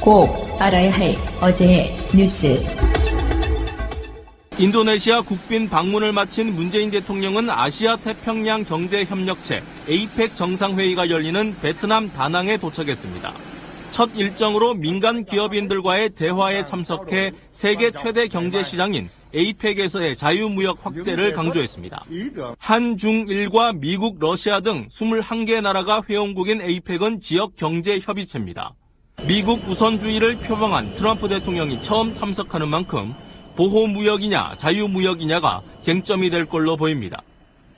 꼭 알아야 할 어제의 뉴스. 인도네시아 국빈 방문을 마친 문재인 대통령은 아시아 태평양 경제협력체 APEC 정상회의가 열리는 베트남 다낭에 도착했습니다. 첫 일정으로 민간 기업인들과의 대화에 참석해 세계 최대 경제시장인 APEC에서의 자유무역 확대를 강조했습니다. 한, 중, 일과 미국, 러시아 등 21개 나라가 회원국인 APEC은 지역경제협의체입니다. 미국 우선주의를 표방한 트럼프 대통령이 처음 참석하는 만큼 보호무역이냐 자유무역이냐가 쟁점이 될 걸로 보입니다.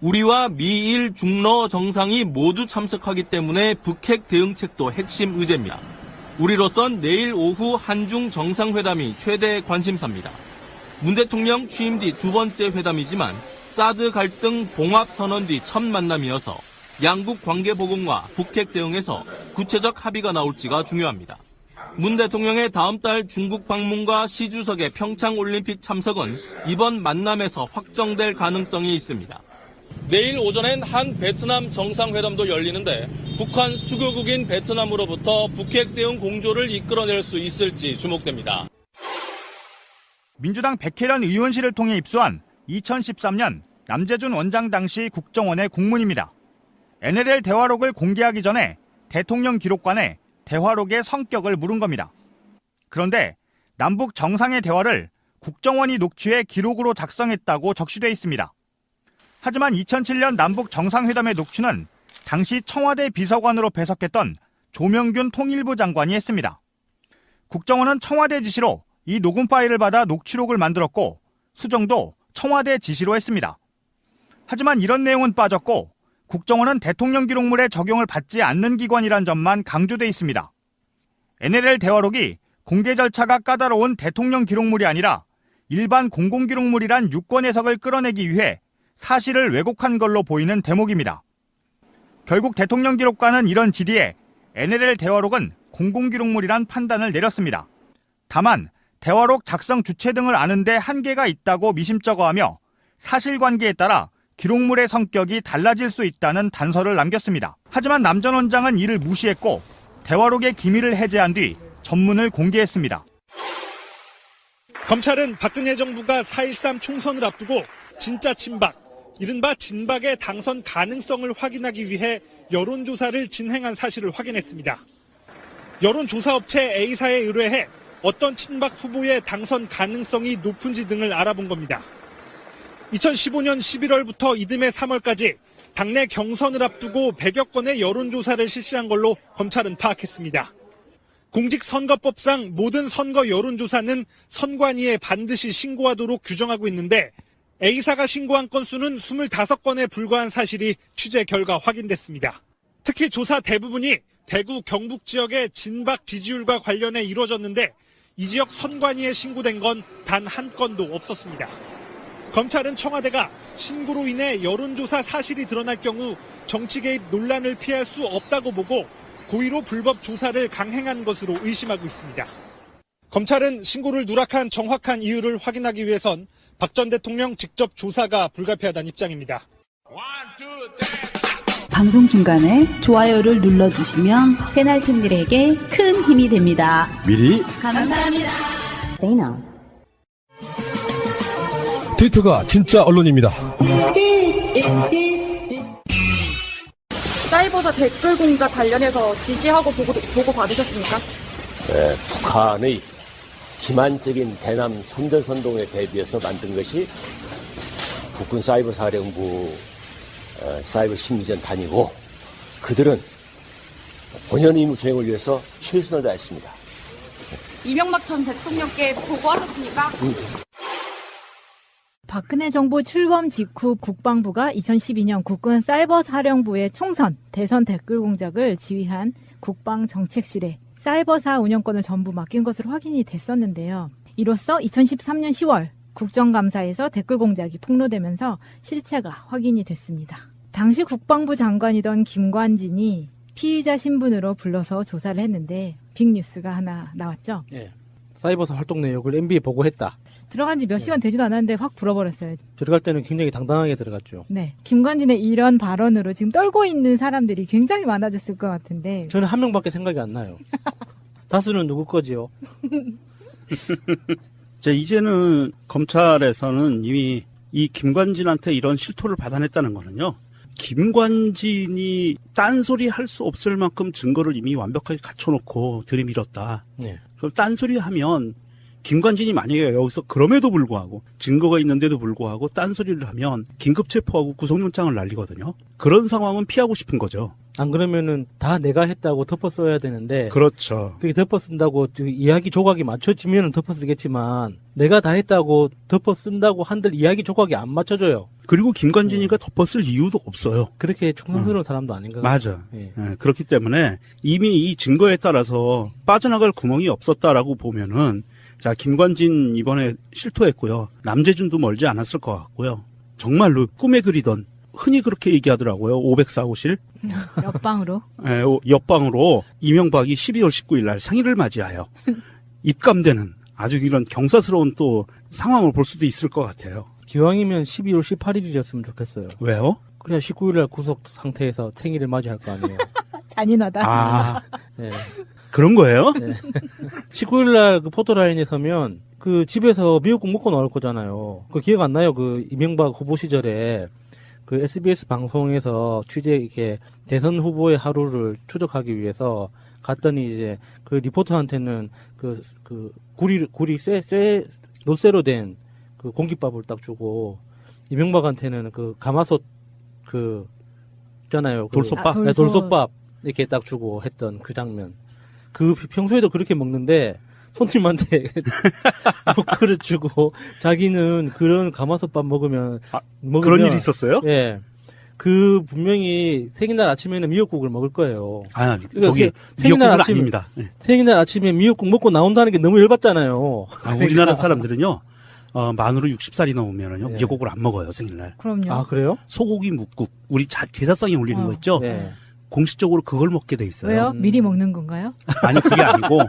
우리와 미일 중러 정상이 모두 참석하기 때문에 북핵 대응책도 핵심 의제입니다. 우리로선 내일 오후 한중 정상회담이 최대 관심사입니다. 문 대통령 취임 뒤 두 번째 회담이지만 사드 갈등 봉합 선언 뒤 첫 만남이어서 양국 관계 복원과 북핵 대응에서 구체적 합의가 나올지가 중요합니다. 문 대통령의 다음 달 중국 방문과 시 주석의 평창올림픽 참석은 이번 만남에서 확정될 가능성이 있습니다. 내일 오전엔 한 베트남 정상회담도 열리는데 북한 수교국인 베트남으로부터 북핵 대응 공조를 이끌어낼 수 있을지 주목됩니다. 민주당 백혜련 의원실을 통해 입수한 2013년 남재준 원장 당시 국정원의 공문입니다. NLL 대화록을 공개하기 전에 대통령 기록관에 대화록의 성격을 물은 겁니다. 그런데 남북 정상의 대화를 국정원이 녹취해 기록으로 작성했다고 적시돼 있습니다. 하지만 2007년 남북 정상회담의 녹취는 당시 청와대 비서관으로 배석했던 조명균 통일부 장관이 했습니다. 국정원은 청와대 지시로 이 녹음 파일을 받아 녹취록을 만들었고 수정도 청와대 지시로 했습니다. 하지만 이런 내용은 빠졌고 국정원은 대통령 기록물에 적용을 받지 않는 기관이란 점만 강조돼 있습니다. NLL 대화록이 공개 절차가 까다로운 대통령 기록물이 아니라 일반 공공기록물이란 유권 해석을 끌어내기 위해 사실을 왜곡한 걸로 보이는 대목입니다. 결국 대통령 기록관은 이런 질의에 NLL 대화록은 공공기록물이란 판단을 내렸습니다. 다만 대화록 작성 주체 등을 아는데 한계가 있다고 미심쩍어하며 사실관계에 따라 기록물의 성격이 달라질 수 있다는 단서를 남겼습니다. 하지만 남 전 원장은 이를 무시했고 대화록의 기밀을 해제한 뒤 전문을 공개했습니다. 검찰은 박근혜 정부가 4.13 총선을 앞두고 진짜 친박, 이른바 진박의 당선 가능성을 확인하기 위해 여론조사를 진행한 사실을 확인했습니다. 여론조사업체 A사에 의뢰해 어떤 친박 후보의 당선 가능성이 높은지 등을 알아본 겁니다. 2015년 11월부터 이듬해 3월까지 당내 경선을 앞두고 100여 건의 여론조사를 실시한 걸로 검찰은 파악했습니다. 공직선거법상 모든 선거 여론조사는 선관위에 반드시 신고하도록 규정하고 있는데 A사가 신고한 건수는 25건에 불과한 사실이 취재 결과 확인됐습니다. 특히 조사 대부분이 대구, 경북 지역의 진박 지지율과 관련해 이루어졌는데 이 지역 선관위에 신고된 건 단 한 건도 없었습니다. 검찰은 청와대가 신고로 인해 여론조사 사실이 드러날 경우 정치 개입 논란을 피할 수 없다고 보고 고의로 불법 조사를 강행한 것으로 의심하고 있습니다. 검찰은 신고를 누락한 정확한 이유를 확인하기 위해선 박 전 대통령 직접 조사가 불가피하다는 입장입니다. 방송 중간에 좋아요를 눌러주시면 새날팀들에게 큰 힘이 됩니다. 미리 감사합니다. 트위터가 진짜 언론입니다. 사이버사 댓글 공작 관련해서 지시하고 보고 받으셨습니까? 네, 북한의 기만적인 대남 선전선동에 대비해서 만든 것이 국군 사이버사령부 사이버 심리전 단이고 그들은 본연 임무 수행을 위해서 최선을 다했습니다. 이명박 전 대통령께 보고하셨습니까? 박근혜 정부 출범 직후 국방부가 2012년 국군 사이버사령부의 총선, 대선 댓글 공작을 지휘한 국방정책실에 사이버사 운영권을 전부 맡긴 것으로 확인이 됐었는데요. 이로써 2013년 10월 국정감사에서 댓글 공작이 폭로되면서 실체가 확인이 됐습니다. 당시 국방부 장관이던 김관진이 피의자 신분으로 불러서 조사를 했는데 빅뉴스가 하나 나왔죠. 예. 사이버사 활동 내역을 MB에 보고했다. 들어간 지 몇 시간 되지도 않았는데 확 불어버렸어요. 들어갈 때는 굉장히 당당하게 들어갔죠. 네. 김관진의 이런 발언으로 지금 떨고 있는 사람들이 굉장히 많아졌을 것 같은데. 저는 한 명밖에 생각이 안 나요. 다수는 누구 거지요? 이제는 검찰에서는 이미 이 김관진한테 이런 실토를 받아냈다는 거는요. 김관진이 딴소리 할 수 없을 만큼 증거를 이미 완벽하게 갖춰놓고 들이밀었다. 네. 그럼 딴소리 하면 김관진이 만약에 여기서 그럼에도 불구하고 증거가 있는데도 불구하고 딴소리를 하면 긴급 체포하고 구속영장을 날리거든요. 그런 상황은 피하고 싶은 거죠. 안 그러면은 다 내가 했다고 덮어 써야 되는데. 그렇죠. 그게 덮어 쓴다고 이야기 조각이 맞춰지면은 덮어 쓰겠지만 내가 다 했다고 덮어 쓴다고 한들 이야기 조각이 안 맞춰져요. 그리고 김관진이가 덮었을 이유도 없어요. 그렇게 충성스러운 사람도 아닌가 같아요. 맞아. 예. 그렇기 때문에 이미 이 증거에 따라서 빠져나갈 구멍이 없었다라고 보면은 자, 김관진 이번에 실토했고요. 남재준도 멀지 않았을 것 같고요. 정말로 꿈에 그리던 흔히 그렇게 얘기하더라고요. 504호실. 옆방으로. 예, 옆방으로 이명박이 12월 19일 날 생일을 맞이하여 입감되는 아주 이런 경사스러운 또 상황을 볼 수도 있을 것 같아요. 기왕이면 12월 18일이었으면 좋겠어요. 왜요? 그래야 19일 날 구속 상태에서 생일을 맞이할 거 아니에요. 잔인하다. 아, 네. 그런 거예요? 네. 19일 날 그 포토라인에 서면 그 집에서 미역국 먹고 나올 거잖아요. 그 기억 안 나요? 그 이명박 후보 시절에 그 SBS 방송에서 이렇게 대선 후보의 하루를 추적하기 위해서 갔더니 이제 그 리포터한테는 그 구리 노쇠로 된 그 공깃밥을 딱 주고 이명박한테는 그 가마솥 그 있잖아요. 돌솥밥? 네, 돌솥밥 이렇게 딱 주고 했던 그 장면. 그 평소에도 그렇게 먹는데 손님한테 그릇 주고 자기는 그런 가마솥밥 먹으면 그런 일이 있었어요? 예. 그 분명히 생일날 아침에는 미역국을 먹을 거예요. 아, 그러니까 저기 미역국은 아닙니다. 네. 생일날 아침에 미역국 먹고 나온다는 게 너무 열받잖아요. 아, 우리나라 사람들은요. 만으로 60살이 넘으면은요. 네. 미역국을 안 먹어요, 생일날. 그럼요. 아, 그래요? 소고기 묵국. 우리 제사상에 올리는 거 있죠? 네. 공식적으로 그걸 먹게 돼 있어요. 왜요? 미리 먹는 건가요? 아니, 그게 아니고,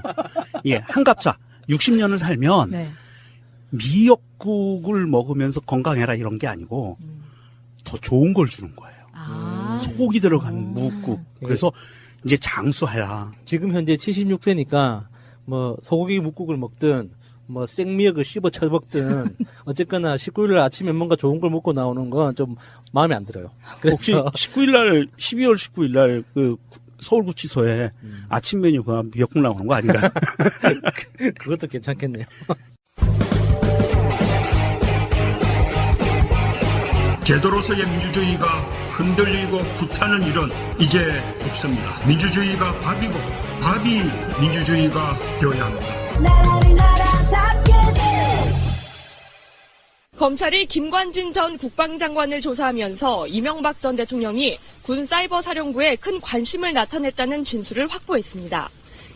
예, 한갑자. 60년을 살면, 네. 미역국을 먹으면서 건강해라 이런 게 아니고, 더 좋은 걸 주는 거예요. 아. 소고기 들어간 묵국. 그래서 이제 장수해라. 지금 현재 76세니까 뭐 소고기 묵국을 먹든 뭐 생미역을 씹어 쳐먹든 어쨌거나 19일 아침에 뭔가 좋은 걸 먹고 나오는 건 좀 마음에 안 들어요. 혹시 12월 19일 날 그 서울구치소에 아침 메뉴가 미역국 나오는 거 아닌가요? 그것도 괜찮겠네요. 제도로서의 민주주의가 흔들리고 구타는 일은 이제 없습니다. 민주주의가 밥이고 밥이 민주주의가 되어야 합니다. 검찰이 김관진 전 국방장관을 조사하면서 이명박 전 대통령이 군 사이버사령부에 큰 관심을 나타냈다는 진술을 확보했습니다.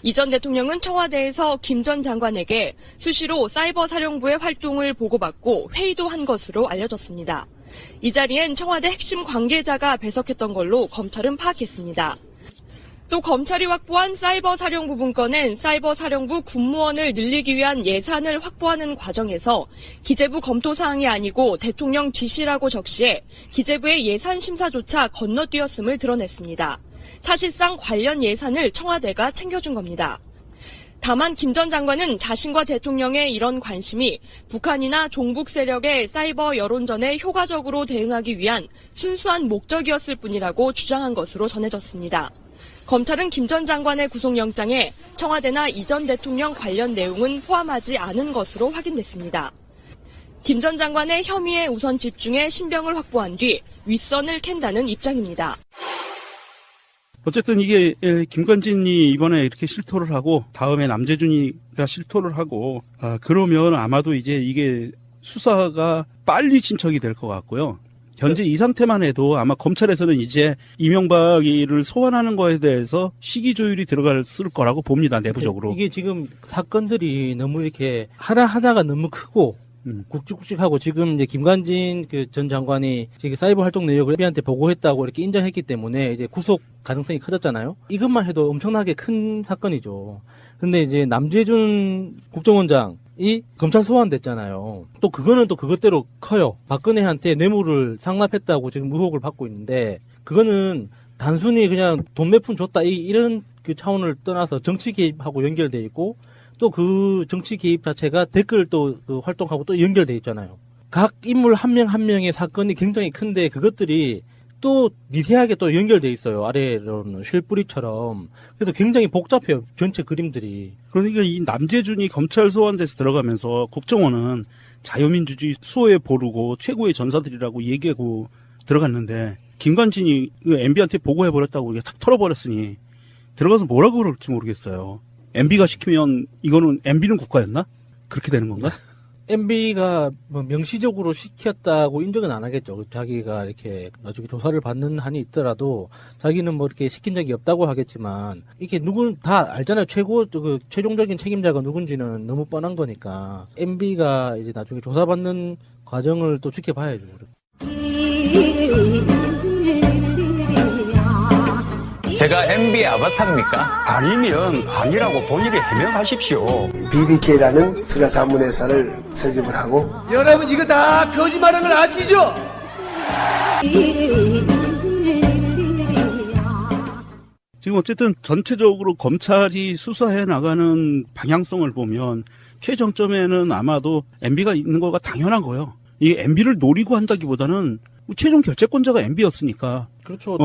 이 전 대통령은 청와대에서 김 전 장관에게 수시로 사이버사령부의 활동을 보고받고 회의도 한 것으로 알려졌습니다. 이 자리엔 청와대 핵심 관계자가 배석했던 걸로 검찰은 파악했습니다. 또 검찰이 확보한 사이버사령부 문건엔 사이버사령부 군무원을 늘리기 위한 예산을 확보하는 과정에서 기재부 검토 사항이 아니고 대통령 지시라고 적시해 기재부의 예산 심사조차 건너뛰었음을 드러냈습니다. 사실상 관련 예산을 청와대가 챙겨준 겁니다. 다만 김 전 장관은 자신과 대통령의 이런 관심이 북한이나 종북 세력의 사이버 여론전에 효과적으로 대응하기 위한 순수한 목적이었을 뿐이라고 주장한 것으로 전해졌습니다. 검찰은 김 전 장관의 구속영장에 청와대나 이 전 대통령 관련 내용은 포함하지 않은 것으로 확인됐습니다. 김 전 장관의 혐의에 우선 집중해 신병을 확보한 뒤 윗선을 캔다는 입장입니다. 어쨌든 이게 김관진이 이번에 이렇게 실토를 하고 다음에 남재준이가 실토를 하고 그러면 아마도 이제 이게 수사가 빨리 진척이 될 것 같고요. 현재 이 상태만 해도 아마 검찰에서는 이제 이명박이를 소환하는 거에 대해서 시기 조율이 들어갔을 거라고 봅니다. 내부적으로. 이게 지금 사건들이 너무 이렇게 하나하나가 너무 크고 굵직굵직하고 지금 이제 김관진 그 전 장관이 지금 사이버 활동 내역을 FBI한테 보고했다고 이렇게 인정했기 때문에 이제 구속 가능성이 커졌잖아요. 이것만 해도 엄청나게 큰 사건이죠. 근데 이제 남재준 국정원장이 검찰 소환됐잖아요. 또 그거는 또 그것대로 커요. 박근혜한테 뇌물을 상납했다고 지금 의혹을 받고 있는데 그거는 단순히 그냥 돈 몇 푼 줬다 이런 그 차원을 떠나서 정치 개입하고 연결돼 있고 또 그 정치 개입 자체가 댓글 또 그 활동하고 또 연결돼 있잖아요. 각 인물 한 명 한 명의 사건이 굉장히 큰데 그것들이 또 미세하게 또 연결돼 있어요. 아래로는 실뿌리처럼. 그래서 굉장히 복잡해요. 전체 그림들이. 그러니까 이 남재준이 검찰 소환돼서 들어가면서 국정원은 자유민주주의 수호에 보르고 최고의 전사들이라고 얘기하고 들어갔는데 김관진이 MB한테 보고해버렸다고 우리가 탁 털어버렸으니 들어가서 뭐라고 그럴지 모르겠어요. MB가 시키면 이거는 MB는 국가였나? 그렇게 되는 건가? MB가 뭐 명시적으로 시켰다고 인정은 안 하겠죠. 자기가 이렇게 나중에 조사를 받는 한이 있더라도 자기는 뭐 이렇게 시킨 적이 없다고 하겠지만 이게 누군 다 알잖아요. 그 최종적인 책임자가 누군지는 너무 뻔한 거니까 MB가 이제 나중에 조사받는 과정을 또 지켜봐야죠. 제가 MB의 아바타입니까? 아니면 아니라고 본인이 해명하십시오. BBK라는 수사 자문회사를 설립을 하고 여러분 이거 다 거짓말하는 걸 아시죠? 지금 어쨌든 전체적으로 검찰이 수사해 나가는 방향성을 보면 최정점에는 아마도 MB가 있는 거가 당연한 거예요. 이 MB를 노리고 한다기보다는 최종 결재권자가 MB였으니까. 그렇죠.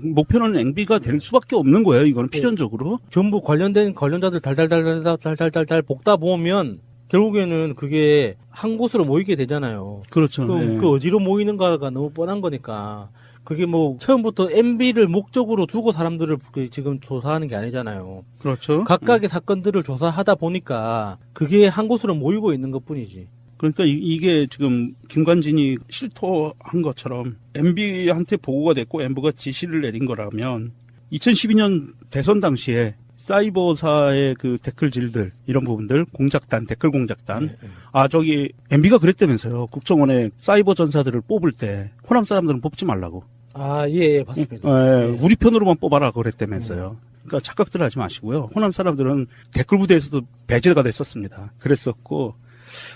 목표는 MB가 될 수밖에 없는 거예요. 이거는 필연적으로. 전부 관련된 관련자들 달달달달달달달달 볶다 보면 결국에는 그게 한 곳으로 모이게 되잖아요. 그렇죠. 그럼 그 어디로 모이는가가 너무 뻔한 거니까. 그게 뭐 처음부터 MB를 목적으로 두고 사람들을 지금 조사하는 게 아니잖아요. 그렇죠. 각각의 사건들을 조사하다 보니까 그게 한 곳으로 모이고 있는 것뿐이지. 그러니까 이게 지금 김관진이 실토한 것처럼 MB한테 보고가 됐고 MB가 지시를 내린 거라면 2012년 대선 당시에 사이버사의 그 댓글질들 이런 부분들 공작단 댓글 공작단 저기 MB가 그랬다면서요. 국정원에 사이버 전사들을 뽑을 때 호남 사람들은 뽑지 말라고. 예, 봤습니다. 우리 편으로만 뽑아라 그랬다면서요. 그러니까 착각들 하지 마시고요. 호남 사람들은 댓글 부대에서도 배제가 됐었습니다. 그랬었고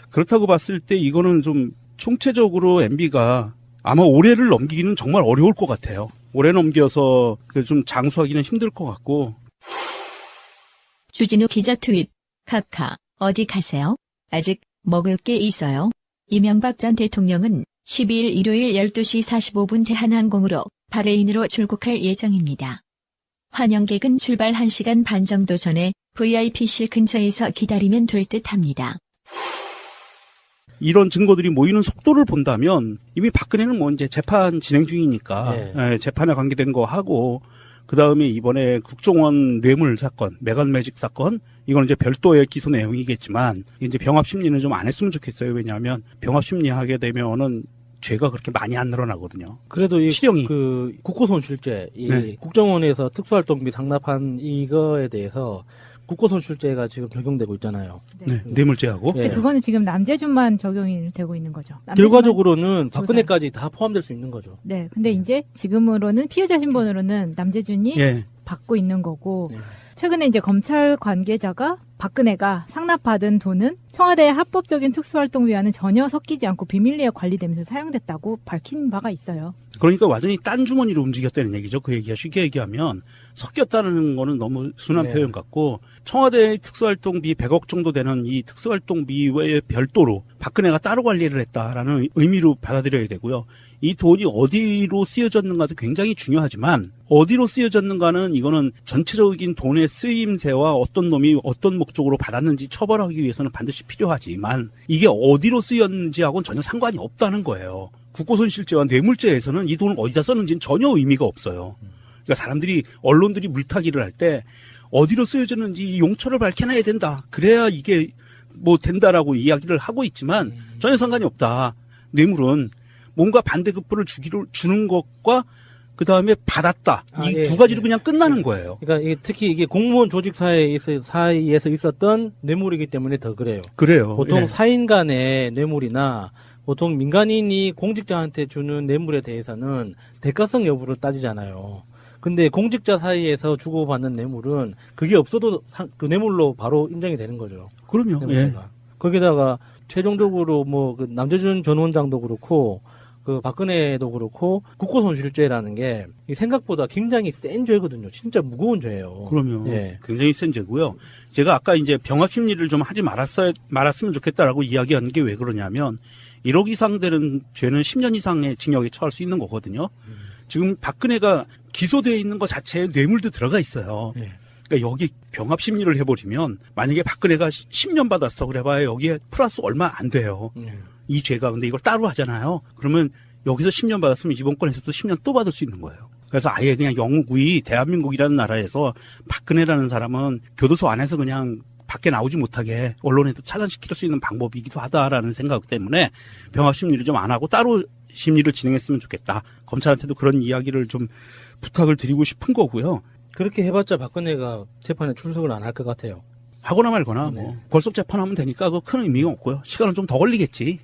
그렇다고 봤을 때 이거는 좀 총체적으로 MB가 아마 올해를 넘기기는 정말 어려울 것 같아요. 올해 넘겨서 좀 장수하기는 힘들 것 같고. 주진우 기자 트윗. 카카 어디 가세요? 아직 먹을 게 있어요. 이명박 전 대통령은 12일 일요일 12시 45분 대한항공으로 바레인으로 출국할 예정입니다. 환영객은 출발 1시간 반 정도 전에 VIP실 근처에서 기다리면 될 듯합니다. 이런 증거들이 모이는 속도를 본다면 이미 박근혜는 뭐 이제 재판 진행 중이니까 재판에 관계된 거 하고 그다음에 이번에 국정원 뇌물 사건, 메간 매직 사건 이건 이제 별도의 기소 내용이겠지만 이제 병합 심리는 좀 안 했으면 좋겠어요. 왜냐하면 병합 심리 하게 되면은 죄가 그렇게 많이 안 늘어나거든요. 그래도 이 실형이 그 국고손실죄, 이 국정원에서 특수활동비 상납한 이거에 대해서 국고손실죄가 지금 적용되고 있잖아요. 뇌물죄하고. 근데 그거는 지금 남재준만 적용이 되고 있는 거죠. 결과적으로는 박근혜까지 다 포함될 수 있는 거죠. 네. 근데 이제 지금으로는 피의자 신분으로는 남재준이 받고 있는 거고 최근에 이제 검찰 관계자가 박근혜가 상납받은 돈은 청와대의 합법적인 특수활동비와는 전혀 섞이지 않고 비밀리에 관리되면서 사용됐다고 밝힌 바가 있어요. 그러니까 완전히 딴 주머니로 움직였다는 얘기죠. 그 얘기가 쉽게 얘기하면 섞였다는 거는 너무 순한 표현 같고 청와대의 특수활동비 100억 정도 되는 이 특수활동비 외에 별도로 박근혜가 따로 관리를 했다라는 의미로 받아들여야 되고요. 이 돈이 어디로 쓰여졌는가도 굉장히 중요하지만 어디로 쓰여졌는가는 이거는 전체적인 돈의 쓰임새와 어떤 놈이 어떤 목적으로 받았는지 처벌하기 위해서는 반드시 필요하지만 이게 어디로 쓰였는지하고는 전혀 상관이 없다는 거예요. 국고손실죄와 뇌물죄에서는 이 돈을 어디다 썼는지는 전혀 의미가 없어요. 그러니까 사람들이 언론들이 물타기를 할 때 어디로 쓰여졌는지 이 용처를 밝혀내야 된다. 그래야 이게 뭐 된다라고 이야기를 하고 있지만 전혀 상관이 없다. 뇌물은 뭔가 반대급부를 주는 것과 그 다음에 받았다. 이 두 가지로 그냥 끝나는 거예요. 그러니까 특히 이게 공무원 조직 사이에서 있었던 뇌물이기 때문에 더 그래요. 그래요. 보통 사인 간의 뇌물이나 보통 민간인이 공직자한테 주는 뇌물에 대해서는 대가성 여부를 따지잖아요. 근데 공직자 사이에서 주고받는 뇌물은 그게 없어도 그 뇌물로 바로 인정이 되는 거죠. 그럼요. 거기다가 최종적으로 뭐 그 남재준 전 원장도 그렇고 그 박근혜도 그렇고 국고손실죄라는 게 생각보다 굉장히 센 죄거든요. 진짜 무거운 죄예요. 그러면 예. 굉장히 센 죄고요. 제가 아까 이제 병합 심리를 좀 하지 말았으면 좋겠다라고 이야기한 게 왜 그러냐면 1억 이상 되는 죄는 10년 이상의 징역에 처할 수 있는 거거든요. 지금 박근혜가 기소되어 있는 것 자체에 뇌물도 들어가 있어요. 예. 그러니까 여기 병합 심리를 해버리면 만약에 박근혜가 10년 받았어 그래봐야 여기에 플러스 얼마 안 돼요. 이 죄가. 근데 이걸 따로 하잖아요. 그러면 여기서 10년 받았으면 이번 건에서도 10년 또 받을 수 있는 거예요. 그래서 아예 그냥 영구히 대한민국이라는 나라에서 박근혜라는 사람은 교도소 안에서 그냥 밖에 나오지 못하게 언론에도 차단시킬 수 있는 방법이기도 하다라는 생각 때문에 병합 심리를 좀 안 하고 따로 심리를 진행했으면 좋겠다. 검찰한테도 그런 이야기를 좀 부탁을 드리고 싶은 거고요. 그렇게 해봤자 박근혜가 재판에 출석을 안 할 것 같아요. 하거나 말거나 뭐 골속 재판하면 되니까 그거 큰 의미가 없고요. 시간은 좀 더 걸리겠지.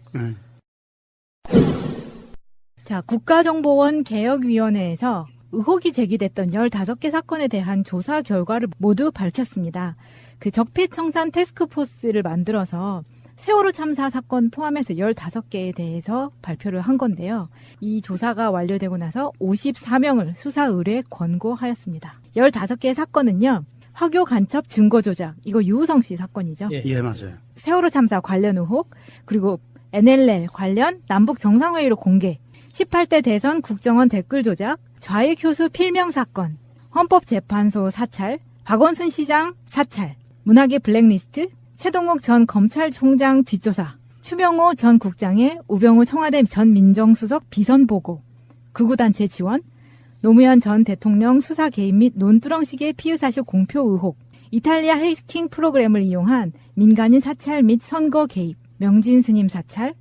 자, 국가정보원 개혁위원회에서 의혹이 제기됐던 15개 사건에 대한 조사 결과를 모두 밝혔습니다. 그 적폐청산 태스크포스를 만들어서 세월호 참사 사건 포함해서 15개에 대해서 발표를 한 건데요. 이 조사가 완료되고 나서 54명을 수사 의뢰 권고하였습니다. 15개의 사건은요. 화교 간첩 증거 조작, 이거 유우성 씨 사건이죠. 예, 맞아요. 세월호 참사 관련 의혹, 그리고 NLL 관련 남북 정상회의로 공개, 18대 대선 국정원 댓글 조작, 좌익 교수 필명 사건, 헌법재판소 사찰, 박원순 시장 사찰, 문학의 블랙리스트, 최동욱 전 검찰총장 뒷조사, 추명호 전 국장의 우병우 청와대 전 민정수석 비선 보고, 극우단체 지원, 노무현 전 대통령 수사 개입 및 논두렁식의 피의사실 공표 의혹, 이탈리아 해킹 프로그램을 이용한 민간인 사찰 및 선거 개입, 명진 스님 사찰,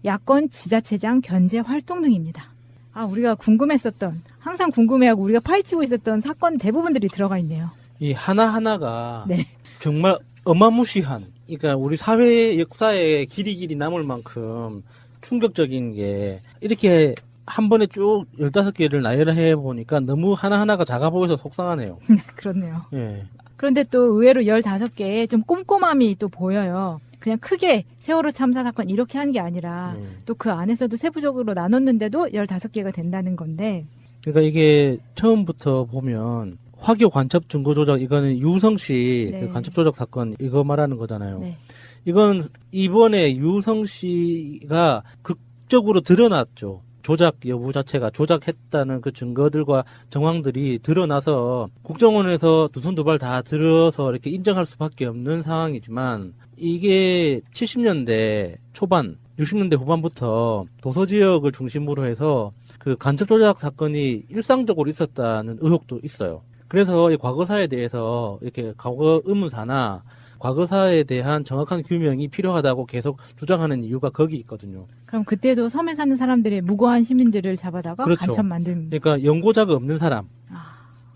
야권 지자체장 견제 활동 등입니다. 아, 우리가 궁금했었던, 항상 궁금해하고 우리가 파헤치고 있었던 사건 대부분들이 들어가 있네요. 이 하나하나가 네. 정말 어마무시한, 그러니까 우리 사회 역사에 길이 남을 만큼 충격적인 게 이렇게 한 번에 쭉 15개를 나열해 보니까 너무 하나하나가 작아 보여서 속상하네요. 그렇네요. 예. 그런데 또 의외로 15개에 좀 꼼꼼함이 또 보여요. 그냥 크게 세월호 참사 사건 이렇게 하는 게 아니라 또 그 안에서도 세부적으로 나눴는데도 15개가 된다는 건데. 그러니까 이게 처음부터 보면 화교 간첩 증거 조작, 이거는 유우성 씨 네. 그 간첩 조작 사건 이거 말하는 거잖아요. 네. 이건 이번에 유우성 씨가 극적으로 드러났죠. 조작 여부 자체가 조작했다는 그 증거들과 정황들이 드러나서 국정원에서 두 손 두 발 다 들어서 이렇게 인정할 수밖에 없는 상황이지만 이게 70년대 초반, 60년대 후반부터 도서 지역을 중심으로 해서 그 간첩 조작 사건이 일상적으로 있었다는 의혹도 있어요. 그래서 이 과거사에 대해서 이렇게 과거 의문사나 과거사에 대한 정확한 규명이 필요하다고 계속 주장하는 이유가 거기 있거든요. 그럼 그때도 섬에 사는 사람들의 무고한 시민들을 잡아다가 그렇죠. 간첩 만든. 그러니까 연고자가 없는 사람.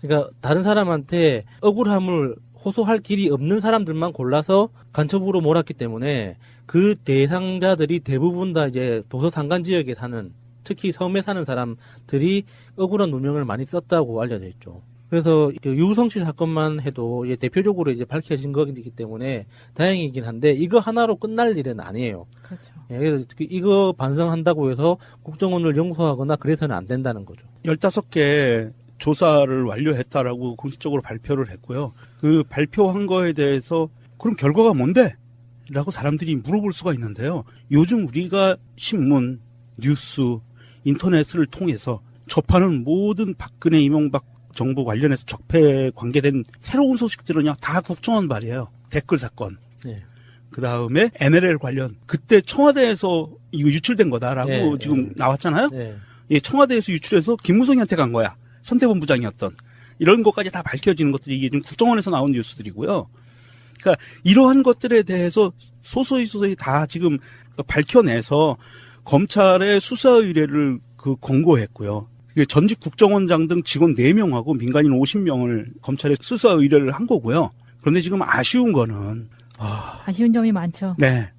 그러니까 다른 사람한테 억울함을 호소할 길이 없는 사람들만 골라서 간첩으로 몰았기 때문에 그 대상자들이 대부분 다 이제 도서 산간 지역에 사는, 특히 섬에 사는 사람들이 억울한 누명을 많이 썼다고 알려져 있죠. 그래서 유우성 씨 사건만 해도 이제 대표적으로 이제 밝혀진 거기 때문에 다행이긴 한데 이거 하나로 끝날 일은 아니에요. 그렇죠. 예, 그래서 이거 반성한다고 해서 국정원을 용서하거나 그래서는 안 된다는 거죠. 15개 조사를 완료했다라고 공식적으로 발표를 했고요. 그 발표한 거에 대해서 그럼 결과가 뭔데? 라고 사람들이 물어볼 수가 있는데요. 요즘 우리가 신문, 뉴스, 인터넷을 통해서 접하는 모든 박근혜, 이명박 정부 관련해서 적폐에 관계된 새로운 소식들은요, 다 국정원 말이에요. 댓글 사건. 네. 그 다음에 NLL 관련. 그때 청와대에서 이거 유출된 거다라고 네, 지금 나왔잖아요. 네. 예, 청와대에서 유출해서 김무성이한테 간 거야. 선대본부장이었던. 이런 것까지 다 밝혀지는 것들이 이게 지금 국정원에서 나온 뉴스들이고요. 그러니까 이러한 것들에 대해서 소소히 다 지금 밝혀내서 검찰에 수사 의뢰를 권고했고요. 전직 국정원장 등 직원 4명하고 민간인 50명을 검찰에 수사 의뢰를 한 거고요. 그런데 지금 아쉬운 거는 아쉬운 점이 많죠. 네.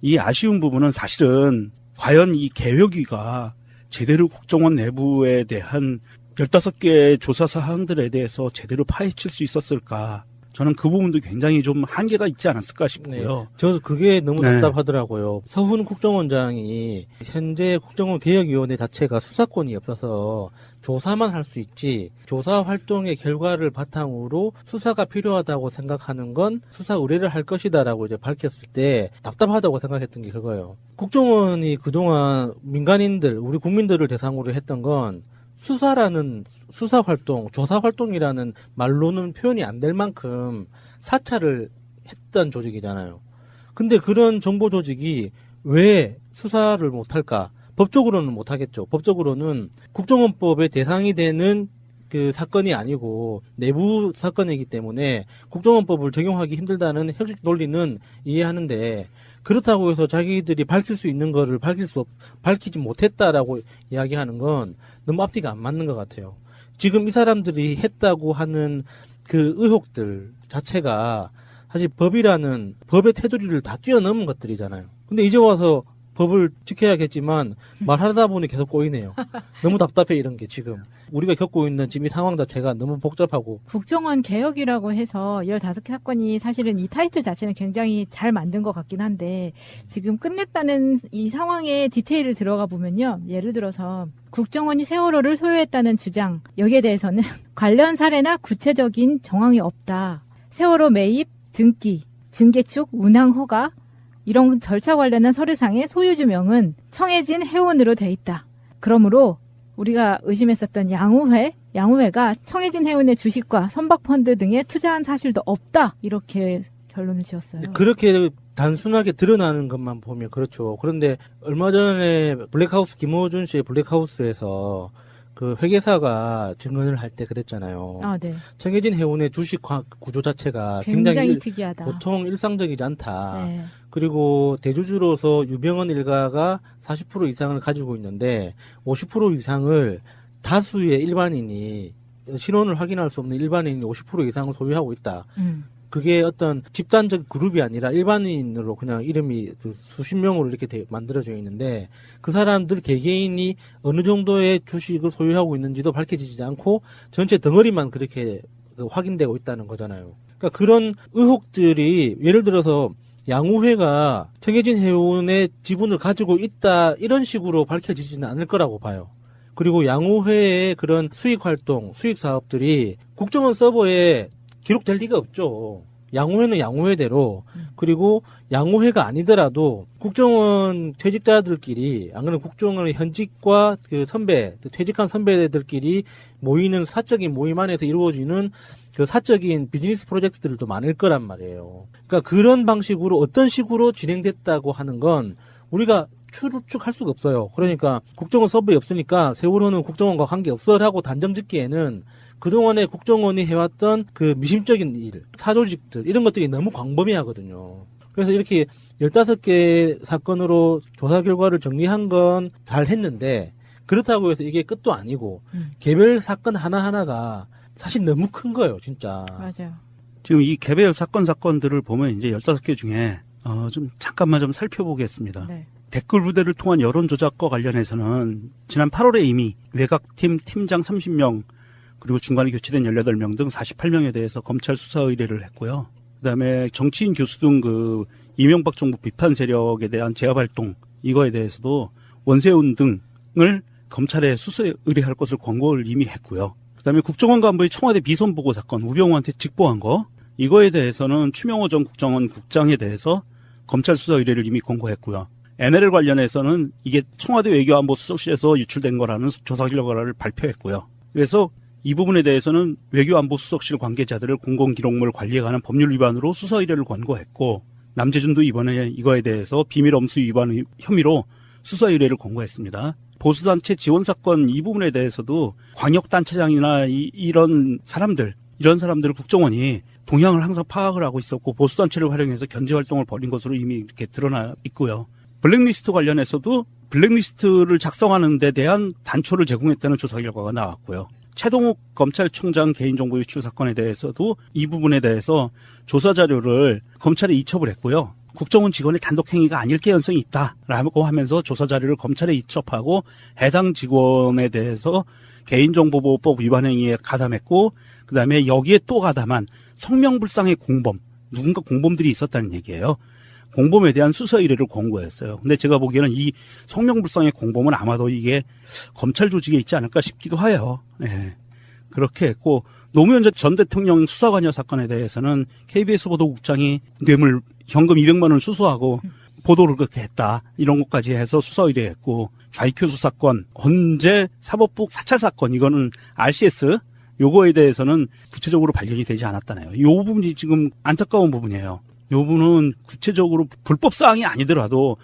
이 아쉬운 부분은 사실은 과연 이 개혁위가 제대로 국정원 내부에 대한 15개의 조사 사항들에 대해서 제대로 파헤칠 수 있었을까. 저는 그 부분도 굉장히 좀 한계가 있지 않았을까 싶고요. 네. 저도 그게 너무 네. 답답하더라고요. 서훈 국정원장이 현재 국정원 개혁위원회 자체가 수사권이 없어서 조사만 할 수 있지, 조사 활동의 결과를 바탕으로 수사가 필요하다고 생각하는 건 수사 의뢰를 할 것이다라고 이제 밝혔을 때 답답하다고 생각했던 게 그거예요. 국정원이 그동안 민간인들, 우리 국민들을 대상으로 했던 건 수사라는 수사 활동, 조사 활동이라는 말로는 표현이 안 될 만큼 사찰을 했던 조직이잖아요. 근데 그런 정보 조직이 왜 수사를 못할까? 법적으로는 못하겠죠. 법적으로는 국정원법의 대상이 되는 그 사건이 아니고 내부 사건이기 때문에 국정원법을 적용하기 힘들다는 형식 논리는 이해하는데, 그렇다고 해서 자기들이 밝힐 수 있는 거를 밝히지 못했다라고 이야기하는 건 너무 앞뒤가 안 맞는 것 같아요. 지금 이 사람들이 했다고 하는 그 의혹들 자체가 사실 법이라는 법의 테두리를 다 뛰어넘은 것들이잖아요. 근데 이제 와서 법을 지켜야겠지만 말하다 보니 계속 꼬이네요. 너무 답답해, 이런 게 지금. 우리가 겪고 있는 지금 이 상황 자체가 너무 복잡하고. 국정원 개혁이라고 해서 15개 사건이 사실은 이 타이틀 자체는 굉장히 잘 만든 것 같긴 한데, 지금 끝냈다는 이 상황의 디테일을 들어가 보면요. 예를 들어서 국정원이 세월호를 소유했다는 주장, 여기에 대해서는 관련 사례나 구체적인 정황이 없다. 세월호 매입, 등기, 증개축, 운항 허가, 이런 절차 관련한 서류상의 소유주명은 청해진 해운으로 돼 있다. 그러므로 우리가 의심했었던 양우회가 청해진 해운의 주식과 선박펀드 등에 투자한 사실도 없다. 이렇게 결론을 지었어요. 그렇게 단순하게 드러나는 것만 보면 그렇죠. 그런데 얼마 전에 블랙하우스, 김호준 씨의 블랙하우스에서 그 회계사가 증언을 할 때 그랬잖아요. 아, 네. 청해진 해운의 주식 구조 자체가 굉장히 특이하다. 보통 일상적이지 않다. 네. 그리고 대주주로서 유병헌 일가가 40% 이상을 가지고 있는데 50% 이상을 다수의 일반인이, 신원을 확인할 수 없는 일반인이 50% 이상을 소유하고 있다. 그게 어떤 집단적 그룹이 아니라 일반인으로 그냥 이름이 수십 명으로 이렇게 만들어져 있는데, 그 사람들 개개인이 어느 정도의 주식을 소유하고 있는지도 밝혀지지 않고 전체 덩어리만 그렇게 확인되고 있다는 거잖아요. 그러니까 그런 의혹들이, 예를 들어서 양우회가 청해진 해운의 지분을 가지고 있다, 이런 식으로 밝혀지지는 않을 거라고 봐요. 그리고 양우회의 그런 수익 활동, 수익 사업들이 국정원 서버에 기록될 리가 없죠. 양우회는 양우회대로, 그리고 양우회가 아니더라도 국정원 퇴직자들끼리, 안 그러면 국정원 현직과 그 선배, 퇴직한 선배들끼리 모이는 사적인 모임 안에서 이루어지는 그 사적인 비즈니스 프로젝트들도 많을 거란 말이에요. 그러니까 그런 방식으로 어떤 식으로 진행됐다고 하는 건 우리가 추측할 수가 없어요. 그러니까 국정원 서버에 없으니까 세월호는 국정원과 관계없어라고 단정 짓기에는 그동안에 국정원이 해왔던 그 미심적인 일, 사조직들, 이런 것들이 너무 광범위하거든요. 그래서 이렇게 15개 사건으로 조사 결과를 정리한 건 잘 했는데, 그렇다고 해서 이게 끝도 아니고, 개별 사건 하나하나가 사실 너무 큰 거예요, 진짜. 맞아요. 지금 이 개별 사건들을 보면 이제 15개 중에, 좀 잠깐만 좀 살펴보겠습니다. 네. 댓글 부대를 통한 여론 조작과 관련해서는 지난 8월에 이미 외곽팀 팀장 30명, 그리고 중간에 교체된 18명 등 48명에 대해서 검찰 수사 의뢰를 했고요. 그다음에 정치인, 교수 등 그 이명박 정부 비판 세력에 대한 제압 활동, 이거에 대해서도 원세훈 등을 검찰에 수사 의뢰할 것을 권고를 이미 했고요. 그다음에 국정원 간부의 청와대 비선 보고 사건, 우병우한테 직보한 거, 이거에 대해서는 추명호 전 국정원 국장에 대해서 검찰 수사 의뢰를 이미 권고했고요. NLL 관련해서는 이게 청와대 외교안보수석실에서 유출된 거라는 조사 결과를 발표했고요. 그래서 이 부분에 대해서는 외교안보수석실 관계자들을 공공기록물 관리에 관한 법률 위반으로 수사 의뢰를 권고했고, 남재준도 이번에 이거에 대해서 비밀엄수 위반 혐의로 수사 의뢰를 권고했습니다. 보수단체 지원 사건 이 부분에 대해서도 광역단체장이나 이런 사람들을 국정원이 동향을 항상 파악을 하고 있었고, 보수단체를 활용해서 견제 활동을 벌인 것으로 이미 이렇게 드러나 있고요. 블랙리스트 관련해서도 블랙리스트를 작성하는 데 대한 단초를 제공했다는 조사 결과가 나왔고요. 최동욱 검찰총장 개인정보 유출 사건에 대해서도 이 부분에 대해서 조사 자료를 검찰에 이첩을 했고요. 국정원 직원의 단독 행위가 아닐 개연성이 있다라고 하면서 조사 자료를 검찰에 이첩하고 해당 직원에 대해서 개인정보보호법 위반 행위에 가담했고, 그다음에 여기에 또 가담한 성명불상의 공범, 누군가 공범들이 있었다는 얘기예요. 공범에 대한 수사 의뢰를 권고했어요. 근데 제가 보기에는 이 성명불상의 공범은 아마도 이게 검찰 조직에 있지 않을까 싶기도 해요. 네. 그렇게 했고, 노무현 전 대통령 수사관여 사건에 대해서는 KBS 보도국장이 뇌물 현금 200만 원 수수하고 보도를 그렇게 했다. 이런 것까지 해서 수사 의뢰했고, 좌익교수 사건, 헌재 사법부 사찰 사건, 이거는 RCS, 요거에 대해서는 구체적으로 발견이 되지 않았다네요. 요 부분이 지금 안타까운 부분이에요. 요 부분은 구체적으로 불법 사항이 아니더라도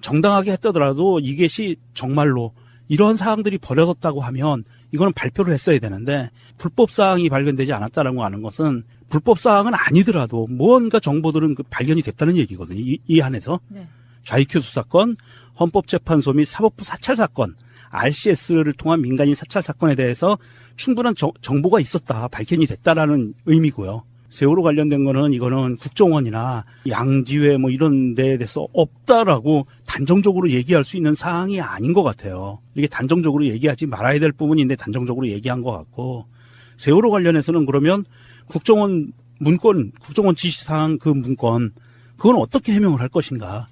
정당하게 했더라도 이것이 정말로 이런 사항들이 벌어졌다고 하면 이거는 발표를 했어야 되는데 불법 사항이 발견되지 않았다라고 하는 것은 불법 사항은 아니더라도 무언가 정보들은 발견이 됐다는 얘기거든요. 이 안에서. 네. 좌익교수 사건, 헌법재판소 및 사법부 사찰 사건, RCS를 통한 민간인 사찰 사건에 대해서 충분한 정보가 있었다, 발견이 됐다라는 의미고요. 세월호 관련된 거는 이거는 국정원이나 양지회 뭐 이런 데에 대해서 없다라고 단정적으로 얘기할 수 있는 사항이 아닌 것 같아요. 이게 단정적으로 얘기하지 말아야 될 부분인데 단정적으로 얘기한 것 같고, 세월호 관련해서는 그러면 국정원 문건, 국정원 지시사항 그 문건, 그건 어떻게 해명을 할 것인가.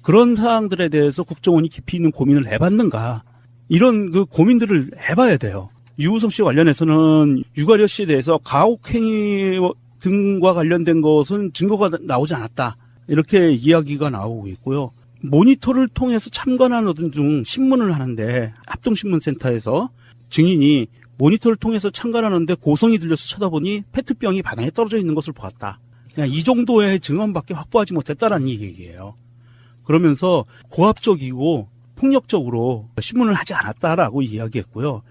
그런 사항들에 대해서 국정원이 깊이 있는 고민을 해봤는가. 이런 그 고민들을 해봐야 돼요. 유우성 씨 관련해서는 유가려 씨에 대해서 가혹행위 등과 관련된 것은 증거가 나오지 않았다. 이렇게 이야기가 나오고 있고요. 모니터를 통해서 참관하는 등 신문을 하는데 합동신문센터에서 증인이 모니터를 통해서 참관하는데 고성이 들려서 쳐다보니 페트병이 바닥에 떨어져 있는 것을 보았다. 그냥 이 정도의 증언밖에 확보하지 못했다라는 얘기예요. 그러면서 고압적이고 폭력적으로 신문을 하지 않았다라고 이야기했고요.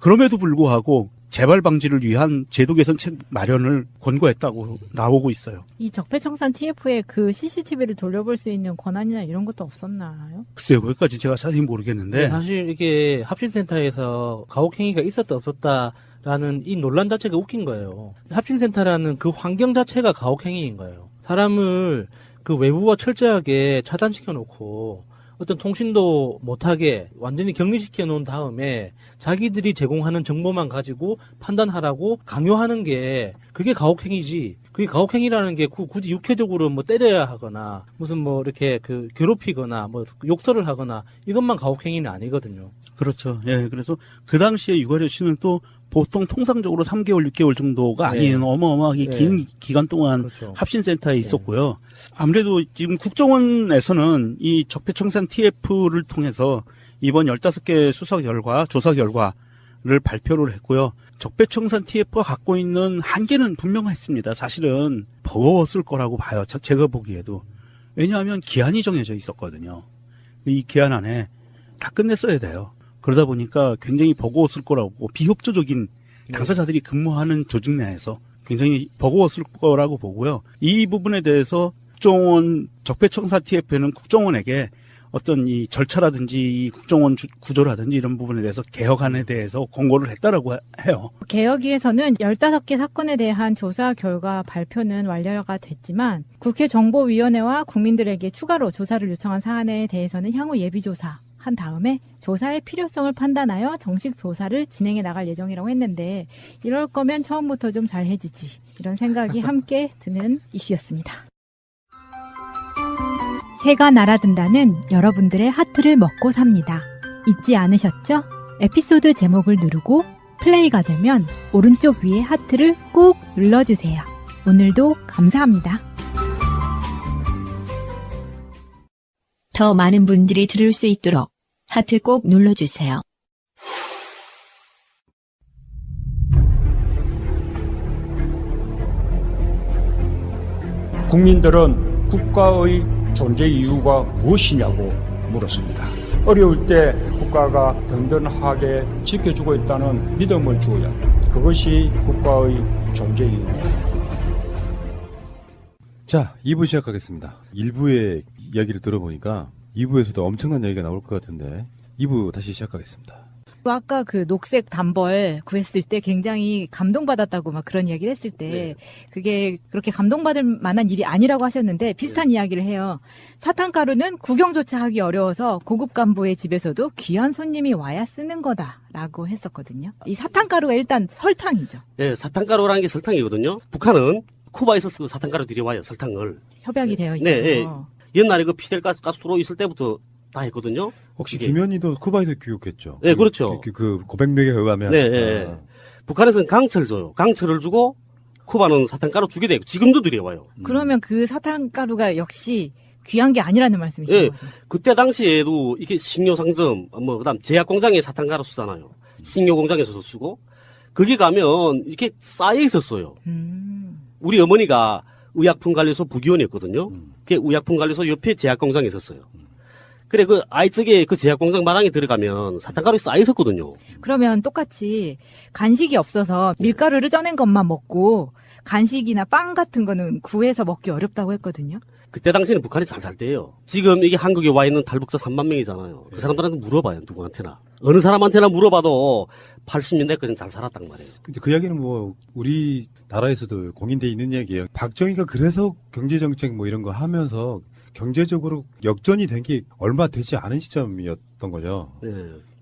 그럼에도 불구하고 재발 방지를 위한 제도 개선책 마련을 권고했다고 나오고 있어요. 이 적폐청산 TF에 그 CCTV를 돌려볼 수 있는 권한이나 이런 것도 없었나요? 글쎄요, 거기까지 제가 자세히 모르겠는데. 사실 이게 합신센터에서 가혹행위가 있었다 없었다라는 이 논란 자체가 웃긴 거예요. 합신센터라는 그 환경 자체가 가혹행위인 거예요. 사람을 그 외부와 철저하게 차단시켜 놓고 어떤 통신도 못하게 완전히 격리시켜 놓은 다음에 자기들이 제공하는 정보만 가지고 판단하라고 강요하는 게 그게 가혹행위지. 그게 가혹행위라는 게 굳이 육체적으로 뭐 때려야 하거나 무슨 뭐 이렇게 그 괴롭히거나 뭐 욕설을 하거나 이것만 가혹행위는 아니거든요. 그렇죠. 예. 그래서 그 당시에 유가려 씨는 또 보통 통상적으로 3개월, 6개월 정도가 아닌 어마어마하게 긴 기간 동안 그렇죠. 합신센터에 있었고요. 아무래도 지금 국정원에서는 이 적폐청산 TF를 통해서 이번 15개 수사 결과, 조사 결과를 발표를 했고요. 적폐청산 TF가 갖고 있는 한계는 분명했습니다. 사실은 버거웠을 거라고 봐요. 제가 보기에도. 왜냐하면 기한이 정해져 있었거든요. 이 기한 안에 다 끝냈어야 돼요. 그러다 보니까 굉장히 버거웠을 거라고, 비협조적인 당사자들이 근무하는 조직 내에서 굉장히 버거웠을 거라고 보고요. 이 부분에 대해서 국정원 적폐청산 TF는 국정원에게 어떤 이 절차라든지 이 국정원 구조라든지 이런 부분에 대해서 개혁안에 대해서 권고를 했다라고 해요. 개혁위에서는 15개 사건에 대한 조사 결과 발표는 완료가 됐지만 국회 정보위원회와 국민들에게 추가로 조사를 요청한 사안에 대해서는 향후 예비조사 한 다음에 조사의 필요성을 판단하여 정식 조사를 진행해 나갈 예정이라고 했는데 이럴 거면 처음부터 좀 잘 해주지 이런 생각이 함께 드는 이슈였습니다. 새가 날아든다는 여러분들의 하트를 먹고 삽니다. 잊지 않으셨죠? 에피소드 제목을 누르고 플레이가 되면 오른쪽 위에 하트를 꼭 눌러주세요. 오늘도 감사합니다. 더 많은 분들이 들을 수 있도록 하트 꼭 눌러주세요. 국민들은 국가의 존재 이유가 무엇이냐고 물었습니다. 어려울 때 국가가 든든하게 지켜주고 있다는 믿음을 주어야 합니다. 그것이 국가의 존재 이유입니다. 자, 2부 시작하겠습니다. 1부의 이야기를 들어보니까 2부에서도 엄청난 얘기가 나올 것 같은데 2부 다시 시작하겠습니다. 아까 그 녹색 단벌 구했을 때 굉장히 감동받았다고 막 그런 이야기를 했을 때 그게 그렇게 감동받을 만한 일이 아니라고 하셨는데 비슷한 이야기를 해요. 사탕가루는 구경조차 하기 어려워서 고급 간부의 집에서도 귀한 손님이 와야 쓰는 거다라고 했었거든요. 이 사탕가루가 일단 설탕이죠. 네, 사탕가루라는 게 설탕이거든요. 북한은 쿠바에서 그 사탕가루 들여와요, 설탕을. 협약이 되어 있어서. 네, 네. 옛날에 그 피델 가스트로 있을 때부터 다 했거든요. 혹시 이게. 김현희도 쿠바에서 교육했죠? 네, 그렇죠. 그 고백력에 의하면. 네, 네. 북한에서는 강철 줘요. 강철을 주고 쿠바는 사탕가루 주게 되고 지금도 들여와요. 그러면 그 사탕가루가 역시 귀한 게 아니라는 말씀이신 네, 거죠? 그때 당시에도 이게 식료상점, 그다음 제약공장에 사탕가루 쓰잖아요. 식료공장에서 쓰고 거기 가면 이렇게 쌓여 있었어요. 우리 어머니가 의약품관리소 부기원이었거든요. 그 의약품관리소 옆에 제약공장이 있었어요. 그래 그 아이쪽에 그 제약공장 마당에 들어가면 사탕가루 쌓여 있었거든요. 그러면 똑같이 간식이 없어서 밀가루를 쪄낸 것만 먹고 간식이나 빵 같은 거는 구해서 먹기 어렵다고 했거든요. 그때 당시에는 북한이 잘 살 때예요. 지금 이게 한국에 와 있는 탈북자 3만 명이잖아요. 그 사람들한테 물어봐요. 누구한테나. 어느 사람한테나 물어봐도 80년대까지는 잘 살았단 말이에요. 근데 그 이야기는 뭐 우리 나라에서도 공인돼 있는 얘기예요. 박정희가 그래서 경제정책 뭐 이런 거 하면서 경제적으로 역전이 된 게 얼마 되지 않은 시점이었던 거죠. 네.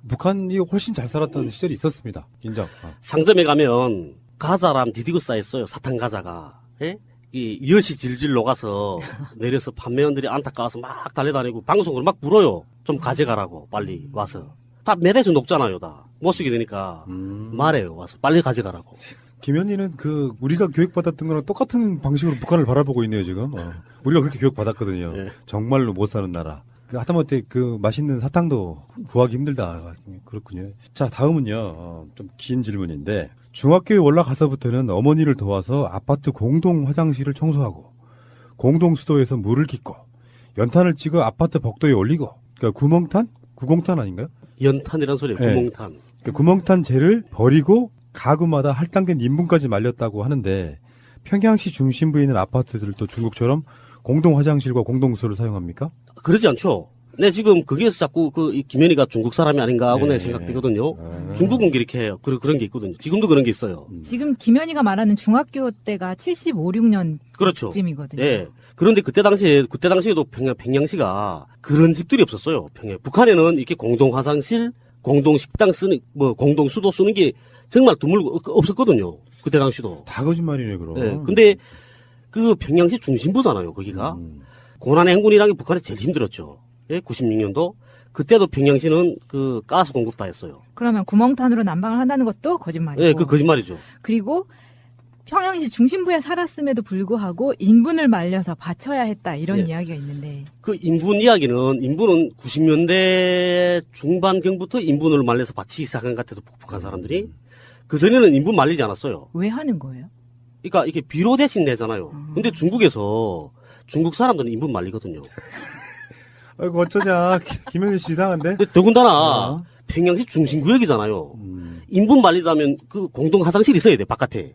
북한이 훨씬 잘 살았던 시절이 있었습니다. 인정. 상점에 가면 가자람 디디고 쌓였어요. 사탕 가자가. 예? 이 엿이 질질 녹아서 내려서 판매원들이 안타까워서 막 달려다니고 방송으로 막 불어요. 좀 가져가라고 빨리 와서. 다 매대에서 녹잖아요. 다. 못 쓰게 되니까 말해요. 와서 빨리 가져가라고. 김현희는 그 우리가 교육받았던 거랑 똑같은 방식으로 북한을 바라보고 있네요 지금. 우리가 그렇게 교육받았거든요. 네. 정말로 못 사는 나라. 하다못해 그 맛있는 사탕도 구하기 힘들다. 그렇군요. 자 다음은요. 좀 긴 질문인데 중학교에 올라가서부터는 어머니를 도와서 아파트 공동 화장실을 청소하고 공동 수도에서 물을 깃고 연탄을 찍어 아파트 벽도에 올리고 그러니까 구멍탄? 구공탄 아닌가요? 연탄이란 소리예요. 네. 구멍탄. 그 구멍탄 재를 버리고 가구마다 할당된 인분까지 말렸다고 하는데 평양시 중심부에 있는 아파트들도 중국처럼 공동 화장실과 공동 수도를 사용합니까? 그러지 않죠. 네, 지금 거기에서 자꾸 이 김현희가 중국 사람이 아닌가 하고 내 생각되거든요. 중국은 이렇게 해요. 그런 게 있거든요. 지금도 그런 게 있어요. 지금 김현희가 말하는 중학교 때가 75, 6년 그렇죠. 쯤이거든요. 예. 그런데 그때 당시에도 평양시가 그런 집들이 없었어요. 북한에는 이렇게 공동 화장실, 공동 식당 쓰는, 공동 수도 쓰는 게 정말 드물고 없었거든요. 그때 당시도. 다 거짓말이네, 그럼. 예. 근데 그 평양시 중심부잖아요, 거기가. 고난의 행군이라는 게 북한에 제일 힘들었죠. 예, 96년도. 그때도 평양시는 그 가스 공급 다 했어요. 그러면 구멍탄으로 난방을 한다는 것도 거짓말이고. 예, 그 거짓말이죠. 그리고 평양시 중심부에 살았음에도 불구하고 인분을 말려서 바쳐야 했다 이런 예. 이야기가 있는데. 그 인분은 90년대 중반경부터 인분을 말려서 바치기 시작한 것 같아요, 북한 사람들이. 그전에는 인분 말리지 않았어요. 왜 하는 거예요? 그러니까 이게 비료 대신 내잖아요. 근데 중국에서 중국 사람들은 인분 말리거든요. 아이고 어쩌냐. 김현희 씨 이상한데? 더군다나 평양시 중심구역이잖아요. 인분 말리자면 그 공동 화장실이 있어야 돼, 바깥에.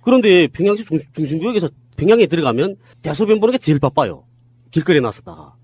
그런데 평양시 중심구역에서 평양에 들어가면 대소변 보는 게 제일 바빠요. 길거리에 나섰다가.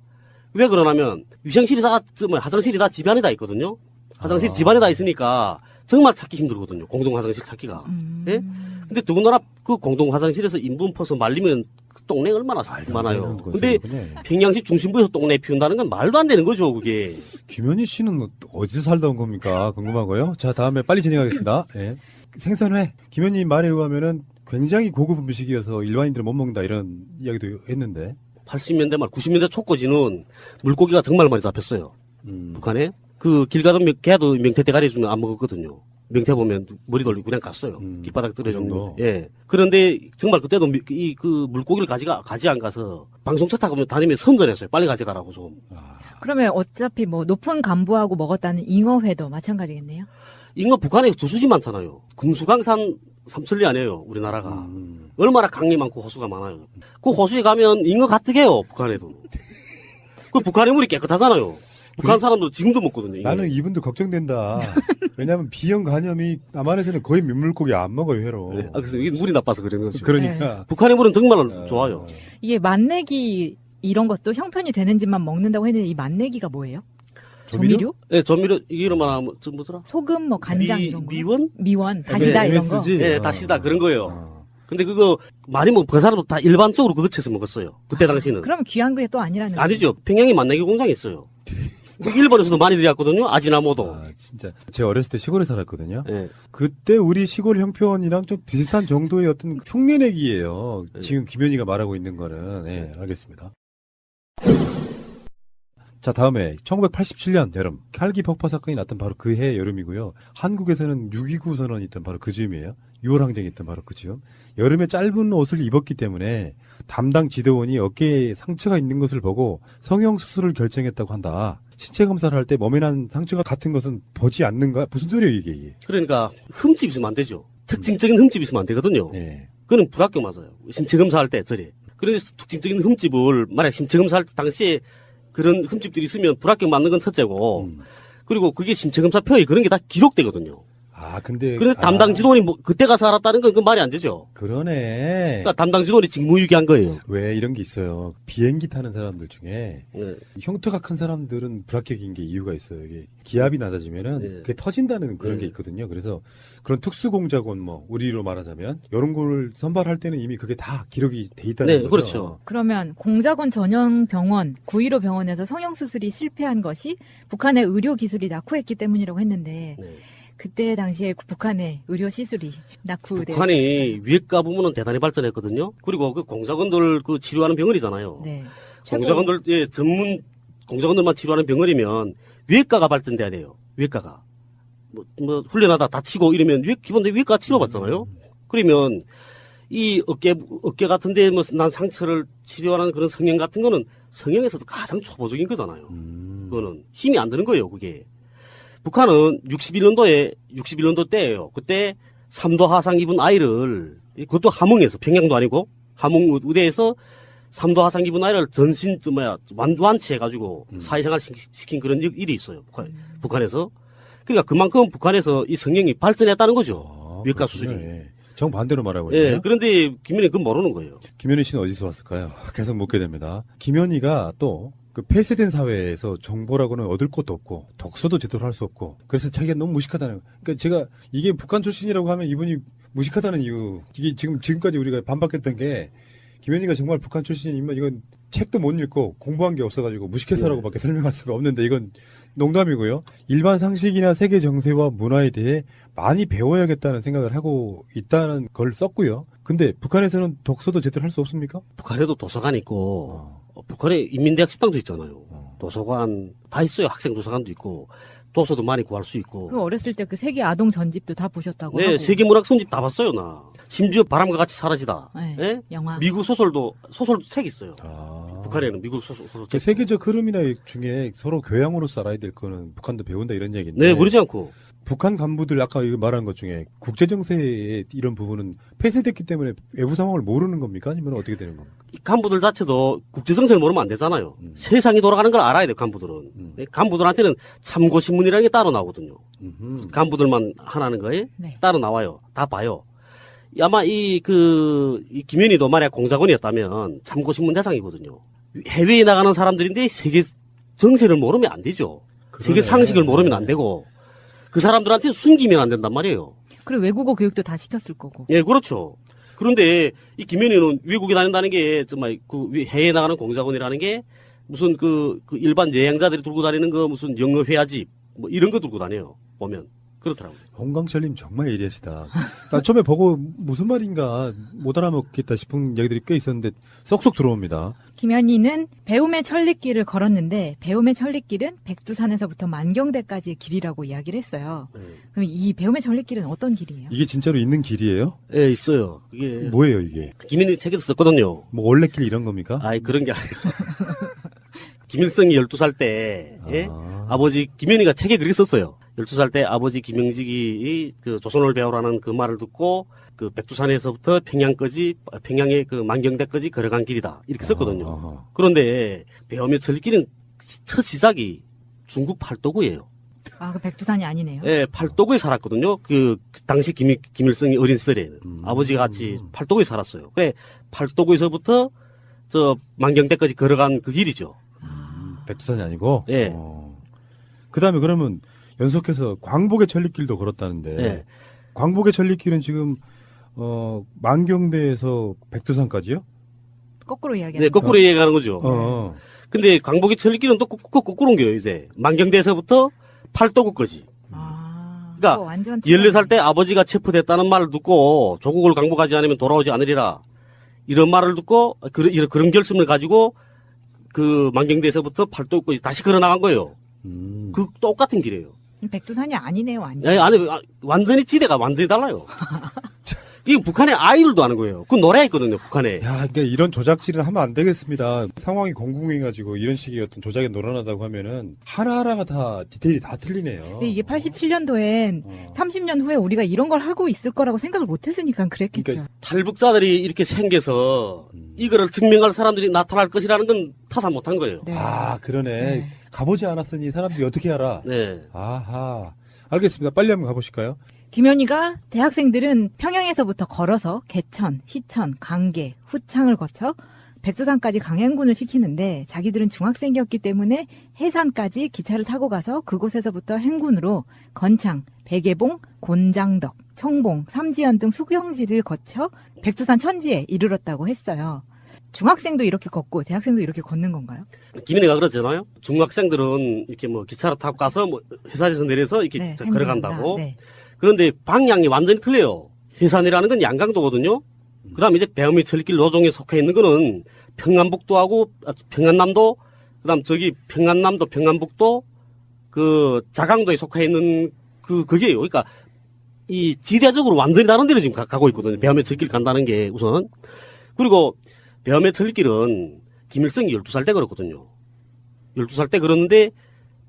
왜 그러냐면 위생실이 다, 화장실이 다 집안에 다 있거든요. 화장실이 집안에 다 있으니까 정말 찾기 힘들거든요. 공동 화장실 찾기가. 예? 근데 더군다나 그 공동 화장실에서 인분 퍼서 말리면 그 똥내 얼마나 많아요. 근데 평양시 중심부에서 똥내 피운다는 건 말도 안 되는 거죠, 그게. 김현희 씨는 어디서 살다 온 겁니까? 궁금하고요. 자, 다음에 빨리 진행하겠습니다. 예. 생선회. 김현희 말에 의하면은 굉장히 고급 음식이어서 일반인들은 못 먹는다 이런 이야기도 했는데. 80년대 말 90년대 초까지는 물고기가 정말 많이 잡혔어요. 북한에. 그 길 가던 개도 명태 대가리 주면 안 먹었거든요. 명태 보면 머리 돌리고 그냥 갔어요. 길바닥 떨어지는 거. 예. 그런데 정말 그때도 그 물고기를 가지 안 가서 방송차 타고 다니면 선전했어요. 빨리 가져가라고 좀. 그러면 어차피 높은 간부하고 먹었다는 잉어회도 마찬가지겠네요? 잉어 북한에 저수지 많잖아요. 금수강산 삼천리 아니에요, 우리나라가. 얼마나 강이 많고 호수가 많아요. 그 호수에 가면 잉어 가뜩해요, 북한에도. 그 북한의 물이 깨끗하잖아요. 북한 사람도 지금도 먹거든요. 나는 이분도 걱정된다. 왜냐하면 비형 간염이 남한에서는 거의 민물고기 안 먹어요, 회로. 네. 그래서 이게 물이 나빠서 그러는 거죠. 그러니까. 네. 북한의 물은 정말 좋아요. 이게 맛내기 이런 것도 형편이 되는 집만 먹는다고 했는데 이 맛내기가 뭐예요? 조미료? 네, 조미료 이름만 뭐더라? 소금, 간장 이런 거. 미원, 다시다 네, 이런 거. 네, 다시다 그런 거예요. 근데 그거 많이 그 사람도 다 일반적으로 그거 쳐서 먹었어요. 그때 당시는. 그러면 귀한 게 또 아니라는 아니죠. 평양에 맛내기 공장이 있어요. 일본에서도 많이 들여왔거든요. 아지나모도. 진짜 제가 어렸을 때 시골에 살았거든요. 네. 그때 우리 시골 형편이랑 좀 비슷한 정도의 어떤 흉내내기예요. 지금 김현희가 말하고 있는 거는. 네, 알겠습니다. 자, 다음에 1987년 여름 칼기 폭파 사건이 났던 바로 그 해 여름이고요. 한국에서는 6.29 선언이 있던 바로 그 즈음이에요. 6월 항쟁이 있던 바로 그 즈음. 여름에 짧은 옷을 입었기 때문에 담당 지도원이 어깨에 상처가 있는 것을 보고 성형 수술을 결정했다고 한다. 신체 검사를 할 때 몸에 난 상처가 같은 것은 보지 않는가? 무슨 소리예요 이게? 그러니까 흠집 있으면 안 되죠. 특징적인 흠집 있으면 안 되거든요. 네. 그거는 불합격 맞아요. 신체 검사할 때 저래. 그래서 특징적인 흠집을 만약 신체 검사할 때 당시에 그런 흠집들이 있으면 불합격 맞는 건 첫째고, 그리고 그게 신체 검사 표에 그런 게 다 기록되거든요. 아, 근데. 그래서 담당 지도원이 뭐, 그때 가서 알았다는 건 그 말이 안 되죠. 그러네. 그러니까 담당 지도원이 직무유기한 거예요. 왜 이런 게 있어요. 비행기 타는 사람들 중에. 흉터가 큰 사람들은 불합격인 게 이유가 있어요. 이게 기압이 낮아지면은 그게 터진다는 그런 게 있거든요. 그래서 그런 특수공작원 뭐, 우리로 말하자면, 이런 걸 선발할 때는 이미 그게 다 기록이 돼 있다는 거죠. 그렇죠. 그러면 공작원 전용 병원, 9.15 병원에서 성형수술이 실패한 것이 북한의 의료기술이 낙후했기 때문이라고 했는데, 그때 당시에 북한의 의료 시술이 낙후돼. 북한이 위액과 부문은 대단히 발전했거든요. 그리고 그 공작원들 그 치료하는 병원이잖아요. 네. 공작원들 전문 공작원들만 치료하는 병원이면 위액과가 발전돼야 돼요. 위액과가 뭐 훈련하다 다치고 이러면 기본적으로 위액과 치료받잖아요. 그러면 이 어깨 같은데 뭐 난 상처를 치료하는 그런 성형 같은 거는 성형에서도 가장 초보적인 거잖아요. 그거는 힘이 안 드는 거예요. 그게. 북한은 61년도 때예요. 그때 3도 하상 입은 아이를, 그것도 함흥에서, 평양도 아니고, 함흥 의대에서 3도 하상 입은 아이를 완치해가지고 사회생활 시킨 그런 일이 있어요. 북한에서. 그러니까 그만큼 북한에서 이 성형이 발전했다는 거죠. 외과 수술이. 정반대로 말하고 있네요. 그런데 김현희 그건 모르는 거예요. 김현희 씨는 어디서 왔을까요? 계속 묻게 됩니다. 김현희가 또 그 폐쇄된 사회에서 정보라고는 얻을 것도 없고 독서도 제대로 할 수 없고 그래서 자기가 너무 무식하다는 거예요. 그러니까 제가 이게 북한 출신이라고 하면 이분이 무식하다는 이유 이게 지금까지 우리가 반박했던 게 김현희가 정말 북한 출신이면 이건 책도 못 읽고 공부한 게 없어가지고 무식해서라고밖에 설명할 수가 없는데 이건 농담이고요. 일반 상식이나 세계 정세와 문화에 대해 많이 배워야겠다는 생각을 하고 있다는 걸 썼고요. 근데 북한에서는 독서도 제대로 할 수 없습니까? 북한에도 도서관이 있고 북한에 인민대학 식당도 있잖아요. 도서관 다 있어요. 학생 도서관도 있고 도서도 많이 구할 수 있고. 그 어렸을 때 그 세계 아동 전집도 다 보셨다고 네, 하고. 세계 문학 선집 다 봤어요, 나. 심지어 바람과 같이 사라지다. 네, 예? 영화. 미국 소설도 책 있어요. 북한에는 미국 소설 그 세계적 흐름이나 중에 서로 교양으로 살아야 될 거는 북한도 배운다 이런 얘기인데. 네, 그러지 않고. 북한 간부들 아까 말한 것 중에 국제정세의 이런 부분은 폐쇄됐기 때문에 외부 상황을 모르는 겁니까? 아니면 어떻게 되는 겁니까? 이 간부들 자체도 국제정세를 모르면 안 되잖아요. 세상이 돌아가는 걸 알아야 돼요, 간부들은. 네, 간부들한테는 참고신문이라는 게 따로 나오거든요. 간부들만 하나는 거에 따로 나와요. 다 봐요. 아마 이 김현희도 만약 공작원이었다면 참고신문 대상이거든요. 해외에 나가는 사람들인데 세계 정세를 모르면 안 되죠. 세계 상식을 모르면 안 되고. 그 사람들한테 숨기면 안 된단 말이에요. 그리고 외국어 교육도 다 시켰을 거고. 예, 그렇죠. 그런데 이 김현희는 외국에 다닌다는 게 정말 그 해외에 나가는 공작원이라는 게 무슨 그 일반 여행자들이 들고 다니는 거 무슨 영어 회화집 뭐 이런 거 들고 다녀요. 보면 그렇더라고요. 홍광철님 정말 예리하시다. 나 처음에 보고 무슨 말인가 못 알아먹겠다 싶은 얘기들이 꽤 있었는데 쏙쏙 들어옵니다. 김현희는 배움의 천리길을 걸었는데 배움의 천리길은 백두산에서부터 만경대까지의 길이라고 이야기를 했어요. 그럼 이 배움의 천리길은 어떤 길이에요? 이게 진짜로 있는 길이에요? 예, 있어요. 그게 뭐예요 이게? 김현희 책에도 썼거든요. 뭐 원래길 이런 겁니까? 아이 그런 게 아니고 김일성이 12살 때 아버지 김현희가 책에 그렇게 썼어요. 12살 때 아버지 김영직이 그 조선어를 배우라는 그 말을 듣고 그 백두산에서부터 평양의 그 만경대까지 걸어간 길이다. 이렇게 썼거든요. 그런데 배움의 천리길은 첫 시작이 중국 팔도구예요. 아, 그 백두산이 아니네요. 예, 팔도구에 살았거든요. 그 당시 김일성이 어린 시절에는 아버지가 같이 팔도구에 살았어요. 그래 팔도구에서부터 저 만경대까지 걸어간 그 길이죠. 백두산이 아니고? 예. 그 다음에 그러면 연속해서 광복의 천리길도 걸었다는데. 네. 광복의 천리길은 지금, 만경대에서 백두산까지요? 거꾸로 이야기하는 네, 거꾸로 이야기하는 거죠. 근데 광복의 천리길은 또 거꾸로인 거예요, 이제. 만경대에서부터 팔도구까지. 그러니까 완전 14살 때 아버지가 체포됐다는 말을 듣고 조국을 광복하지 않으면 돌아오지 않으리라. 이런 말을 듣고 그런 결심을 가지고 그 만경대에서부터 팔도구까지 다시 걸어 나간 거예요. 그 똑같은 길이에요. 백두산이 아니네요, 완전. 아니, 완전히 지대가 완전히 달라요. 이게 북한의 아이들도 하는 거예요. 그 노래가 있거든요, 북한에. 야, 그러니까 이런 조작질은 하면 안 되겠습니다. 상황이 공공해가지고 이런 식의 어떤 조작에 놀아나다고 하면은 하나하나가 다 디테일이 다 틀리네요. 근데 이게 87년도엔 30년 후에 우리가 이런 걸 하고 있을 거라고 생각을 못 했으니까 그랬겠죠. 그러니까 탈북자들이 이렇게 생겨서 이거를 증명할 사람들이 나타날 것이라는 건 타산 못한 거예요. 네. 아, 그러네. 가보지 않았으니 사람들이 어떻게 알아? 네. 아하. 알겠습니다. 빨리 한번 가보실까요? 김현희가 대학생들은 평양에서부터 걸어서 개천, 희천, 강계, 후창을 거쳐 백두산까지 강행군을 시키는데 자기들은 중학생이었기 때문에 해산까지 기차를 타고 가서 그곳에서부터 행군으로 건창, 백예봉, 곤장덕, 청봉, 삼지연 등 수경지를 거쳐 백두산 천지에 이르렀다고 했어요. 중학생도 이렇게 걷고 대학생도 이렇게 걷는 건가요? 김인혜가 그러잖아요. 중학생들은 이렇게 뭐 기차를 타고 가서 뭐 해산에서 내려서 이렇게 네, 걸어간다고. 네. 그런데 방향이 완전히 틀려요. 해산이라는 건 양강도거든요. 그 다음에 이제 배움의 철길 노종에 속해 있는 거는 평안북도하고, 평안남도, 그 다음 저기 평안남도, 평안북도, 그 자강도에 속해 있는 그게요. 그러니까 이 지대적으로 완전히 다른 데로 지금 가고 있거든요. 배움의 철길 간다는 게 우선. 그리고 배움의 철길은 김일성이 12살 때 걸었거든요. 12살 때 걸었는데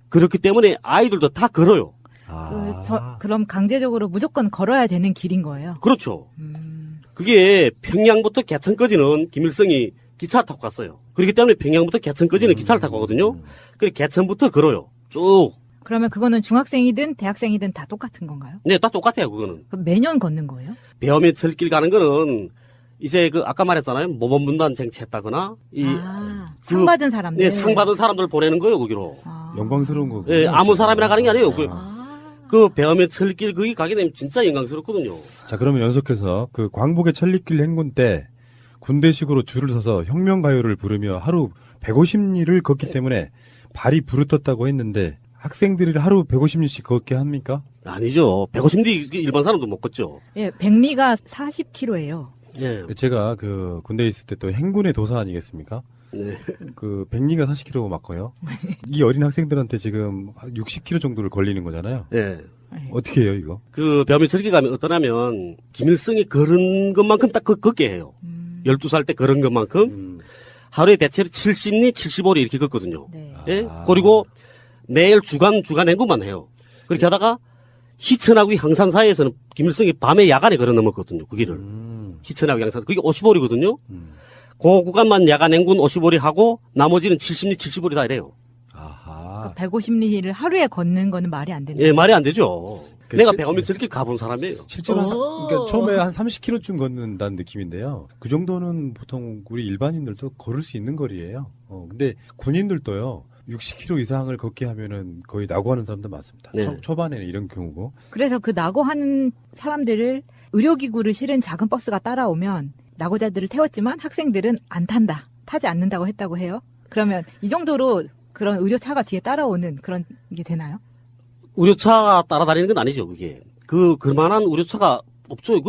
그렇기 때문에 아이들도 다 걸어요. 그럼 강제적으로 무조건 걸어야 되는 길인 거예요? 그렇죠. 그게 평양부터 개천까지는 김일성이 기차 타고 갔어요. 그렇기 때문에 평양부터 개천까지는 기차를 타고 가거든요. 그래 개천부터 걸어요. 쭉. 그러면 그거는 중학생이든 대학생이든 다 똑같은 건가요? 네, 다 똑같아요, 그거는. 그럼 매년 걷는 거예요? 배움의 철길 가는 거는 이제 아까 말했잖아요. 모범분단생 채했다거나 상 받은 사람들. 네, 상 받은 사람들 보내는 거예요, 거기로. 영광스러운 거고. 네, 아무 사람이나 가는 게 아니에요. 그 배움의 철길 거기 가게 되면 진짜 영광스럽거든요. 자, 그러면 연속해서 그 광복의 천리길 행군 때 군대식으로 줄을 서서 혁명가요를 부르며 하루 150리를 걷기 때문에 발이 부르떴다고 했는데 학생들이 하루 150리씩 걷게 합니까? 아니죠. 150리 일반 사람도 못 걷죠. 예, 100리가 40km예요. 예. 제가 그 군대에 있을 때 또 행군의 도사 아니겠습니까? 네. 그 100리가 40km 맞고요. 이 어린 학생들한테 지금 60km 정도를 걸리는 거잖아요. 예. 어떻게 해요, 이거? 그 배움의 철길 가면 어떠냐면 김일성이 걸은 것만큼 딱 걷게 해요. 12살 때 걸은 것만큼 하루에 대체로 70리, 75리 이렇게 걷거든요. 네. 예? 그리고 매일 주간 행군만 해요. 그렇게 하다가 희천하고 향산 사이에서는 김일성이 밤에 야간에 걸어 넘었거든요. 그 길을. 희천하고 향산. 그게 50월이거든요. 그 구간만 야간 행군 50월이 하고 나머지는 70리, 70월이 다 이래요. 아하. 150리를 하루에 걷는 거는 말이 안 되는 예, 말이 안 되죠. 그 내가 실- 배움의 철길 가본 사람이에요. 실제로 그러니까 처음에 한 30km쯤 걷는다는 느낌인데요. 그 정도는 보통 우리 일반인들도 걸을 수 있는 거리예요. 근데 군인들도요. 60km 이상을 걷게 하면은 거의 낙오하는 사람도 많습니다. 네. 초반에는 이런 경우고. 그래서 그 낙오하는 사람들을 의료기구를 실은 작은 버스가 따라오면 낙오자들을 태웠지만 학생들은 안 탄다. 타지 않는다고 했다고 해요. 그러면 이 정도로 그런 의료차가 뒤에 따라오는 그런 게 되나요? 의료차가 따라다니는 건 아니죠, 그게. 그만한 의료차가 없죠.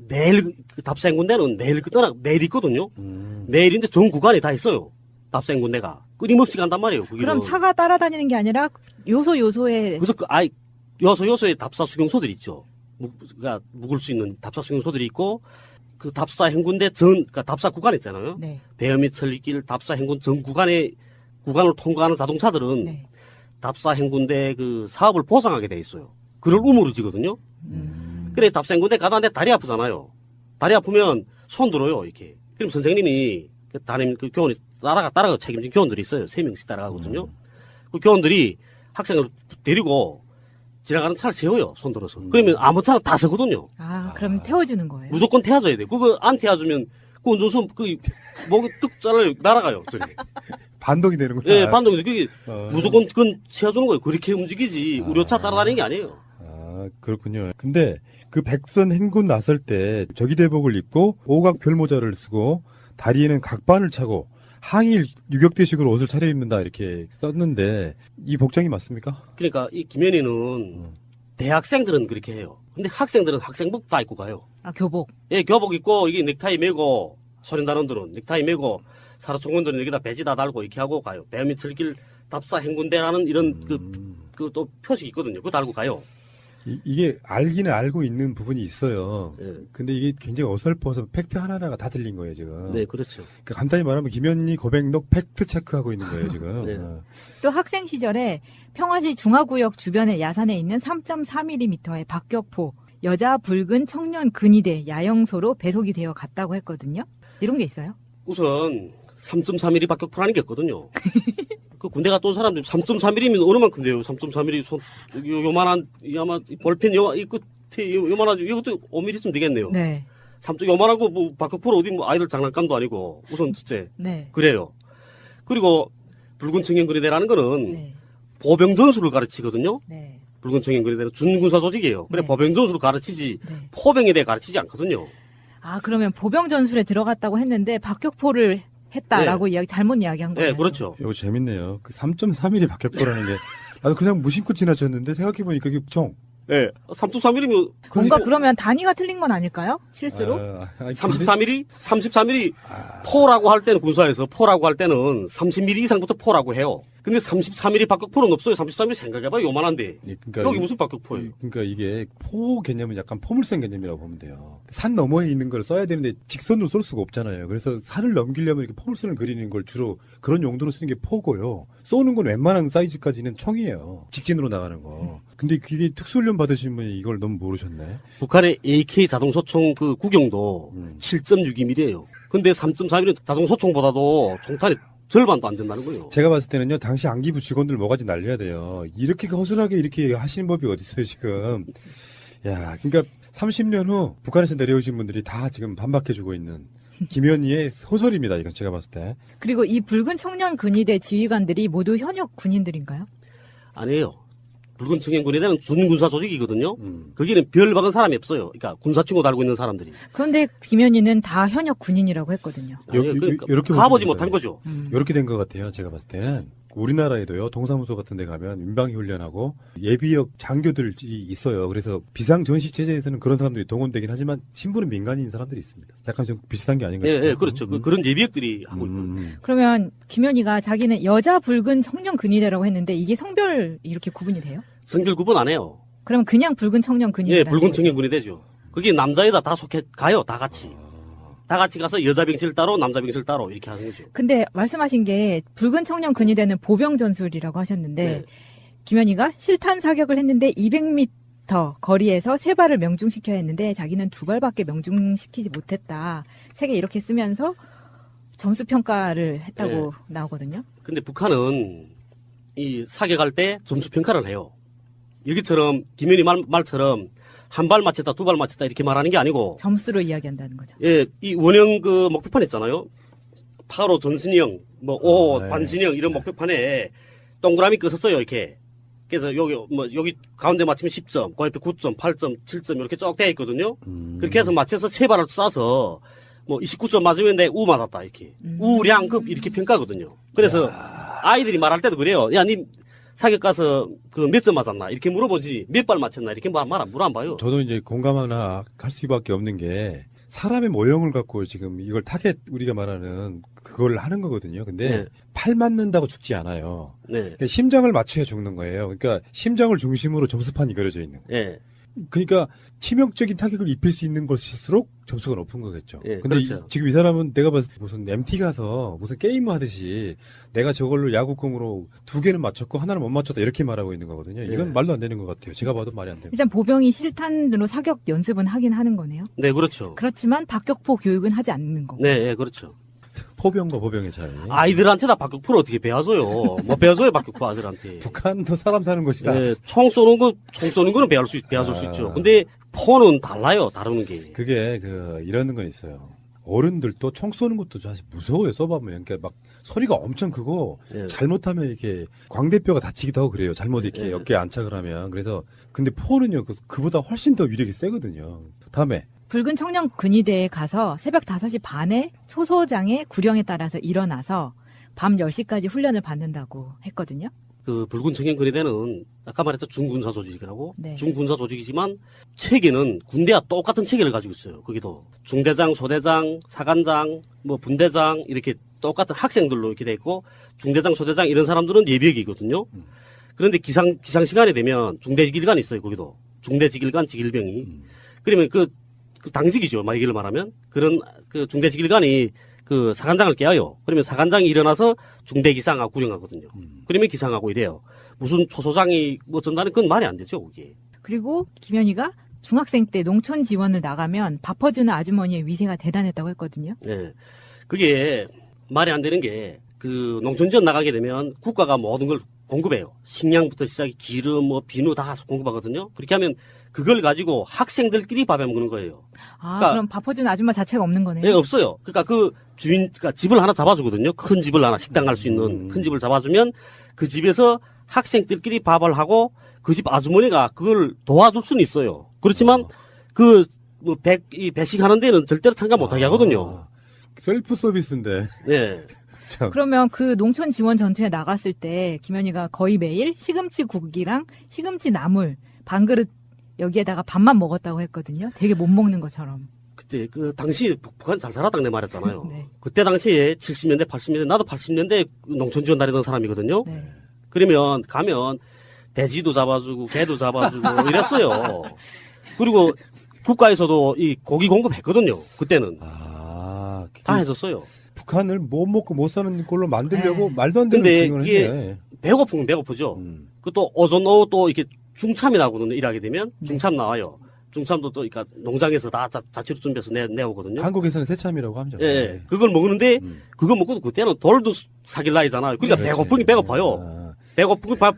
내일, 답사행군대는 내일 있거든요. 내일인데 전 구간에 다 있어요. 답사행군대가. 끊임없이 간단 말이에요, 그게. 그럼 차가 따라다니는 게 아니라 요소요소에 그래서 요소에 답사 수용소들이 있죠. 그러니까 묵을 수 있는 답사 수용소들이 있고, 그 답사 행군대 그러니까 답사 구간 있잖아요. 네. 배엄의 천리길 답사 행군 전 구간을 통과하는 자동차들은 답사 행군대 그 사업을 보상하게 돼 있어요. 그걸 의무로 지거든요. 그래 답사 행군대 가다는데 다리 아프잖아요. 다리 아프면 손 들어요, 이렇게. 그럼 선생님이 담임 그 교원이 따라가 책임진 교원들이 있어요. 3명씩 따라가거든요. 그 교원들이 학생을 데리고 지나가는 차를 세워요, 손 들어서. 그러면 아무 차나 다 서거든요. 그럼 태워주는 거예요? 무조건 태워줘야 돼. 그거 안 태워주면 그 운전수 목이 뚝 잘라요. 날아가요. 저리. 반동이 되는구나. 예, 반동이. 그게 무조건 그건 세워주는 거예요. 그렇게 움직이지. 의료차 따라다니는 게 아니에요. 그렇군요. 근데 그 백두산 행군 나설 때 저기대복을 입고 오각 별모자를 쓰고 다리에는 각반을 차고 항일 유격대식으로 옷을 차려입는다 이렇게 썼는데 이 복장이 맞습니까? 그러니까 이 김현희는 대학생들은 그렇게 해요. 근데 학생들은 학생복 다 입고 가요. 아, 교복. 예, 교복 입고 이게 넥타이 메고 소련단원들은 넥타이 메고 사라총원들은 여기다 배지 다 달고 이렇게 하고 가요. 배미 들길 답사 행군대라는 이런 그 또 표식이 있거든요. 그거 달고 가요. 이게 알기는 알고 있는 부분이 있어요. 네. 근데 이게 굉장히 어설퍼서 팩트 하나하나가 다 들린 거예요, 지금. 네, 그렇죠. 그러니까 간단히 말하면 김현희 고백록 팩트 체크하고 있는 거예요, 지금. 네. 또 학생 시절에 평화지 중화구역 주변의 야산에 있는 3.4mm의 박격포, 여자 붉은 청년 근위대 야영소로 배속이 되어 갔다고 했거든요. 이런 게 있어요? 우선 3.3mm 박격포라는 게 있거든요. 그 군대 갔다 온 사람들 3.3mm면 어느 만큼 돼요? 3.3mm 손 요만한 아마 볼펜 이 끝에 요만한 이것도 5mm쯤 되겠네요. 네. 3점 요만한 거 뭐 박격포로 어디 뭐 아이들 장난감도 아니고 우선 첫째. 네. 그래요. 그리고 붉은 청년근위대라는 거는 보병 전술을 가르치거든요. 네. 붉은 청년근위대는 준군사 조직이에요. 그래 보병 전술을 가르치지 포병에 대해 가르치지 않거든요. 아, 그러면 보병 전술에 들어갔다고 했는데 박격포를 했다라고 잘못 이야기한 거예요. 네, 그렇죠. 이거 재밌네요. 그 3.3mm 박격포라는 게 나도 그냥 무심코 지나쳤는데 생각해보니까 이게 정. 네, 3.3mm 뭔가 그러면 단위가 틀린 건 아닐까요? 실수로? 33mm? 33mm 포라고 할 때는 군사에서 포라고 할 때는 30mm 이상부터 포라고 해요. 근데 33mm 박격포는 없어요. 33mm 생각해봐요. 요만한데. 그러니까 여기 무슨 박격포예요? 그러니까 이게 포 개념은 약간 포물선 개념이라고 보면 돼요. 산 너머에 있는 걸 써야 되는데 직선으로 쏠 수가 없잖아요. 그래서 산을 넘기려면 이렇게 포물선을 그리는 걸 주로 그런 용도로 쓰는 게 포고요. 쏘는 건 웬만한 사이즈까지는 총이에요. 직진으로 나가는 거. 근데 그게 특수훈련 받으신 분이 이걸 너무 모르셨네. 북한의 AK 자동소총 그 구경도 7.62mm예요. 근데 3.4mm 자동소총보다도 총탄이 절반도 안 된다는 거예요. 제가 봤을 때는요, 당시 안기부 직원들 뭐가지 날려야 돼요. 이렇게 허술하게 이렇게 하시는 법이 어딨어요, 지금. 야, 그러니까 30년 후 북한에서 내려오신 분들이 다 지금 반박해주고 있는 김현희의 소설입니다, 이건 제가 봤을 때. 그리고 이 붉은 청년 근위대 지휘관들이 모두 현역 군인들인가요? 아니에요. 붉은 청년군이라는 준군사 조직이거든요. 거기는 별 박은 사람이 없어요. 그러니까 군사친구 달고 있는 사람들이. 그런데 김현희는 다 현역 군인이라고 했거든요. 그러니까 이렇게 가보지 못한 거죠. 이렇게 된 것 같아요. 제가 봤을 때는 우리나라에도요 동사무소 같은 데 가면 민방위 훈련하고 예비역 장교들이 있어요. 그래서 비상 전시 체제에서는 그런 사람들이 동원되긴 하지만 신분은 민간인 사람들이 있습니다. 약간 좀 비슷한 게 아닌가요? 예, 그렇죠. 그런 예비역들이 하고 있거든요. 그러면 김현희가 자기는 여자 붉은 청년 근위대라고 했는데 이게 성별 이렇게 구분이 돼요? 성별 구분 안 해요. 그러면 그냥 붉은 청년 근위대. 예, 붉은 청년군이 되죠. 그게 남자 여자 다 속해 가요. 다 같이. 다 같이 가서 여자 병실 따로 남자 병실 따로 이렇게 하는 거죠. 근데 말씀하신 게 붉은 청년 근위대는 보병 전술이라고 하셨는데 김현희가 실탄 사격을 했는데 200m 거리에서 3발을 명중시켜야 했는데 자기는 2발밖에 명중시키지 못했다. 책에 이렇게 쓰면서 점수 평가를 했다고 나오거든요. 근데 북한은 이 사격할 때 점수 평가를 해요. 여기처럼 김현희 말처럼 한 발 맞췄다, 2발 맞췄다 이렇게 말하는 게 아니고 점수로 이야기한다는 거죠. 예, 이 원형 그 목표판 있잖아요. 8호 전신형, 뭐 5호 반신형 이런 목표판에 동그라미 끄었어요 이렇게. 그래서 여기 가운데 맞추면 10점, 그 옆에 9점, 8점, 7점 이렇게 쭉 되어 있거든요. 그렇게 해서 맞춰서 3발을 쏴서 뭐 29점 맞으면 내 우 맞았다 이렇게. 우량급 이렇게 평가거든요. 그래서 아이들이 말할 때도 그래요. 야, 니 사격 가서 그 몇 점 맞았나 이렇게 물어보지 몇 발 맞췄나 이렇게 물 안 봐요. 저도 이제 공감하나 할 수밖에 없는 게 사람의 모형을 갖고 지금 이걸 타겟 우리가 말하는 그걸 하는 거거든요. 근데 팔 맞는다고 죽지 않아요. 그러니까 심장을 맞춰야 죽는 거예요. 그러니까 심장을 중심으로 점수판이 그려져 있는 거예요. 그러니까 치명적인 타격을 입힐 수 있는 것일수록 점수가 높은 거겠죠. 근데 그렇죠. 지금 이 사람은 내가 봤을 때 무슨 MT 가서 무슨 게임 하듯이 내가 저걸로 야구공으로 2개는 맞췄고 하나는 못 맞췄다 이렇게 말하고 있는 거거든요. 이건 말도 안 되는 것 같아요. 제가 봐도 말이 안 됩니다. 일단 보병이 실탄으로 사격 연습은 하긴 하는 거네요. 네, 그렇죠. 그렇지만 박격포 교육은 하지 않는 거고. 네, 그렇죠. 포병과 보병의 차이. 아이들한테 다 박격포를 어떻게 배워줘요? 뭐 배워줘요, 박격포 아이들한테. 북한도 사람 사는 곳이다. 네, 총 쏘는 거는 배워줄 수 있죠. 근데 포는 달라요, 다루는 게. 그게 이러는 건 있어요. 어른들도 총 쏘는 것도 사실 무서워요, 써보면. 그러니까 막 소리가 엄청 크고 잘못하면 이렇게 광대뼈가 다치기도 하고 그래요. 잘못 이렇게 어깨에 안착을 하면. 그래서 근데 포는요, 그보다 훨씬 더 위력이 세거든요. 다음에 붉은 청년 근위대에 가서 새벽 5시 반에 소소장의 구령에 따라서 일어나서 밤 10시까지 훈련을 받는다고 했거든요. 그 붉은 청년 근위대는 아까 말했죠 중군사 조직이라고. 네. 중군사 조직이지만 체계는 군대와 똑같은 체계를 가지고 있어요. 거기도 중대장, 소대장, 사관장, 뭐 분대장 이렇게 똑같은 학생들로 이렇게 돼 있고 중대장, 소대장 이런 사람들은 예비역이거든요. 그런데 기상 시간이 되면 중대지길관이 있어요. 거기도 중대지길관, 지길병이. 그러면 그 당직이죠. 막 얘기를 말하면 그런 그 중대지길관이 그 사관장을 깨워요. 그러면 사관장이 일어나서 중대기상하고 구령하거든요. 그러면 기상하고 이래요. 무슨 초소장이 뭐 전달은 그건 말이 안 되죠, 그게. 그리고 김현희가 중학생 때 농촌 지원을 나가면 밥 퍼주는 아주머니의 위세가 대단했다고 했거든요. 예. 그게 말이 안 되는 게 그 농촌 지원 나가게 되면 국가가 모든 걸 공급해요. 식량부터 시작해 기름, 뭐 비누 다 공급하거든요. 그렇게 하면 그걸 가지고 학생들끼리 밥해 먹는 거예요. 아, 그러니까 그럼 밥 퍼주는 아줌마 자체가 없는 거네요. 예, 없어요. 그러니까 그 그러니까 집을 하나 잡아주거든요. 큰 집을 하나 식당 갈 수 있는 큰 집을 잡아주면 그 집에서 학생들끼리 밥을 하고 그 집 아주머니가 그걸 도와줄 수는 있어요. 그렇지만 뭐 배식 하는 데는 절대로 참가 못하게 하거든요. 셀프 서비스인데. 네. 그러면 그 농촌 지원 전투에 나갔을 때 김현희가 거의 매일 시금치 국이랑 시금치 나물 반 그릇 여기에다가 밥만 먹었다고 했거든요. 되게 못 먹는 것처럼. 그때 그 당시 북한 잘 살았다고 내가 말했잖아요. 네. 그때 당시에 70년대, 80년대 나도 80년대 농촌 지원 다니던 사람이거든요. 네. 그러면 가면 돼지도 잡아주고 개도 잡아주고 이랬어요. 그리고 국가에서도 이 고기 공급했거든요. 그때는 다 했었어요. 북한을 못 먹고 못 사는 걸로 만들려고 말도 안 되는 근데 지원을 이게 했네. 배고프면 배고프죠. 그것도 오전 오후 또 이렇게 중참이 나거든요. 일하게 되면 중참 나와요. 중참도 또 그러니까 농장에서 다 자치로 준비해서 내오거든요. 한국에서는 새참이라고 합니다. 예, 예. 그걸 먹는데 그거 먹고도 그때는 돌도 사길 나이잖아요. 그러니까 그렇지. 배고프긴 배고파요.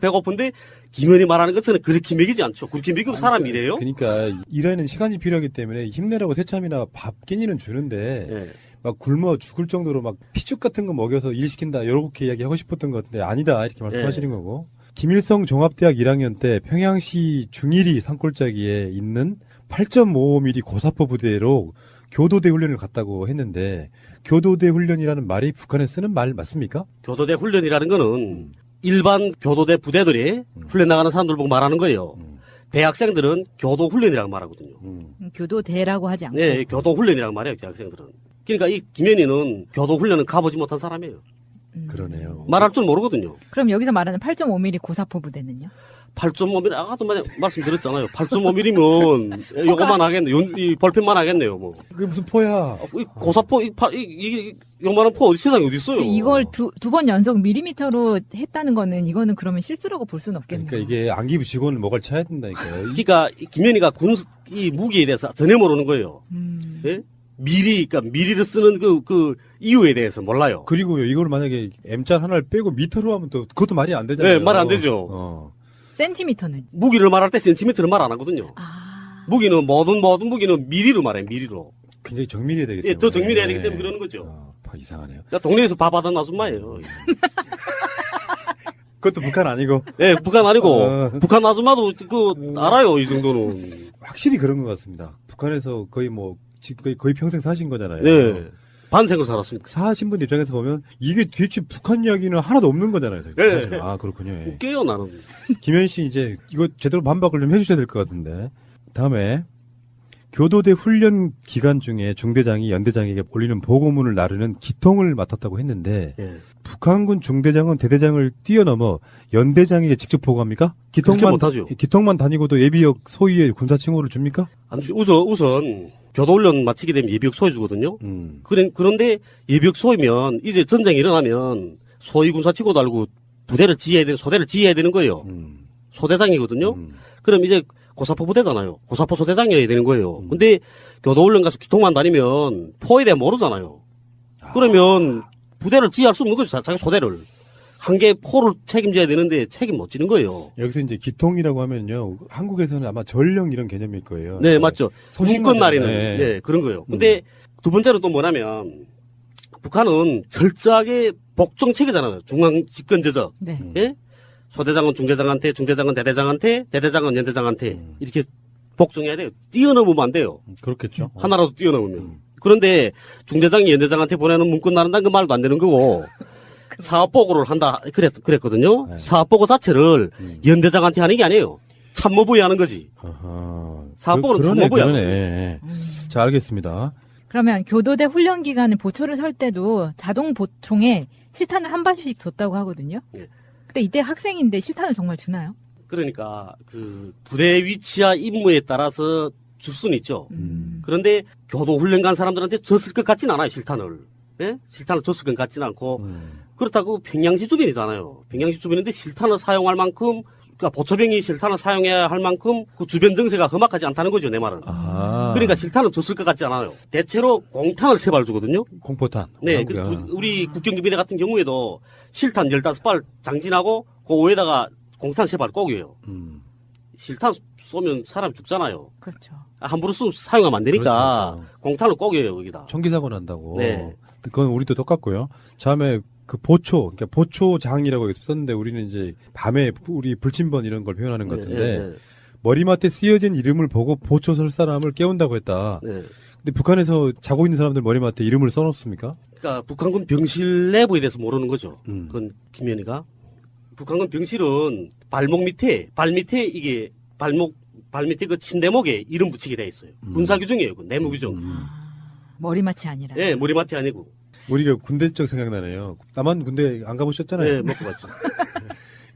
배고픈데 김현희 말하는 것처럼 그렇게 먹이지 않죠. 그렇게 먹이면 사람이 이래요? 그러니까 일하는 시간이 필요하기 때문에 힘내라고 새참이나 밥 끼니는 주는데 예. 막 굶어 죽을 정도로 막 피죽 같은 거 먹여서 일 시킨다 이렇게 이야기하고 싶었던 것 같은데 아니다 이렇게 말씀하시는 거고. 김일성 종합대학 1학년 때 평양시 중일리 산골짜기에 있는 8.55mm 고사포 부대로 교도대 훈련을 갔다고 했는데 교도대 훈련이라는 말이 북한에 쓰는 말 맞습니까? 교도대 훈련이라는 거는 일반 교도대 부대들이 훈련 나가는 사람들 보고 말하는 거예요. 대학생들은 교도 훈련이라고 말하거든요. 교도대라고 하지 않고. 네, 교도 훈련이라고 말해요, 대학생들은. 그러니까 이 김현희는 교도 훈련은 가보지 못한 사람이에요. 그러네요. 말할 줄 모르거든요. 그럼 여기서 말하는 8.5mm 고사포 부대는요? 8.5mm, 아까도 말씀드렸잖아요. 8.5mm면 요거만 하겠네요. 이 볼펜만 하겠네요, 뭐. 그게 무슨 포야? 이 고사포, 이게 요만한 포 세상에 어디 있어요? 이걸 두 번 연속 밀리미터로 했다는 거는 이거는 그러면 실수라고 볼 수는 없겠네요. 그러니까 이게 안기부 직원을 뭐가 차야 된다니까요. 그러니까 김현희가 이 무기에 대해서 전혀 모르는 거예요. 예? 그러니까 미리를 쓰는 그 이유에 대해서 몰라요. 그리고요, 이걸 만약에 M자 하나를 빼고 미터로 하면 또 그것도 말이 안 되잖아요. 네, 말 안 되죠. 센티미터는? 무기를 말할 때 센티미터를 말 안 하거든요. 무기는 모든 무기는 미리로 말해요. 미리로. 굉장히 정밀해야 되기 때문에. 예, 더 정밀해야 되기 때문에 그러는 거죠. 이상하네요. 그러니까 동네에서 밥 하던 아줌마예요. 그것도 북한 아니고. 네, 북한 아니고. 북한 아줌마도 알아요, 이 정도는. 확실히 그런 것 같습니다. 북한에서 거의 거의 평생 사신 거잖아요. 네. 반생을 살았습니다. 사신 분 입장에서 보면 이게 대체 북한 이야기는 하나도 없는 거잖아요. 네. 사실. 아, 그렇군요. 예. 웃겨요, 나는. 김현 씨 이제 이거 제대로 반박을 좀 해주셔야 될 것 같은데. 다음에 교도대 훈련 기간 중에 중대장이 연대장에게 올리는 보고문을 나르는 기통을 맡았다고 했는데 예. 북한군 중대장은 대대장을 뛰어넘어 연대장에게 직접 보고합니까? 그렇게 못하죠. 기통만 다니고도 예비역 소위의 군사 칭호를 줍니까? 우선 교도훈련 마치게 되면 예비역 소위 주거든요. 그런데 예비역 소위면 이제 전쟁이 일어나면 소위 군사 칭호 달고 소대를 지휘해야 되는 거예요. 소대장이거든요. 그럼 이제 고사포 부대잖아요. 고사포 소대장이어야 되는 거예요. 근데 교도훈련 가서 기통만 다니면 포에 대해 모르잖아요. 그러면 부대를 지휘할 수 없는 거죠. 자기 소대를. 한 개 포를 책임져야 되는데 책임 못 지는 거예요. 여기서 이제 기통이라고 하면요. 한국에서는 아마 전령 이런 개념일 거예요. 네, 맞죠. 문건 날이는. 네. 네, 그런 거예요. 근데 두 번째로 또 뭐냐면 북한은 철저하게 복종 체계잖아요. 중앙 집권 제적. 네. 예? 소대장은 중대장한테, 중대장은 대대장한테, 대대장은 연대장한테 이렇게 복종해야 돼요. 뛰어넘으면 안 돼요. 그렇겠죠. 하나라도 뛰어넘으면. 그런데 중대장이 연대장한테 보내는 문건 나른다는 그 말도 안 되는 거고 사업보고를 한다 그랬거든요. 네. 사업보고 자체를 연대장한테 하는 게 아니에요. 참모부에 하는 거지. 사업보고는 참모부에 하는 거예요. 자, 알겠습니다. 그러면 교도대 훈련 기간에 보초를 설 때도 자동 보총에 실탄을 한 발씩 줬다고 하거든요. 네. 근데 이때 학생인데 실탄을 정말 주나요? 그러니까 그 부대 위치와 임무에 따라서 줄 수는 있죠. 그런데 교도 훈련 간 사람들한테 줬을 것 같진 않아요. 실탄을. 예? 실탄을 줬을 것 같지는 않고 그렇다고 평양시 주변이잖아요. 평양시 주변인데 실탄을 사용할 만큼 그러니까 보초병이 실탄을 사용해야 할 만큼 그 주변 정세가 험악하지 않다는 거죠, 내 말은. 그러니까 실탄을 줬을 것 같지 않아요. 대체로 공탄을 3발 주거든요. 공포탄. 네, 우리 국경기비대 같은 경우에도 실탄 15발 장진하고 그 위에다가 공탄 3발 꼭이에요. 실탄 쏘면 사람 죽잖아요. 그렇죠. 함부로 사용하면 안 되니까 그렇죠. 공탄을 꼭이에요, 거기다. 총기사고 난다고. 네. 그건 우리도 똑같고요. 다음에 그 보초, 그러니까 보초장이라고 썼는데 우리는 이제 밤에 우리 불침번 이런 걸 표현하는 것 같은데 네. 머리맡에 쓰여진 이름을 보고 보초 설 사람을 깨운다고 했다. 네. 근데 북한에서 자고 있는 사람들 머리맡에 이름을 써놓습니까? 그러니까 북한군 병실 내부에 대해서 모르는 거죠. 그건 김현희가. 북한군 병실은 발 밑에 이게 발 밑에 그 침대목에 이름 붙이게 돼 있어요. 군사 규정이에요. 그 내무 규정. 머리맡이 아니라. 네, 머리맡이 아니고. 우리가 군대 쪽 생각나네요. 남한 군대 안 가보셨잖아요. 네, 못 가봤죠.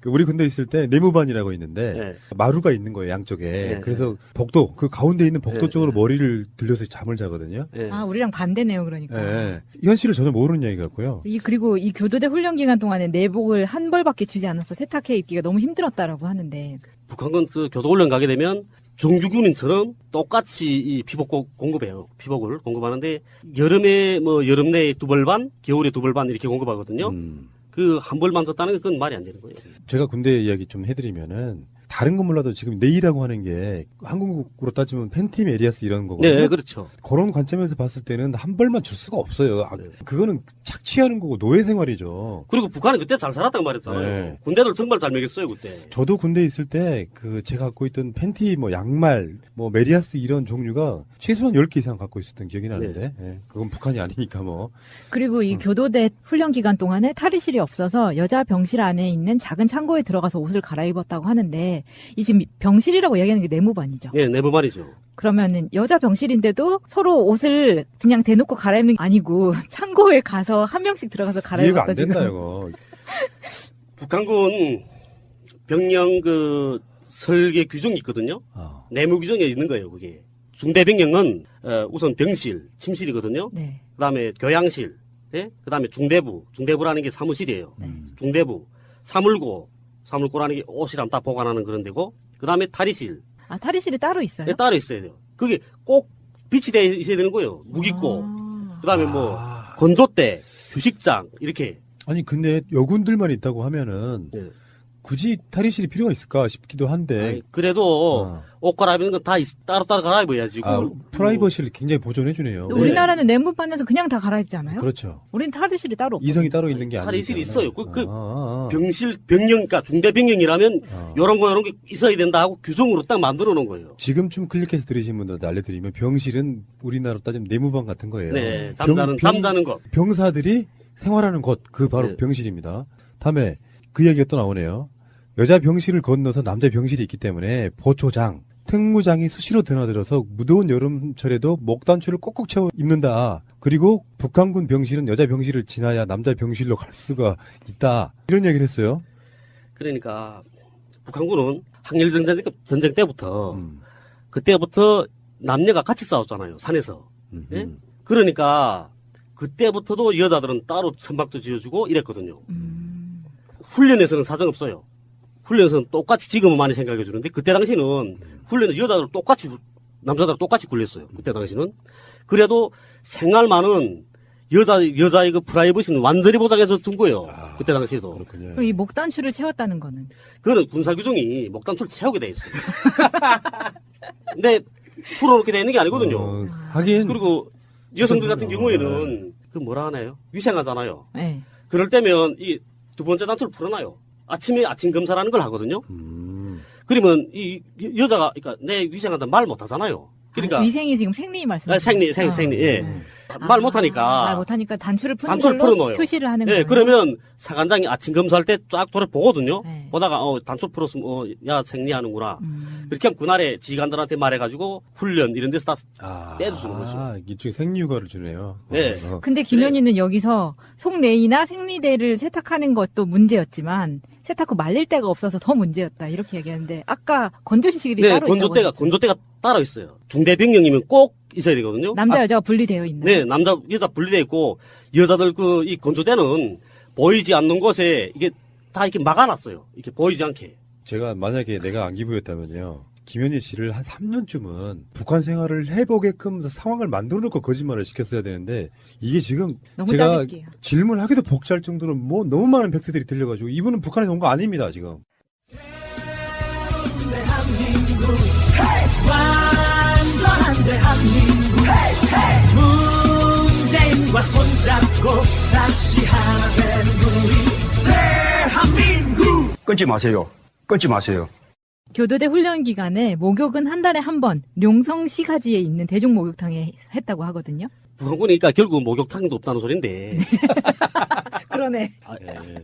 우리 군대 있을 때 내무반이라고 있는데 네. 마루가 있는 거예요, 양쪽에. 네, 그래서 복도, 그 가운데 있는 복도 네, 쪽으로 머리를 들려서 잠을 자거든요. 네. 아, 우리랑 반대네요, 그러니까. 네. 현실을 전혀 모르는 얘기 같고요. 그리고 이 교도대 훈련 기간 동안에 내복을 한 벌밖에 주지 않아서 세탁해 입기가 너무 힘들었다라고 하는데. 북한군 그 교도훈련 가게 되면 정규군인처럼 똑같이 이 피복 공급해요. 피복을 공급하는데 여름에 여름 내에 2벌 반, 겨울에 2벌 반 이렇게 공급하거든요. 그 한 벌만 줬다는 건 그건 말이 안 되는 거예요. 제가 군대 이야기 좀 해드리면은 다른 건 몰라도 지금 내일이라고 하는 게 한국으로 따지면 팬팀 에리아스 이런 거거든요. 네, 그렇죠. 그런 관점에서 봤을 때는 한 벌만 줄 수가 없어요. 그거는 착취하는 거고 노예 생활이죠. 그리고 북한은 그때 잘 살았다고 말했잖아요. 네. 군대들 정말 잘 먹였어요, 그때. 저도 군대에 있을 때 제가 갖고 있던 팬티, 양말, 메리아스 이런 종류가 최소한 10개 이상 갖고 있었던 기억이 나는데, 네. 그건 북한이 아니니까 그리고 이 교도대 훈련 기간 동안에 탈의실이 없어서 여자 병실 안에 있는 작은 창고에 들어가서 옷을 갈아입었다고 하는데, 이 지금 병실이라고 이야기하는 게 내무반이죠. 네, 내무반이죠. 그러면은 여자 병실인데도 서로 옷을 그냥 대놓고 갈아입는 게 아니고 창고에 가서 한 명씩 들어가서 갈아입었다. 이해가 안 된다, 이거. 북한군 병령 설계 규정이 있거든요. 내무 규정에 있는 거예요, 그게. 중대병령은 우선 병실, 침실이거든요. 네. 그다음에 교양실, 예? 그다음에 중대부라는 게 사무실이에요. 중대부, 사물고라는 게 옷이랑 다 보관하는 그런 데고, 그다음에 탈의실. 아, 탈의실이 따로 있어요? 네, 따로 있어야 돼요. 그게 꼭 빛이 돼 있어야 되는 거예요. 무기고, 그다음에 건조대, 휴식장 이렇게. 아니 근데 여군들만 있다고 하면은 네. 굳이 탈의실이 필요가 있을까 싶기도 한데. 아니, 그래도 옷 갈아입는 건 다 따로 갈아입어야지. 프라이버시를 굉장히 보존해주네요. 우리나라는 내무반에서 그냥 다 갈아입지 않아요? 그렇죠. 우리는 탈의실이 따로 없고. 이성이 따로 있는 게 아니에요. 탈의실이 있어요. 병령, 중대 병령이라면 요런 게 있어야 된다 하고 규정으로 딱 만들어 놓은 거예요. 지금쯤 클릭해서 들으신 분들한테 알려드리면 병실은 우리나라로 따지면 내무반 같은 거예요. 네, 잠자는 것. 병사들이 생활하는 곳, 바로 병실입니다. 다음에 그 이야기가 또 나오네요. 여자 병실을 건너서 남자 병실이 있기 때문에 보초장, 특무장이 수시로 드나들어서 무더운 여름철에도 목단추를 꼭꼭 채워 입는다. 그리고 북한군 병실은 여자 병실을 지나야 남자 병실로 갈 수가 있다. 이런 얘기를 했어요. 그러니까 북한군은 항일전쟁 때부터 그때부터 남녀가 같이 싸웠잖아요. 산에서. 예? 그러니까 그때부터도 여자들은 따로 천막도 지어주고 이랬거든요. 훈련에서는 사정 없어요. 훈련에서는 똑같이 지금은 많이 생각해 주는데 그때 당시는 훈련은 남자들 똑같이 굴렸어요. 그때 당시는. 그래도 생활만은 여자의 그 프라이버시는 완전히 보장해서 준 거예요. 그때 당시에도. 그렇군요. 그럼 이 목단추를 채웠다는 거는? 그거는 군사 규정이 목단추를 채우게 돼 있어요. 근데 풀어놓게 돼 있는 게 아니거든요. 하긴. 그리고 여성들 같은 경우에는 뭐라 하나요? 위생하잖아요. 네. 그럴 때면 이 두 번째 단추를 풀어놔요. 아침에 아침 검사라는 걸 하거든요. 그러면 이 여자가 그러니까 내 위생한다 말 못하잖아요. 그러니까 위생이 지금 생리 말씀. 생리. 예. 말 못하니까. 말 못하니까 단추를 푸는 단추를 걸로 풀어놓아요. 표시를 하는 예, 거예요. 그러면 사관장이 아침 검사할 때 쫙 돌아 보거든요. 보다가 단추 풀었으면 야 생리하는구나. 그렇게 하면 그날에 지휘관들한테 말해가지고 훈련 이런 데서 다 떼주는 거죠. 일종의 생리휴가를 주네요. 네. 근데 김현희는 여기서 속내이나 생리대를 세탁하는 것도 문제였지만 세탁 후 말릴 데가 없어서 더 문제였다 이렇게 얘기하는데 아까 건조시실이 네, 따로 있다고 건조대가 따로 있어요. 중대병령이면 꼭 있어야 되거든요. 남자 여자가 분리되어 있는. 네, 남자 여자 분리되어 있고 여자들 이 건조대는 보이지 않는 곳에 이게 다 이렇게 막아놨어요. 이렇게 보이지 않게. 제가 만약에 내가 안기부였다면요. 김현희 씨를 한 3년쯤은 북한 생활을 해보게끔 상황을 만들어 놓고 거짓말을 시켰어야 되는데 이게 지금 너무 제가 짜증게요. 질문하기도 벅찰 정도로 뭐 너무 많은 팩트들이 들려가지고 이분은 북한에서 온 거 아닙니다 지금. 완전한 대한민국 문재인과 손잡고 다시 하나 되는 우리 대한민국. 끊지 마세요. 끊지 마세요. 교도대 훈련 기간에 목욕은 한 달에 한 번 용성시가지에 있는 대중 목욕탕에 했다고 하거든요. 북한군이니까 결국 목욕탕도 없다는 소린데. 그러네.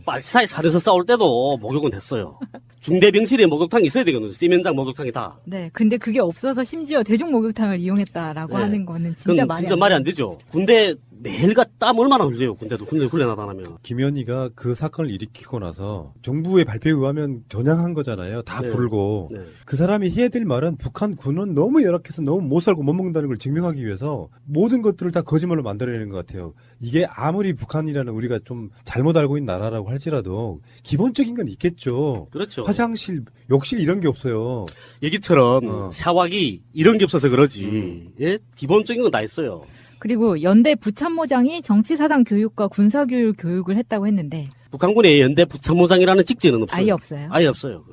빨치사에 살에서 싸울 때도 목욕은 됐어요. 중대병실에 목욕탕이 있어야 되거든요. 시멘장 목욕탕이 다. 네, 근데 그게 없어서 심지어 대중 목욕탕을 이용했다라고 네. 하는 거는 진짜 말이 안 되죠. 군대 매일가 땀 얼마나 흘려요. 군대도 훈련하다 하면. 김현희가 그 사건을 일으키고 나서 정부의 발표에 의하면 전향한 거잖아요. 다 네. 부르고. 네. 그 사람이 해야 될 말은 북한 군은 너무 열악해서 너무 못 살고 못 먹는다는 걸 증명하기 위해서 모든 것들을 다 거짓말로 만들어내는 것 같아요. 이게 아무리 북한이라는 우리가 좀 잘못 알고 있는 나라라고 할지라도 기본적인 건 있겠죠. 그렇죠. 화장실, 욕실 이런 게 없어요. 얘기처럼 샤워기 이런 게 없어서 그러지. 예? 기본적인 건 다 있어요. 그리고 연대 부참모장이 정치사상 교육과 군사교육 교육을 했다고 했는데 북한군의 연대 부참모장이라는 직제는 없어요. 아예 없어요. 아예 없어요.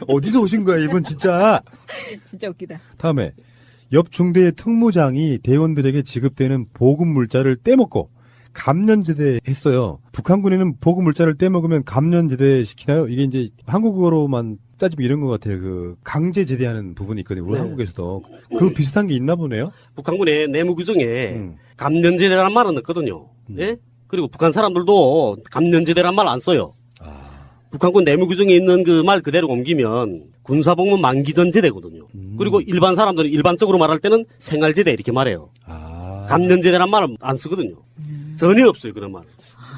어디서 오신 거야 이분 진짜. 진짜 웃기다. 다음에 옆 중대의 특무장이 대원들에게 지급되는 보급 물자를 떼먹고 감면제대 했어요. 북한군에는 보급 물자를 떼먹으면 감면제대 시키나요? 이게 이제 한국어로만 따지면 이런 것 같아요. 그 강제 제대하는 부분이 있거든요. 우리 네. 한국에서도 그 비슷한 게 있나 보네요. 북한군의 내무 규정에 감면제대라는 말은 없거든요. 예? 그리고 북한 사람들도 감면제대란 말 안 써요. 북한군 내무 규정에 있는 그 말 그대로 옮기면 군사복무 만기전 제대거든요. 그리고 일반 사람들은 일반적으로 말할 때는 생활제대 이렇게 말해요. 감면제대란 말은 안 쓰거든요. 전혀 없어요 그런 말.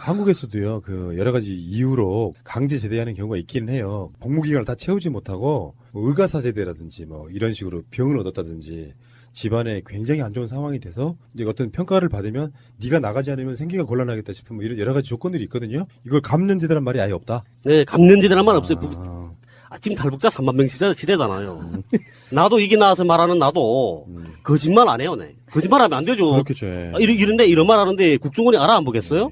한국에서도요, 그 여러 가지 이유로 강제 제대하는 경우가 있기는 해요. 복무 기간을 다 채우지 못하고 뭐 의가사 제대라든지 뭐 이런 식으로 병을 얻었다든지 집안에 굉장히 안 좋은 상황이 돼서 이제 어떤 평가를 받으면 네가 나가지 않으면 생계가 곤란하겠다 싶으면 이런 여러 가지 조건들이 있거든요. 이걸 감면제대란 말이 아예 없다. 네, 감면제대란 말 없어요. 지금 탈북자 3만 명 시대잖아요. 나도 이게 나와서 말하는 나도 거짓말 안 해요. 네. 거짓말하면 안 되죠. 그렇겠죠. 이런데 이런 말 하는데 국정원이 알아 안 보겠어요?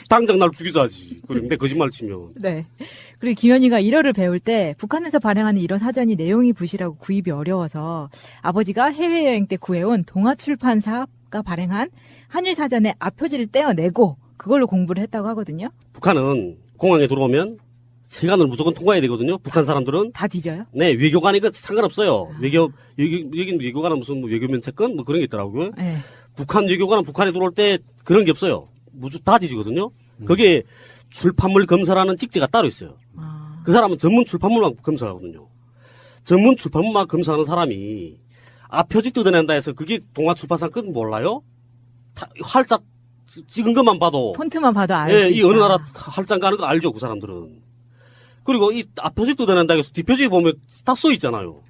당장 날 죽이자지. 그런데 거짓말 치면. 네. 그리고 김현희가 일어를 배울 때 북한에서 발행하는 이런 사전이 내용이 부실하고 구입이 어려워서 아버지가 해외여행 때 구해온 동아출판사가 발행한 한일 사전의 앞표지를 떼어내고 그걸로 공부를 했다고 하거든요. 북한은 공항에 들어오면 시간을 무조건 통과해야 되거든요. 북한 사람들은 다 뒤져요? 네, 외교관이 그 상관없어요. 여긴 외교관은 무슨 뭐 외교 면책권 뭐 그런 게 있더라고요. 네. 북한 외교관은 북한에 들어올 때 그런 게 없어요. 다 뒤지거든요. 거기에 출판물 검사라는 직제가 따로 있어요. 그 사람은 전문 출판물만 검사하거든요. 전문 출판물만 검사하는 사람이 앞표지 뜯어낸다 해서 그게 동아출판사 끝 몰라요? 활자 찍은 것만 봐도 폰트만 봐도 알지. 예, 이 어느 나라 할장 가는 거 알죠, 그 사람들은. 그리고 이 앞표지 뜯어낸다 해서 뒷표지 보면 다 써 있잖아요.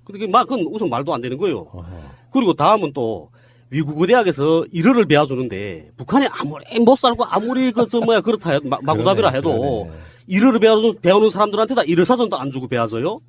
근데 그건 우선 말도 안 되는 거예요. 그리고 다음은 또 위구구 대학에서 일어를 배워주는데 북한에 아무리 못 살고 아무리 그렇다 해도 마구잡이라 해도 일어를 배우는 사람들한테 다 일어 사전도 안 주고 배워줘요.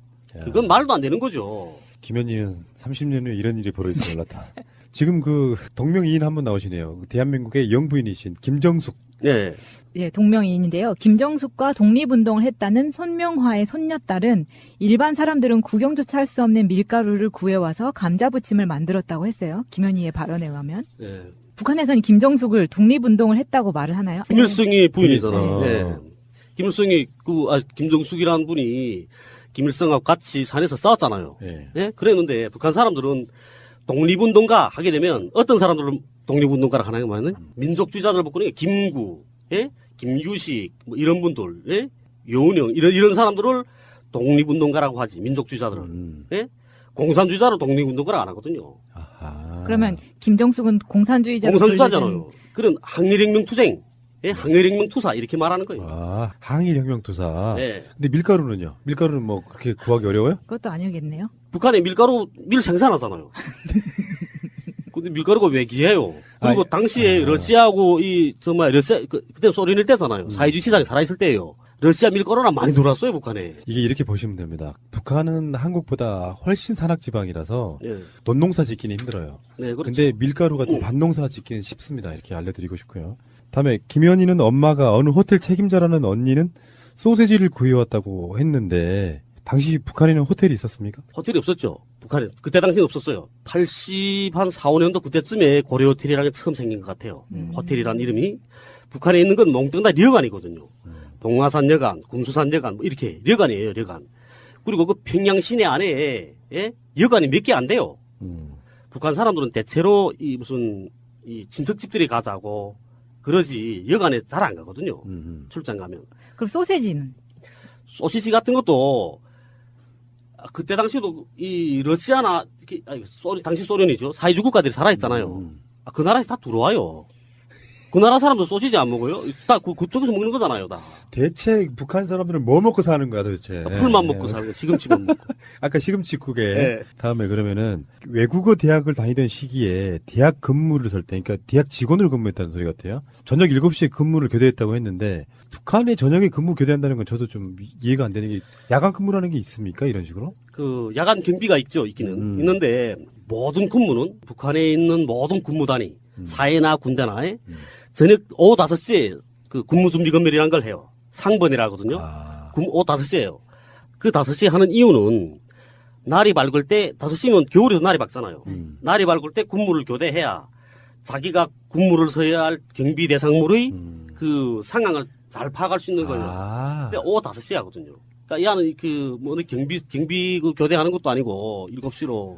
그건 말도 안 되는 거죠. 김현희는 30년 후에 이런 일이 벌어질 줄 몰랐다. 지금 그 동명이인 한 분 나오시네요. 대한민국의 영부인이신 김정숙. 네. 예, 동명이인인데요. 김정숙과 독립운동을 했다는 손명화의 손녀딸은 일반 사람들은 구경조차 할 수 없는 밀가루를 구해와서 감자부침을 만들었다고 했어요. 김현희의 발언에 의하면. 네. 북한에서는 김정숙을 독립운동을 했다고 말을 하나요? 김일성이 부인이잖아. 네. 네. 김일성이 김정숙이라는 분이 김일성하고 같이 산에서 싸웠잖아요. 예. 예? 그랬는데 북한 사람들은 독립운동가 하게 되면 어떤 사람들은 독립운동가를 하나면 민족주의자들 보고는 김구, 예? 김유식 뭐 이런 분들, 예? 요은영 이런 사람들을 독립운동가라고 하지 민족주의자들은. 예? 공산주의자로 독립운동가를 안 하거든요. 그러면 김정숙은 공산주의자. 공산주의자잖아요. 그런 항일혁명 투쟁, 예? 항일혁명 투사 이렇게 말하는 거예요. 아, 항일혁명 투사. 네. 근데 밀가루는요? 밀가루는 뭐 그렇게 구하기 어려워요? 그것도 아니겠네요. 북한에 밀 생산하잖아요. 근데 밀가루가 왜 귀해요? 그리고 당시에 러시아하고 러시아 그때 소련일 때잖아요. 사회주의 시장이 살아있을 때예요. 러시아 밀가루나 많이 놀았어요, 북한에. 이게 이렇게 보시면 됩니다. 북한은 한국보다 훨씬 산악지방이라서 예. 논농사 짓기는 힘들어요. 네, 그렇죠. 근데 밀가루 같은 밭농사 짓기는 쉽습니다. 이렇게 알려드리고 싶고요. 다음에 김현희는 엄마가 어느 호텔 책임자라는 언니는 소세지를 구해왔다고 했는데 당시 북한에는 호텔이 있었습니까? 호텔이 없었죠. 북한에. 그때 당시는 없었어요. 80, 한 4, 5년도 그때쯤에 고려호텔이라는 게 처음 생긴 것 같아요. 호텔이라는 이름이. 북한에 있는 건 몽땅 다 려간이거든요. 동화산 여간, kum수산 여간, 뭐 이렇게 려간이에요, 려간. 그리고 그 평양 시내 안에, 예? 여간이 몇 개 안 돼요. 북한 사람들은 대체로 이 친척집들이 가자고 그러지 여간에 잘 안 가거든요. 출장 가면. 그럼 소세지는? 소시지 같은 것도 그때 당시도 이 러시아나 당시 소련이죠. 사회주의 국가들이 살아있잖아요. 그 나라에서 다 들어와요. 그 나라 사람들 소시지 안 먹어요? 다 그쪽에서 먹는 거잖아요, 다. 대체 북한 사람들은 뭐 먹고 사는 거야, 도대체? 풀만 먹고 사는 거야, 시금치만 먹고. 아까 시금치국에. 네. 다음에 그러면은 외국어 대학을 다니던 시기에 대학 근무를 설 때, 그러니까 대학 직원으로 근무했다는 소리 같아요. 저녁 7시에 근무를 교대했다고 했는데 북한에 저녁에 근무 교대한다는 건 저도 좀 이해가 안 되는 게 야간 근무라는 게 있습니까? 이런 식으로? 그 야간 경비가 있기는 있는데 모든 근무는 북한에 있는 모든 근무단이 사회나 군대나 저녁 오후 5시에 그 근무준비 검열이라는 걸 해요. 상번이라 하거든요. 오후 5시에요. 그 5시에 하는 이유는 날이 밝을 때 5시면 겨울에도 날이 밝잖아요. 날이 밝을 때 근무를 교대해야 자기가 근무를 서야 할 경비 대상물의 그 상황을 잘 파악할 수 있는 거예요. 근데 오후 5시에 하거든요. 그러니까 이 안은 경비 교대하는 것도 아니고 7시로.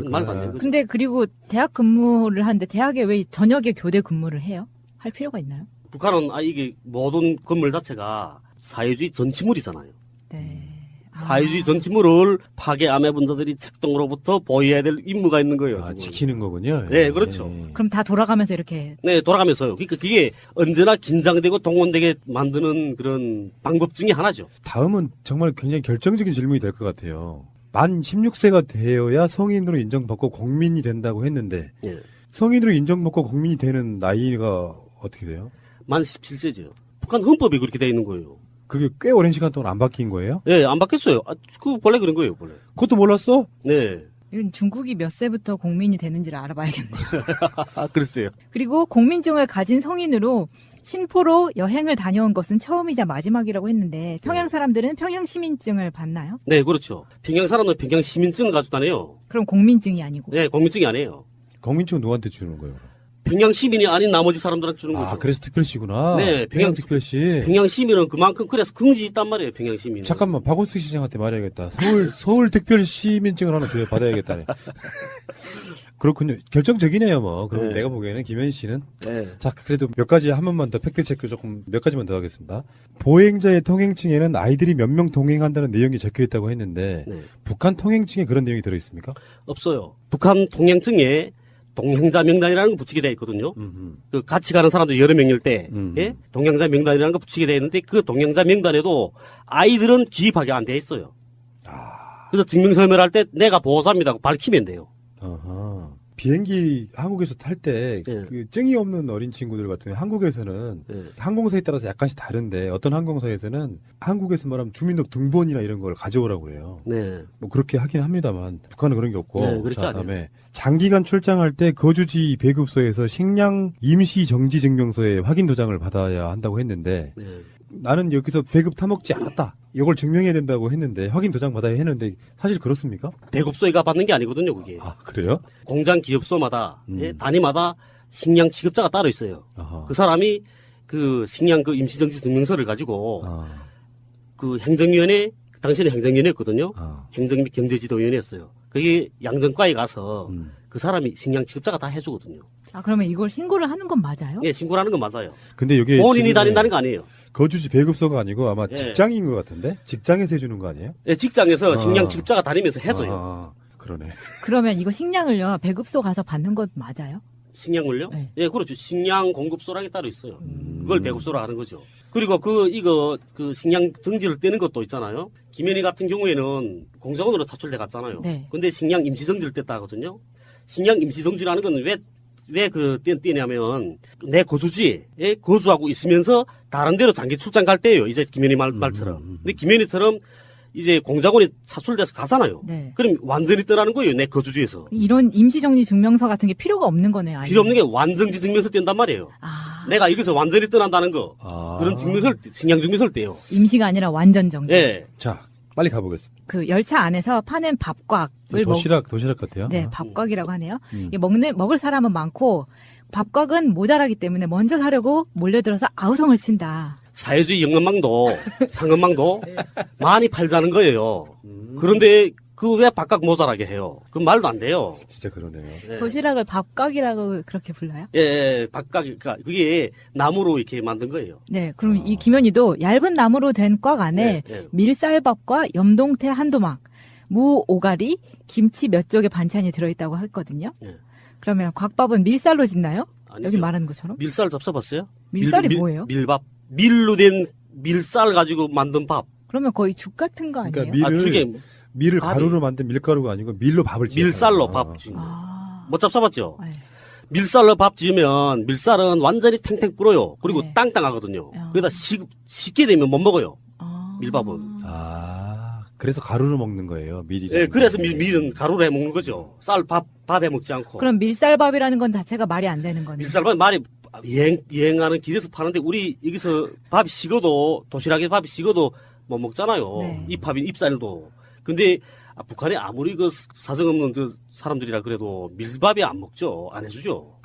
말도 안 되는 거죠. 근데 그리고 대학 근무를 하는데 대학에 왜 저녁에 교대 근무를 해요? 할 필요가 있나요? 북한은 이게 모든 건물 자체가 사회주의 전치물이잖아요. 네. 사회주의 전치물을 파괴 암해분자들이 책동으로부터 보호해야 될 임무가 있는 거예요. 지키는 거군요. 네, 그렇죠. 그럼 다 돌아가면서 이렇게. 네, 돌아가면서요. 그러니까 그게 언제나 긴장되고 동원되게 만드는 그런 방법 중에 하나죠. 다음은 정말 굉장히 결정적인 질문이 될 것 같아요. 만 16세가 되어야 성인으로 인정받고 국민이 된다고 했는데 예. 성인으로 인정받고 국민이 되는 나이가 어떻게 돼요? 만 17세죠. 북한 헌법에 그렇게 돼 있는 거예요. 그게 꽤 오랜 시간 동안 안 바뀐 거예요? 네, 안 바뀌었어요. 원래 그런 거예요, 원래. 그것도 몰랐어? 네. 이건 중국이 몇 세부터 국민이 되는지를 알아봐야겠네요. 글쎄요. 그리고 공민증을 가진 성인으로 신포로 여행을 다녀온 것은 처음이자 마지막이라고 했는데 평양 사람들은 평양 시민증을 받나요? 네, 그렇죠. 평양 사람은 평양 시민증을 가지고 다녀요. 그럼 공민증이 아니고? 네, 공민증이 아니에요. 공민증은 누구한테 주는 거예요? 평양 시민이 아닌 나머지 사람들한테 주는 거죠. 그래서 특별시구나. 네, 평양 특별시. 평양 시민은 그만큼 그래서 긍지 있단 말이에요, 평양 시민은. 잠깐만, 박원순 시장한테 말해야겠다. 서울 특별 시민증을 하나 줘야 받아야겠다네. 그렇군요. 결정적이네요, 뭐. 그럼 네. 내가 보기에는 김현 씨는. 네. 자, 그래도 몇 가지 한 번만 더 팩트체크 조금 몇 가지만 더 하겠습니다. 보행자의 통행증에는 아이들이 몇 명 동행한다는 내용이 적혀 있다고 했는데, 네. 북한 통행증에 그런 내용이 들어 있습니까? 없어요. 북한 통행증에 동행자 명단이라는 거 붙이게 돼 있거든요. 그 같이 가는 사람들 여러 명일 때, 예? 동행자 명단이라는 거 붙이게 돼 있는데 그 동행자 명단에도 아이들은 기입하게 안 돼 있어요. 그래서 증명서명할 때 내가 보호자입니다 하고 밝히면 돼요. 비행기 한국에서 탈 때 그 증이 없는 어린 친구들 같은 경우 한국에서는 항공사에 따라서 약간씩 다른데 어떤 항공사에서는 한국에서 말하면 주민등록 등본이나 이런 걸 가져오라고 해요. 네. 뭐 그렇게 하긴 합니다만 북한은 그런 게 없고. 네, 그렇게 자, 안 해요. 그다음에 장기간 출장할 때 거주지 배급소에서 식량 임시 정지 증명서에 확인 도장을 받아야 한다고 했는데 네. 나는 여기서 배급 타먹지 않았다. 이걸 증명해야 된다고 했는데 확인 도장 받아야 했는데 사실 그렇습니까? 배급소에가 받는 게 아니거든요, 그게. 그래요? 공장 기업소마다 예, 단위마다 식량 취급자가 따로 있어요. 그 사람이 그 식량 그 임시정지 증명서를 가지고 그 행정위원회 당신은 행정위원회였거든요. 행정 및 경제지도위원회였어요. 그게 양정과에 가서 그 사람이 식량 지급자가 다 해주거든요. 아, 그러면 이걸 신고를 하는 건 맞아요? 예, 신고를 하는 건 맞아요. 근데 이게 본인이 다닌다는 거 아니에요. 거주지 배급소가 아니고 아마 예. 직장인 것 같은데? 직장에서 해주는 거 아니에요? 예, 직장에서 식량 지급자가 다니면서 해줘요. 그러네. 그러면 이거 식량을요, 배급소 가서 받는 건 맞아요? 식량을요? 네. 예, 그렇죠. 식량 공급소라는 게 따로 있어요. 그걸 배급소로 하는 거죠. 그리고 그 식량 정지를 떼는 것도 있잖아요. 김현희 같은 경우에는 공정원으로 차출돼 갔잖아요. 네. 근데 식량 임시 정지를 뗐다 하거든요. 식량 임시 정지라는 건 왜 떼냐면 내 거주지에 거주하고 있으면서 다른 데로 장기 출장 갈 때예요. 이제 김현희 말처럼. 근데 김현희처럼 이제 공작원이 차출돼서 가잖아요. 네. 그럼 완전히 떠나는 거예요. 내 거주지에서. 이런 임시정지 증명서 같은 게 필요가 없는 거네요. 아예. 필요 없는 게 완정지 증명서 뗀단 말이에요. 내가 여기서 완전히 떠난다는 거. 그런 증명서를, 식량 증명서를 떼요. 임시가 아니라 완전 정지. 예. 자, 빨리 가보겠습니다. 그 열차 안에서 파는 밥곽을 도시락 같아요? 네, 밥곽이라고 하네요. 이게 먹을 사람은 많고 밥곽은 모자라기 때문에 먼저 사려고 몰려들어서 아우성을 친다. 사회주의 영업망도 상업망도 많이 팔자는 거예요. 그런데 그 왜 밥값 모자라게 해요? 그 말도 안 돼요. 진짜 그러네요. 예. 도시락을 밥곽이라고 그렇게 불러요? 예, 밥값, 그러니까 그게 나무로 이렇게 만든 거예요. 네, 그럼 이 김현희도 얇은 나무로 된 꽉 안에 네, 네. 밀쌀밥과 염동태 한두 막, 무 오가리, 김치 몇 쪽의 반찬이 들어있다고 했거든요. 네. 그러면 곽밥은 밀쌀로 짓나요? 아니죠. 여기 말하는 것처럼? 밀쌀 접숴봤어요? 밀쌀이 뭐예요? 밀밥. 밀로 된 밀쌀 가지고 만든 밥. 그러면 거의 죽 같은 거 아니에요? 그러니까 밀을 가루로 만든 밀가루가 아니고 밀로 밥을 지어요. 밀쌀로 밥 지은 거. 못 잡숴봤죠? 밀쌀로 밥 지으면 밀쌀은 완전히 탱탱 불어요. 그리고 땅땅하거든요. 그러다 식게 되면 못 먹어요. 밀밥은. 그래서 가루로 먹는 거예요. 밀이. 예, 그래서 밀은 가루로 해 먹는 거죠. 밥 해 먹지 않고. 그럼 밀쌀밥이라는 건 자체가 말이 안 되는 거네요. 밀쌀밥 말이 여행하는 길에서 파는데 우리 여기서 밥이 식어도 도시락에 밥이 식어도 못 먹잖아요. 네. 잎쌀도. 근데 북한에 아무리 그 사정 없는 사람들이라 그래도 밀밥이 안 먹죠. 안 해주죠.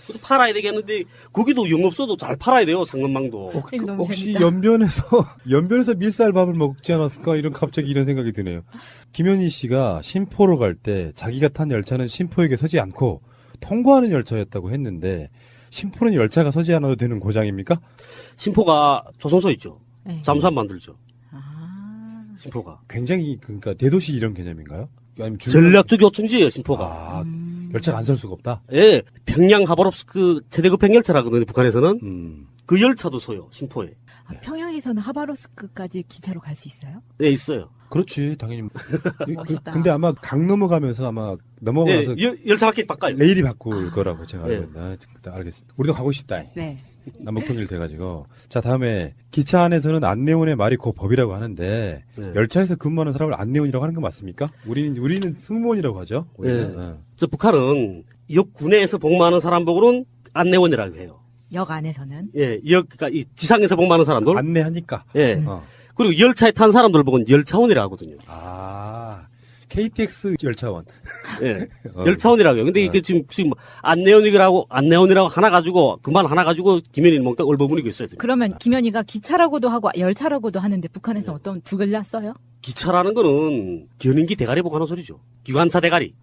그것도 팔아야 되겠는데 거기도 영업소도 잘 팔아야 돼요. 상근망도. 혹시 연변에서 밀쌀밥을 먹지 않았을까? 갑자기 이런 생각이 드네요. 김현희 씨가 신포로 갈 때 자기가 탄 열차는 신포역에 서지 않고 통과하는 열차였다고 했는데 신포는 열차가 서지 않아도 되는 고장입니까? 신포가 조선소 있죠. 네. 잠수함 만들죠. 신포가. 굉장히 그러니까 대도시 이런 개념인가요? 아니면 전략적 요충지예요. 신포가. 열차가 안 설 수가 없다? 예. 평양 하바롭스크 최대급행 열차라거든요. 북한에서는. 그 열차도 서요. 신포에. 평양에서는 하바롭스크까지 기차로 갈 수 있어요? 네, 있어요. 그렇지, 당연히. 근데 아마 강 넘어가면서 아마 넘어가서 열차 바퀴 바꿔요. 레일이 바꿀 거라고 제가 알고 있나. 알겠습니다. 우리도 가고 싶다. 네. 남북통일 돼가지고. 자, 다음에 기차 안에서는 안내원의 말이 곧 법이라고 하는데 열차에서 근무하는 사람을 안내원이라고 하는 거 맞습니까? 우리는 승무원이라고 하죠. 저 북한은 역 구내에서 복무하는 사람 보고는 안내원이라고 해요. 역 안에서는? 예, 그러니까 이 지상에서 복무하는 사람들 안내하니까. 예. 그리고 열차에 탄 사람들 보고는 열차원이라고 하거든요. KTX 열차원. 예. 열차원이라고 해요. 근데 이게 지금 안내원이라고 하나 가지고 그만 하나 가지고 김현희는 몽땅 얼버무리고 있어요. 그러면 김현희가 기차라고도 하고 열차라고도 하는데 북한에서 어떤 두 글라 써요? 기차라는 거는 견인기 대가리 보고 하는 소리죠. 기관차 대가리.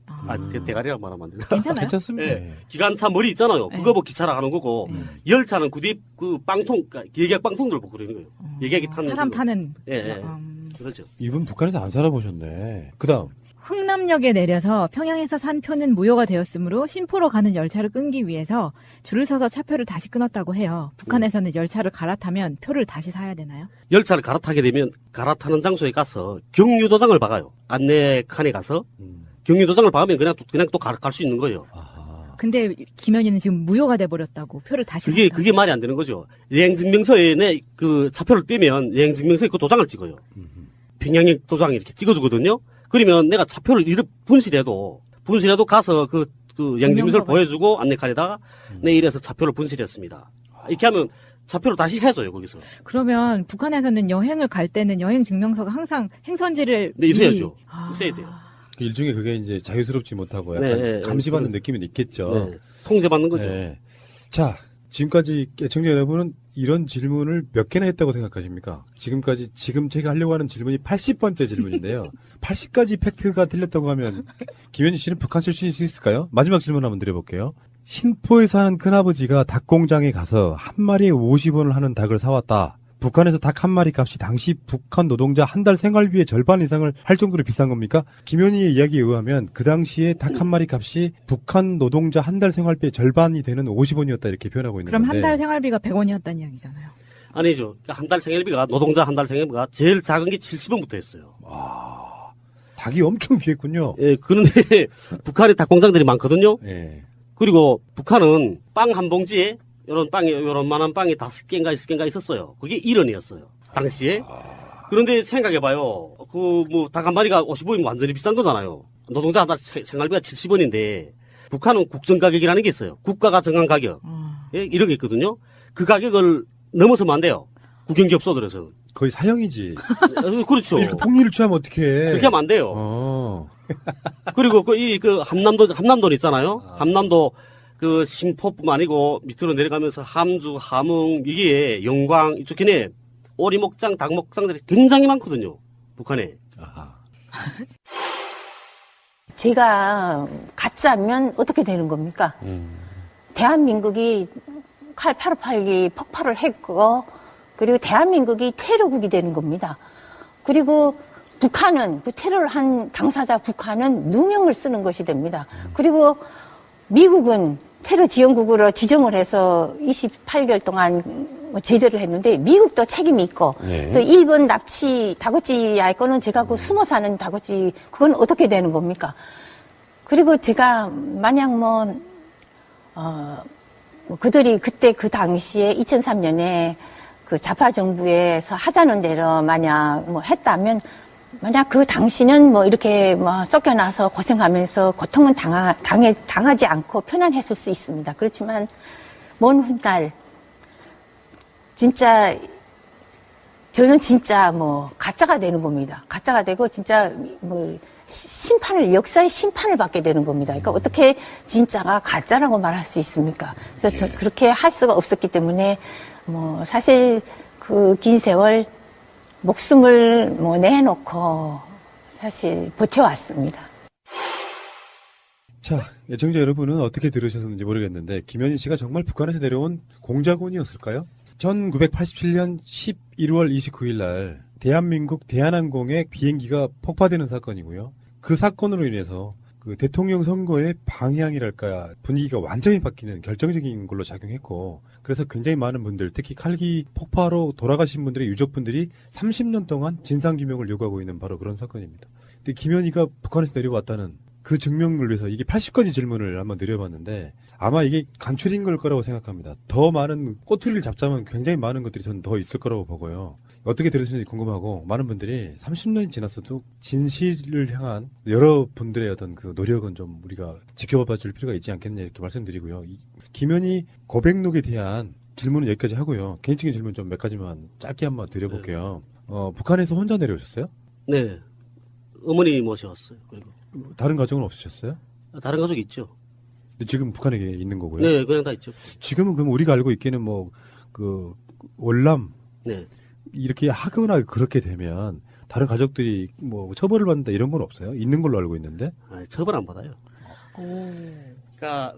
대가리라고 말하면 안 되나? 괜찮아요? 괜찮습니다. 예. 기관차 머리 있잖아요. 그거 보고 기차라 하는 거고 열차는 그 빵통, 예객 빵통들 보고 그러는 거예요. 예객이 타는 사람 타는. 예. 그렇죠. 이분 북한에서 안 살아보셨네. 그다음. 흥남역에 내려서 평양에서 산 표는 무효가 되었으므로 신포로 가는 열차를 끊기 위해서 줄을 서서 차표를 다시 끊었다고 해요. 북한에서는 열차를 갈아타면 표를 다시 사야 되나요? 열차를 갈아타게 되면 갈아타는 장소에 가서 경유도장을 박아요. 안내 칸에 가서 경유도장을 박으면 그냥 또 갈 수 있는 거예요. 근데 김현희는 지금 무효가 돼버렸다고 표를 다시 그게 말이 안 되는 거죠. 여행증명서에 그 차표를 떼면 여행증명서에 그 도장을 찍어요. 평양역 도장 이렇게 찍어주거든요. 그러면 내가 차표를 분실해도 가서 그 여행증명서를 보여주고 안내칸에다가 내 이래서 차표를 분실했습니다. 이렇게 하면 차표를 다시 해줘요, 거기서. 그러면 북한에서는 여행을 갈 때는 여행 증명서가 항상 행선지를 있어야죠. 있어야 돼요. 일종의 그게 이제 자유스럽지 못하고 약간 감시받는 느낌은 있겠죠. 통제받는 거죠. 자, 지금까지 애청자 여러분은 이런 질문을 몇 개나 했다고 생각하십니까? 지금 제가 하려고 하는 질문이 80번째 질문인데요. 80가지 팩트가 틀렸다고 하면 김현희 씨는 북한 출신일 수 있을까요? 마지막 질문 한번 드려볼게요. 신포에 사는 큰아버지가 닭 공장에 가서 한 마리에 50원을 하는 닭을 사왔다. 북한에서 닭 한 마리 값이 당시 북한 노동자 한 달 생활비의 절반 이상을 할 정도로 비싼 겁니까? 김현희의 이야기에 의하면 그 당시에 닭 한 마리 값이 북한 노동자 한 달 생활비의 절반이 되는 50원이었다 이렇게 표현하고 있는 그럼 건데. 한 달 생활비가 100원이었다는 이야기잖아요. 아니죠. 한 달 생활비가 노동자 한 달 생활비가 제일 작은 게 70원부터 했어요. 닭이 엄청 귀했군요. 예, 그런데 북한에 닭 공장들이 많거든요. 예. 그리고 북한은 빵 한 봉지에 요런 만한 빵이 5개인가 6개인가 있었어요. 그게 1원이었어요. 당시에. 그런데 생각해봐요. 닭 한 마리가 55원이면 완전히 비싼 거잖아요. 노동자 한 달 생활비가 70원인데, 북한은 국정가격이라는 게 있어요. 국가가 정한 가격. 예, 이런 게 있거든요. 그 가격을 넘어서면 안 돼요. 국영기업소들에서는. 거의 사형이지. 그렇죠. 이렇게 폭리를 취하면 어떡해. 그렇게 하면 안 돼요. 그리고 함남도 있잖아요. 함남도 그 신포뿐만 아니고 밑으로 내려가면서 함주, 함흥, 이게 영광, 이쪽에 오리목장, 닭목장들이 굉장히 많거든요. 북한에. 제가 가짜면 어떻게 되는 겁니까? 대한민국이 칼 858기 폭발을 했고, 그리고 대한민국이 테러국이 되는 겁니다. 그리고 북한은, 그 테러를 한 당사자 북한은 누명을 쓰는 것이 됩니다. 그리고 미국은 테러 지원국으로 지정을 해서 28개월 동안 제재를 했는데 미국도 책임이 있고 네. 또 일본 납치 다구치 알 거는 제가 그 숨어 사는 다구치 그건 어떻게 되는 겁니까? 그리고 제가 만약 그들이 그때 그 당시에 2003년에 그 좌파 정부에서 하자는 대로 만약 했다면 만약 그 당시는 이렇게 쫓겨나서 고생하면서 고통은 당하지 않고 편안했을 수 있습니다. 그렇지만 먼 훗날 진짜 저는 진짜 가짜가 되는 겁니다. 가짜가 되고 진짜 역사의 심판을 받게 되는 겁니다. 그러니까 어떻게 진짜가 가짜라고 말할 수 있습니까? 그래서 그렇게 할 수가 없었기 때문에 사실 그 긴 세월 목숨을 내놓고 사실 버텨왔습니다. 자, 애청자 여러분은 어떻게 들으셨는지 모르겠는데 김현희 씨가 정말 북한에서 내려온 공작원이었을까요? 1987년 11월 29일 날 대한민국 대한항공의 비행기가 폭파되는 사건이고요. 그 사건으로 인해서 그 대통령 선거의 방향이랄까 분위기가 완전히 바뀌는 결정적인 걸로 작용했고 그래서 굉장히 많은 분들 특히 칼기 폭파로 돌아가신 분들의 유족분들이 30년 동안 진상규명을 요구하고 있는 바로 그런 사건입니다. 근데 김현희가 북한에서 내려왔다는 그 증명을 위해서 이게 80가지 질문을 한번 드려봤는데 아마 이게 간추린 걸 거라고 생각합니다. 더 많은 꼬투리를 잡자면 굉장히 많은 것들이 저는 더 있을 거라고 보고요. 어떻게 들으시는지 궁금하고 많은 분들이 30년이 지났어도 진실을 향한 여러 분들의 어떤 그 노력은 좀 우리가 지켜봐 줄 필요가 있지 않겠느냐 이렇게 말씀드리고요. 김현희 고백록에 대한 질문은 여기까지 하고요. 개인적인 질문 좀 몇 가지만 짧게 한번 드려볼게요. 북한에서 혼자 내려오셨어요? 네. 어머니 모셔왔어요. 그리고 다른 가족은 없으셨어요? 다른 가족 있죠. 지금 북한에 있는 거고요. 네, 그냥 다 있죠. 지금은 그럼 우리가 알고 있기는 월남 네. 이렇게 하거나 그렇게 되면 다른 가족들이 처벌을 받는다 이런 건 없어요? 있는 걸로 알고 있는데? 처벌 안 받아요. 그러니까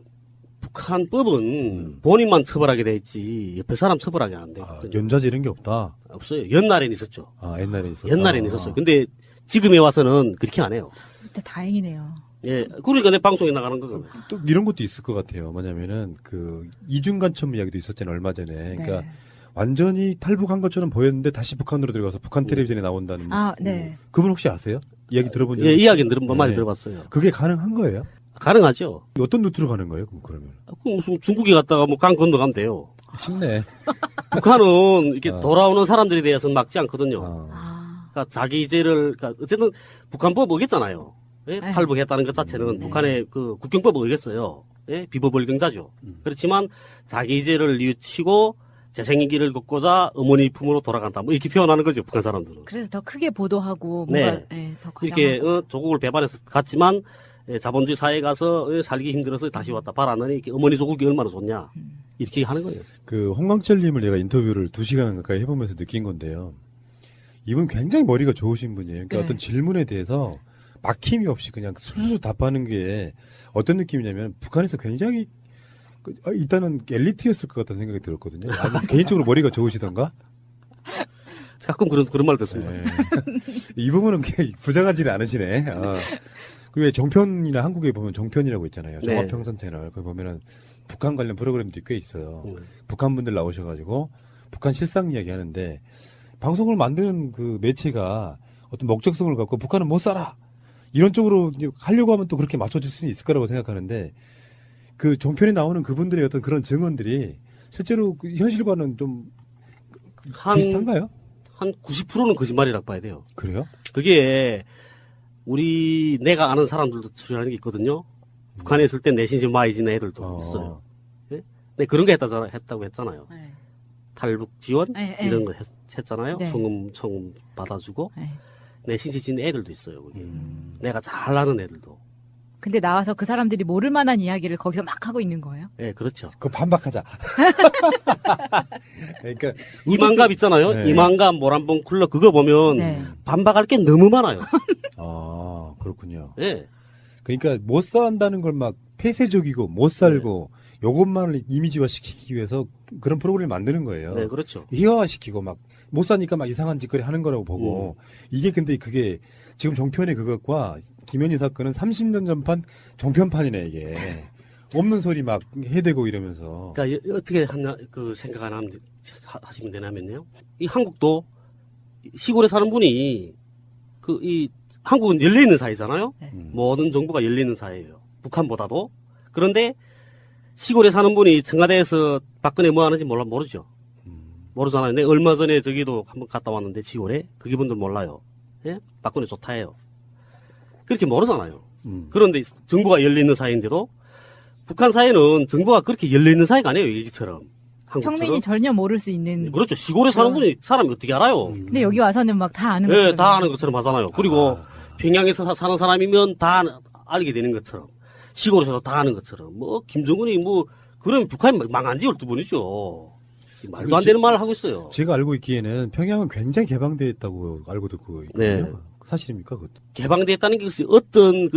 북한 법은 본인만 처벌하게 돼 있지 옆에 사람 처벌하게 안 돼요. 연좌제 이런 게 없다? 없어요. 옛날엔 있었죠. 옛날에 있었다. 옛날엔 있었어요. 근데 지금에 와서는 그렇게 안 해요. 진짜 다행이네요. 예, 그러니까 내 방송에 나가는 거잖아요. 또 이런 것도 있을 것 같아요. 뭐냐면은 이중간첩 이야기도 있었잖아요. 얼마 전에. 그러니까 네. 완전히 탈북한 것처럼 보였는데 다시 북한으로 들어가서 북한 텔레비전에 나온다는. 네. 그분 혹시 아세요? 이야기 들어본 적? 예, 이야기는 많이 들어봤어요. 그게 가능한 거예요? 가능하죠. 어떤 루트로 가는 거예요? 그러면? 무슨 중국에 갔다가 강 건너가면 돼요. 쉽네. 북한은 이렇게 돌아오는 사람들에 대해서는 막지 않거든요. 그러니까 자기 죄를, 어쨌든 북한법 어겼잖아요. 예? 탈북했다는 것 자체는 북한의 그 국경법 어겼어요. 예? 비법월경자죠. 그렇지만 자기 죄를 뉘우치고 재생의 길을 걷고자 어머니 품으로 돌아간다. 이렇게 표현하는 거죠, 북한 사람들은. 그래서 더 크게 보도하고 뭔가 더 이렇게 조국을 배반해서 갔지만 자본주의 사회에 가서 살기 힘들어서 다시 왔다. 바라느니 어머니 조국이 얼마나 좋냐. 이렇게 하는 거예요. 그 홍광철님을 내가 인터뷰를 2시간 가까이 해보면서 느낀 건데요. 이분 굉장히 머리가 좋으신 분이에요. 그러니까 네. 어떤 질문에 대해서 막힘이 없이 그냥 술술 답하는 게 어떤 느낌이냐면 북한에서 굉장히 일단은 엘리트였을 것 같다는 생각이 들었거든요. 아니, 개인적으로 머리가 좋으시던가? 가끔 그런 말 듣습니다. 네. 이 부분은 부정하지는 않으시네. 그리고 왜 정편이나 한국에 보면 정편이라고 있잖아요. 네. 종합평선 채널. 거기 보면은 북한 관련 프로그램들이 꽤 있어요. 북한 분들 나오셔가지고 북한 실상 이야기 하는데 방송을 만드는 그 매체가 어떤 목적성을 갖고 북한은 못 살아! 이런 쪽으로 하려고 하면 또 그렇게 맞춰줄 수는 있을 거라고 생각하는데 그 종편에 나오는 그분들의 어떤 그런 증언들이 실제로 그 현실과는 좀 비슷한가요? 한 90%는 거짓말이라고 봐야 돼요. 그래요? 그게 내가 아는 사람들도 추리하는 게 있거든요. 북한에 있을 때 내신지 마이지나 애들도 있어요. 네? 네, 그런 거 했다고 했잖아요. 네. 탈북 지원 네, 이런 거 했잖아요. 네. 송금 받아주고 네. 내신지 진 애들도 있어요. 거기. 내가 잘 아는 애들도. 근데 나와서 그 사람들이 모를 만한 이야기를 거기서 막 하고 있는 거예요? 네, 그렇죠. 그 반박하자. 그러니까 이만갑 있잖아요. 네. 이만갑 모란봉 쿨러 그거 보면 네. 반박할 게 너무 많아요. 아, 그렇군요. 네. 그러니까 못 산다는 걸 막 폐쇄적이고 못 살고 요것만을 이미지화 시키기 위해서 그런 프로그램을 만드는 거예요. 네, 그렇죠. 희화화시키고 막 못 사니까 막 이상한 짓거리 하는 거라고 보고 이게 근데 그게 지금 종편의 그것과 김현희 사건은 30년 전판 종편판이네 이게. 없는 소리 막 해대고 이러면서. 그러니까 어떻게 하나 그 생각 안 하시면 되냐면요. 이 한국도 시골에 사는 분이 한국은 열려 있는 사회잖아요. 모든 정보가 열려 있는 사회예요. 북한보다도. 그런데 시골에 사는 분이 청와대에서 박근혜 뭐 하는지 모르죠. 모르잖아요. 근데 얼마 전에 저기도 한번 갔다 왔는데 시골에 그분들 몰라요. 예? 박근혜 좋다 해요. 그렇게 모르잖아요. 그런데 정보가 열려 있는 사회인데도 북한 사회는 정보가 그렇게 열려 있는 사회가 아니에요. 여기처럼. 한국처럼. 평민이 전혀 모를 수 있는. 그렇죠. 시골에 사는 분이 사람이 어떻게 알아요? 근데 여기 와서는 막 다 아는 네, 것처럼. 다 아는 것처럼 하잖아요. 그리고 평양에서 사는 사람이면 다 알게 되는 것처럼. 시골에서도 다 아는 것처럼. 김정은이 그러면 북한이 망한 지 12번이죠. 말도 안 되는 말을 하고 있어요. 제가 알고 있기에는 평양은 굉장히 개방되어 있다고 알고 듣고 있거든요. 네. 사실입니까, 그것도? 개방됐다는 게 어떤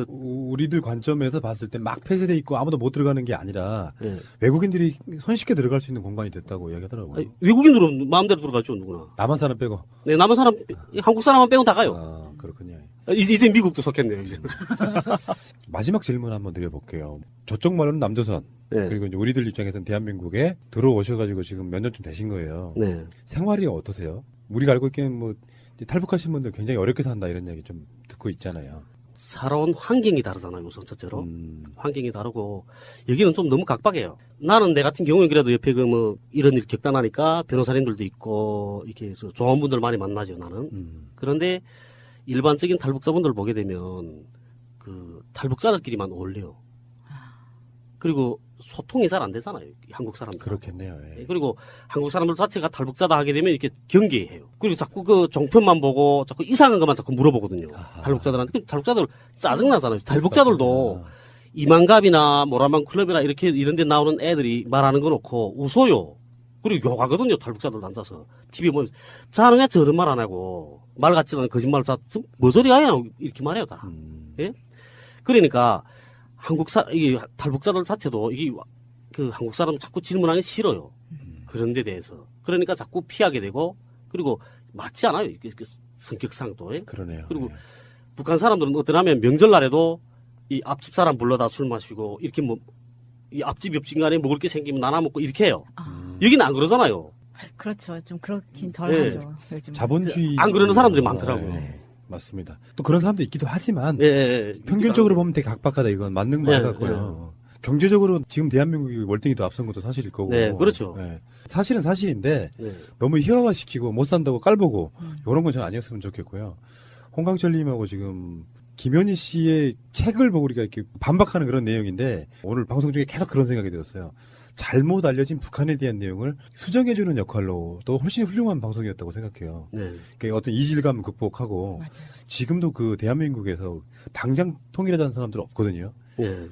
우리들 관점에서 봤을 때 막 폐쇄돼 있고 아무도 못 들어가는 게 아니라 외국인들이 손쉽게 들어갈 수 있는 공간이 됐다고 이야기하더라고요. 아니, 외국인들은 마음대로 들어가죠, 누구나. 남한 사람 빼고. 네, 남한 사람, 한국 사람만 빼고 다 가요. 아, 그렇군요. 이제 미국도 속했네요, 이제. 마지막 질문 한번 드려볼게요. 저쪽 말로는 남조선. 네. 그리고 이제 우리들 입장에서는 대한민국에 들어오셔가지고 지금 몇 년쯤 되신 거예요. 네. 생활이 어떠세요? 우리가 알고 있기는 탈북하신 분들 굉장히 어렵게 산다 이런 얘기 좀 듣고 있잖아요. 살아온 환경이 다르잖아요, 우선 첫째로. 환경이 다르고, 여기는 좀 너무 각박해요. 나는 내 같은 경우에 그래도 옆에 이런 일 겪다나니까 변호사님들도 있고, 이렇게 좋은 분들 많이 만나죠, 나는. 그런데 일반적인 탈북자분들 보게 되면, 탈북자들끼리만 어울려요. 그리고 소통이 잘 안 되잖아요, 한국 사람들. 그렇겠네요. 예. 그리고 한국 사람들 자체가 탈북자다 하게 되면 이렇게 경계해요. 그리고 자꾸 그 종편만 보고 자꾸 이상한 것만 자꾸 물어보거든요. 탈북자들한테. 그럼 탈북자들 짜증나잖아요. 탈북자들도 이만갑이나 모라만 클럽이나 이런 데 나오는 애들이 말하는 거 놓고 웃어요. 그리고 욕하거든요. 탈북자들 앉아서. TV 보면서. 자는 왜 저런 말 안 하고 말 같지도 않은 거짓말을 뭐 저리 하냐 이렇게 말해요, 다. 예? 그러니까 이 탈북자들 자체도 한국 사람 자꾸 질문하기 싫어요. 그런 데 대해서. 그러니까 자꾸 피하게 되고, 그리고 맞지 않아요. 성격상도. 그러네요. 그리고 북한 사람들은 어떠냐면 명절날에도 이 앞집 사람 불러다 술 마시고, 이렇게 이 앞집 옆집 간에 먹을 게 생기면 나눠 먹고 이렇게 해요. 여기는 안 그러잖아요. 그렇죠. 좀 그렇긴 덜하죠. 요즘. 자본주의. 안 그러는 사람들이 많더라고요. 네. 맞습니다. 또 그런 사람도 있기도 하지만 예. 평균적으로 보면 되게 각박하다 이건 맞는 말 같고요. 경제적으로 지금 대한민국이 월등히 앞선 것도 사실일 거고. 네, 그렇죠. 네. 사실은 사실인데 네. 너무 희화화시키고 못 산다고 깔보고 이런 건 전 아니었으면 좋겠고요. 홍강철님하고 지금 김현희 씨의 책을 보고 우리가 이렇게 반박하는 그런 내용인데 오늘 방송 중에 계속 그런 생각이 들었어요. 잘못 알려진 북한에 대한 내용을 수정해주는 역할로 또 훨씬 훌륭한 방송이었다고 생각해요. 네. 그러니까 어떤 이질감 극복하고 지금도 그 대한민국에서 당장 통일하자는 사람들 없거든요.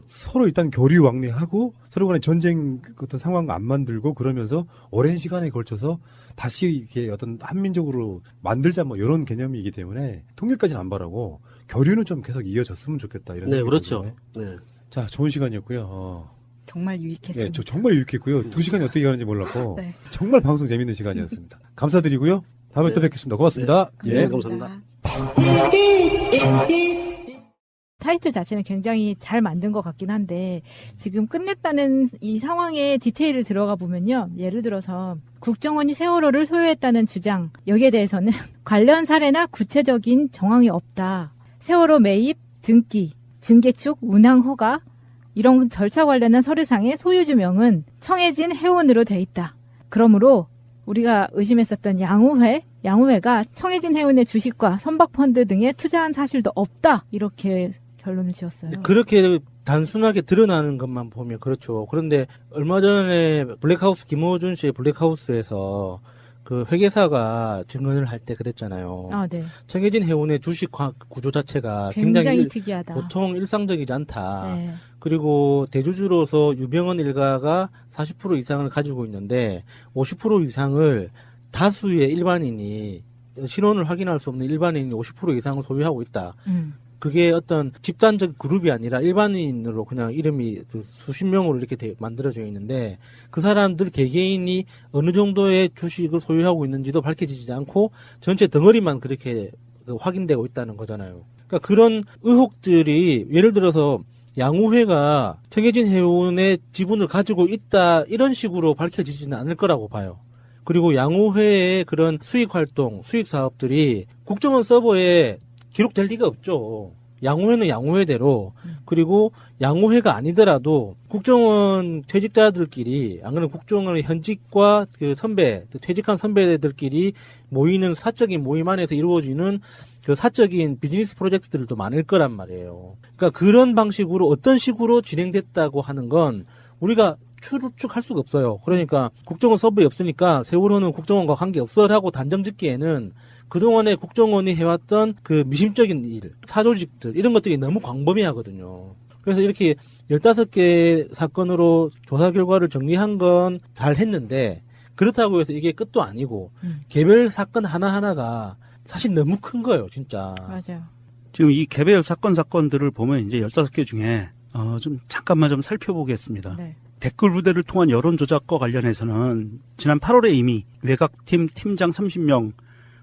서로 일단 교류 왕래하고 서로 간에 전쟁 어떤 상황 안 만들고 그러면서 오랜 시간에 걸쳐서 다시 이렇게 어떤 한민족으로 만들자 뭐 이런 개념이기 때문에 통일까지는 안 바라고 교류는 좀 계속 이어졌으면 좋겠다 이런 생각이 그렇죠. 들고요. 자, 좋은 시간이었고요. 정말 유익했습니다. 네, 저 정말 유익했고요. 2시간이 어떻게 가는지 몰랐고 네. 정말 방송 재밌는 시간이었습니다. 감사드리고요. 다음에 또 뵙겠습니다. 고맙습니다. 감사합니다. 타이틀 자체는 굉장히 잘 만든 것 같긴 한데 지금 끝냈다는 이 상황의 디테일을 들어가 보면요. 예를 들어서 국정원이 세월호를 소유했다는 주장 여기에 대해서는 관련 사례나 구체적인 정황이 없다. 세월호 매입, 등기, 증개축, 운항 허가 이런 절차 관련한 서류상의 소유주명은 청해진 해운으로 돼 있다. 그러므로 우리가 의심했었던 양우회가 청해진 해운의 주식과 선박펀드 등에 투자한 사실도 없다. 이렇게 결론을 지었어요. 그렇게 단순하게 드러나는 것만 보면 그렇죠. 그런데 얼마 전에 블랙하우스 김호준 씨의 블랙하우스에서 그 회계사가 증언을 할 때 그랬잖아요. 네. 청해진 해운의 주식 구조 자체가 굉장히 특이하다. 보통 일상적이지 않다. 네. 그리고 대주주로서 유병헌 일가가 40% 이상을 가지고 있는데 50% 이상을 다수의 일반인이 신원을 확인할 수 없는 일반인이 50% 이상을 소유하고 있다. 그게 어떤 집단적 그룹이 아니라 일반인으로 그냥 이름이 수십 명으로 이렇게 만들어져 있는데 그 사람들 개개인이 어느 정도의 주식을 소유하고 있는지도 밝혀지지 않고 전체 덩어리만 그렇게 확인되고 있다는 거잖아요. 그러니까 그런 의혹들이 예를 들어서 양우회가 청해진 해운의 지분을 가지고 있다 이런 식으로 밝혀지지는 않을 거라고 봐요. 그리고 양우회의 그런 수익 활동, 수익 사업들이 국정원 서버에 기록될 리가 없죠. 양우회는 양우회대로 그리고 양우회가 아니더라도 국정원 퇴직자들끼리 안 그러면 국정원의 현직과 그 선배, 퇴직한 선배들끼리 모이는 사적인 모임 안에서 이루어지는 그 사적인 비즈니스 프로젝트들도 많을 거란 말이에요. 그러니까 그런 방식으로 어떤 식으로 진행됐다고 하는 건 우리가 추측할 수가 없어요. 그러니까 국정원 서버에 없으니까 세월호는 국정원과 관계없어라고 단정 짓기에는 그동안에 국정원이 해왔던 그 미심적인 일, 사조직들 이런 것들이 너무 광범위하거든요. 그래서 이렇게 15개 사건으로 조사 결과를 정리한 건 잘 했는데 그렇다고 해서 이게 끝도 아니고 개별 사건 하나하나가 사실 너무 큰 거예요, 진짜. 맞아요. 지금 이 개별 사건들을 보면 이제 15개 중에 좀 잠깐만 좀 살펴보겠습니다. 네. 댓글 부대를 통한 여론 조작과 관련해서는 지난 8월에 이미 외곽팀 팀장 30명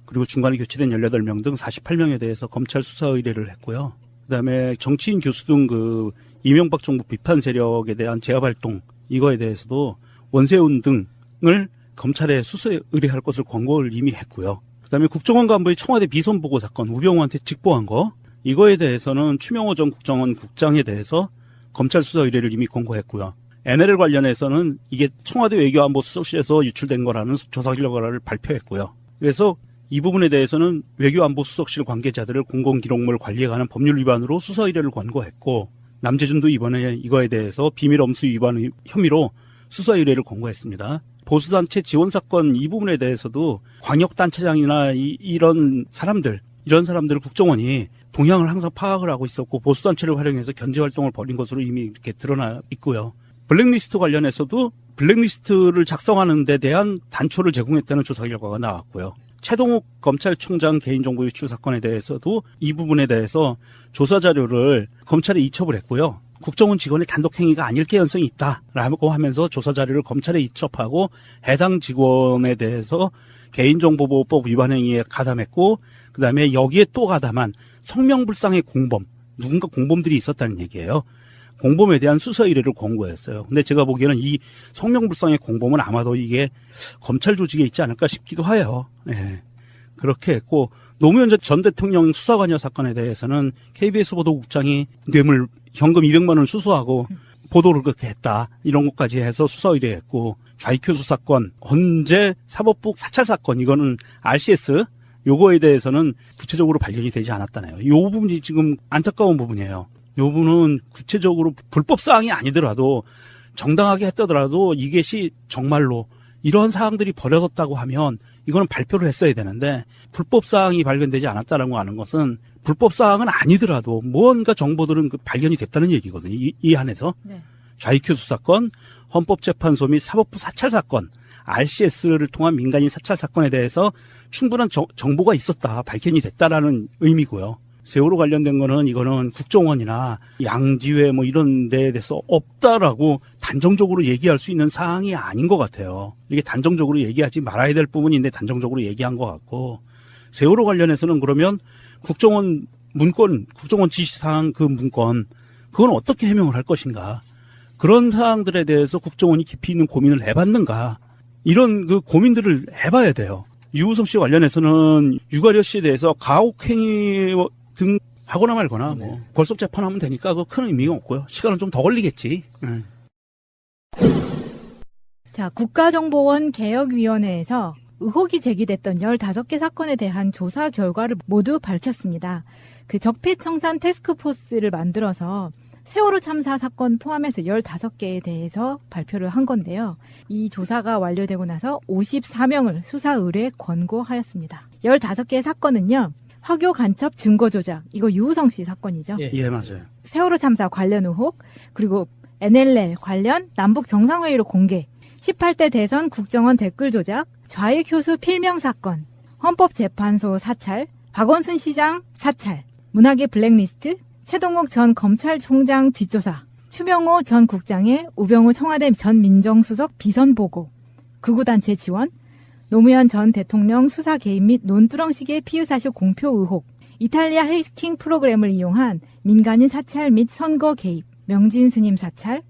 그리고 중간에 교체된 18명 등 48명에 대해서 검찰 수사 의뢰를 했고요. 그다음에 정치인 교수 등 그 이명박 정부 비판 세력에 대한 제압 활동 이거에 대해서도 원세훈 등을 검찰에 수사 의뢰할 것을 권고를 이미 했고요. 그다음에 국정원 간부의 청와대 비선 보고 사건 우병우한테 직보한 거 이거에 대해서는 추명호 전 국정원 국장에 대해서 검찰 수사 의뢰를 이미 권고했고요. NLL 관련해서는 이게 청와대 외교안보 수석실에서 유출된 거라는 조사 결과를 발표했고요. 그래서 이 부분에 대해서는 외교안보 수석실 관계자들을 공공기록물 관리에 관한 법률 위반으로 수사 의뢰를 권고했고 남재준도 이번에 이거에 대해서 비밀 엄수 위반 혐의로 수사 의뢰를 권고했습니다. 보수단체 지원 사건 이 부분에 대해서도 광역단체장이나 이런 사람들을 국정원이 동향을 항상 파악을 하고 있었고 보수단체를 활용해서 견제 활동을 벌인 것으로 이미 이렇게 드러나 있고요. 블랙리스트 관련해서도 블랙리스트를 작성하는 데 대한 단초를 제공했다는 조사 결과가 나왔고요. 최동욱 검찰총장 개인정보 유출 사건에 대해서도 이 부분에 대해서 조사 자료를 검찰에 이첩을 했고요. 국정원 직원의 단독 행위가 아닐 개연성이 있다라고 하면서 조사 자료를 검찰에 이첩하고 해당 직원에 대해서 개인정보보호법 위반 행위에 가담했고 그다음에 여기에 또 가담한 성명불상의 공범, 누군가 공범들이 있었다는 얘기예요. 공범에 대한 수사 의뢰를 권고했어요. 근데 제가 보기에는 이 성명불상의 공범은 아마도 이게 검찰 조직에 있지 않을까 싶기도 해요. 네. 그렇게 했고 노무현 전 대통령 수사관여 사건에 대해서는 KBS 보도국장이 뇌물 현금 200만 원을 수수하고 보도를 그렇게 했다. 이런 것까지 해서 수사 의뢰했고 좌익교수 사건, 헌재 사법부 사찰 사건 이거는 RCS 요거에 대해서는 구체적으로 발견이 되지 않았다네요. 이 부분이 지금 안타까운 부분이에요. 이 부분은 구체적으로 불법 사항이 아니더라도 정당하게 했더라도 이것이 정말로 이런 사항들이 벌어졌다고 하면 이거는 발표를 했어야 되는데 불법 사항이 발견되지 않았다라고 하는 것은 불법 사항은 아니더라도 무언가 정보들은 발견이 됐다는 얘기거든요. 이 안에서. 네. 좌익큐 수사건, 헌법재판소 및 사법부 사찰 사건, RCS를 통한 민간인 사찰 사건에 대해서 충분한 정보가 있었다, 발견이 됐다라는 의미고요. 세월호 관련된 거는 이거는 국정원이나 양지회 뭐 이런 데에 대해서 없다라고 단정적으로 얘기할 수 있는 사항이 아닌 것 같아요. 이게 단정적으로 얘기하지 말아야 될 부분인데 단정적으로 얘기한 것 같고, 세월호 관련해서는 그러면 국정원 문건, 국정원 지시사항 그 문건, 그건 어떻게 해명을 할 것인가, 그런 사항들에 대해서 국정원이 깊이 있는 고민을 해봤는가, 이런 그 고민들을 해봐야 돼요. 유우성 씨 관련해서는 유가려 씨에 대해서 가혹행위 등 하거나 말거나 뭐 골속 재판하면 되니까 그 큰 의미가 없고요. 시간은 좀 더 걸리겠지. 자, 국가정보원 개혁위원회에서 의혹이 제기됐던 15개 사건에 대한 조사 결과를 모두 밝혔습니다. 그 적폐청산 태스크포스를 만들어서 세월호 참사 사건 포함해서 15개에 대해서 발표를 한 건데요. 이 조사가 완료되고 나서 54명을 수사 의뢰 권고하였습니다. 15개의 사건은요. 화교 간첩 증거 조작, 이거 유우성 씨 사건이죠. 예, 맞아요. 세월호 참사 관련 의혹, 그리고 NLL 관련 남북 정상회의로 공개, 18대 대선 국정원 댓글 조작, 좌익 교수 필명 사건, 헌법재판소 사찰, 박원순 시장 사찰, 문학의 블랙리스트, 최동욱 전 검찰총장 뒷조사, 추명호 전 국장의 우병우 청와대 전 민정수석 비선 보고, 극우단체 지원, 노무현 전 대통령 수사 개입 및 논두렁식의 피의사실 공표 의혹, 이탈리아 해킹 프로그램을 이용한 민간인 사찰 및 선거 개입, 명진 스님 사찰,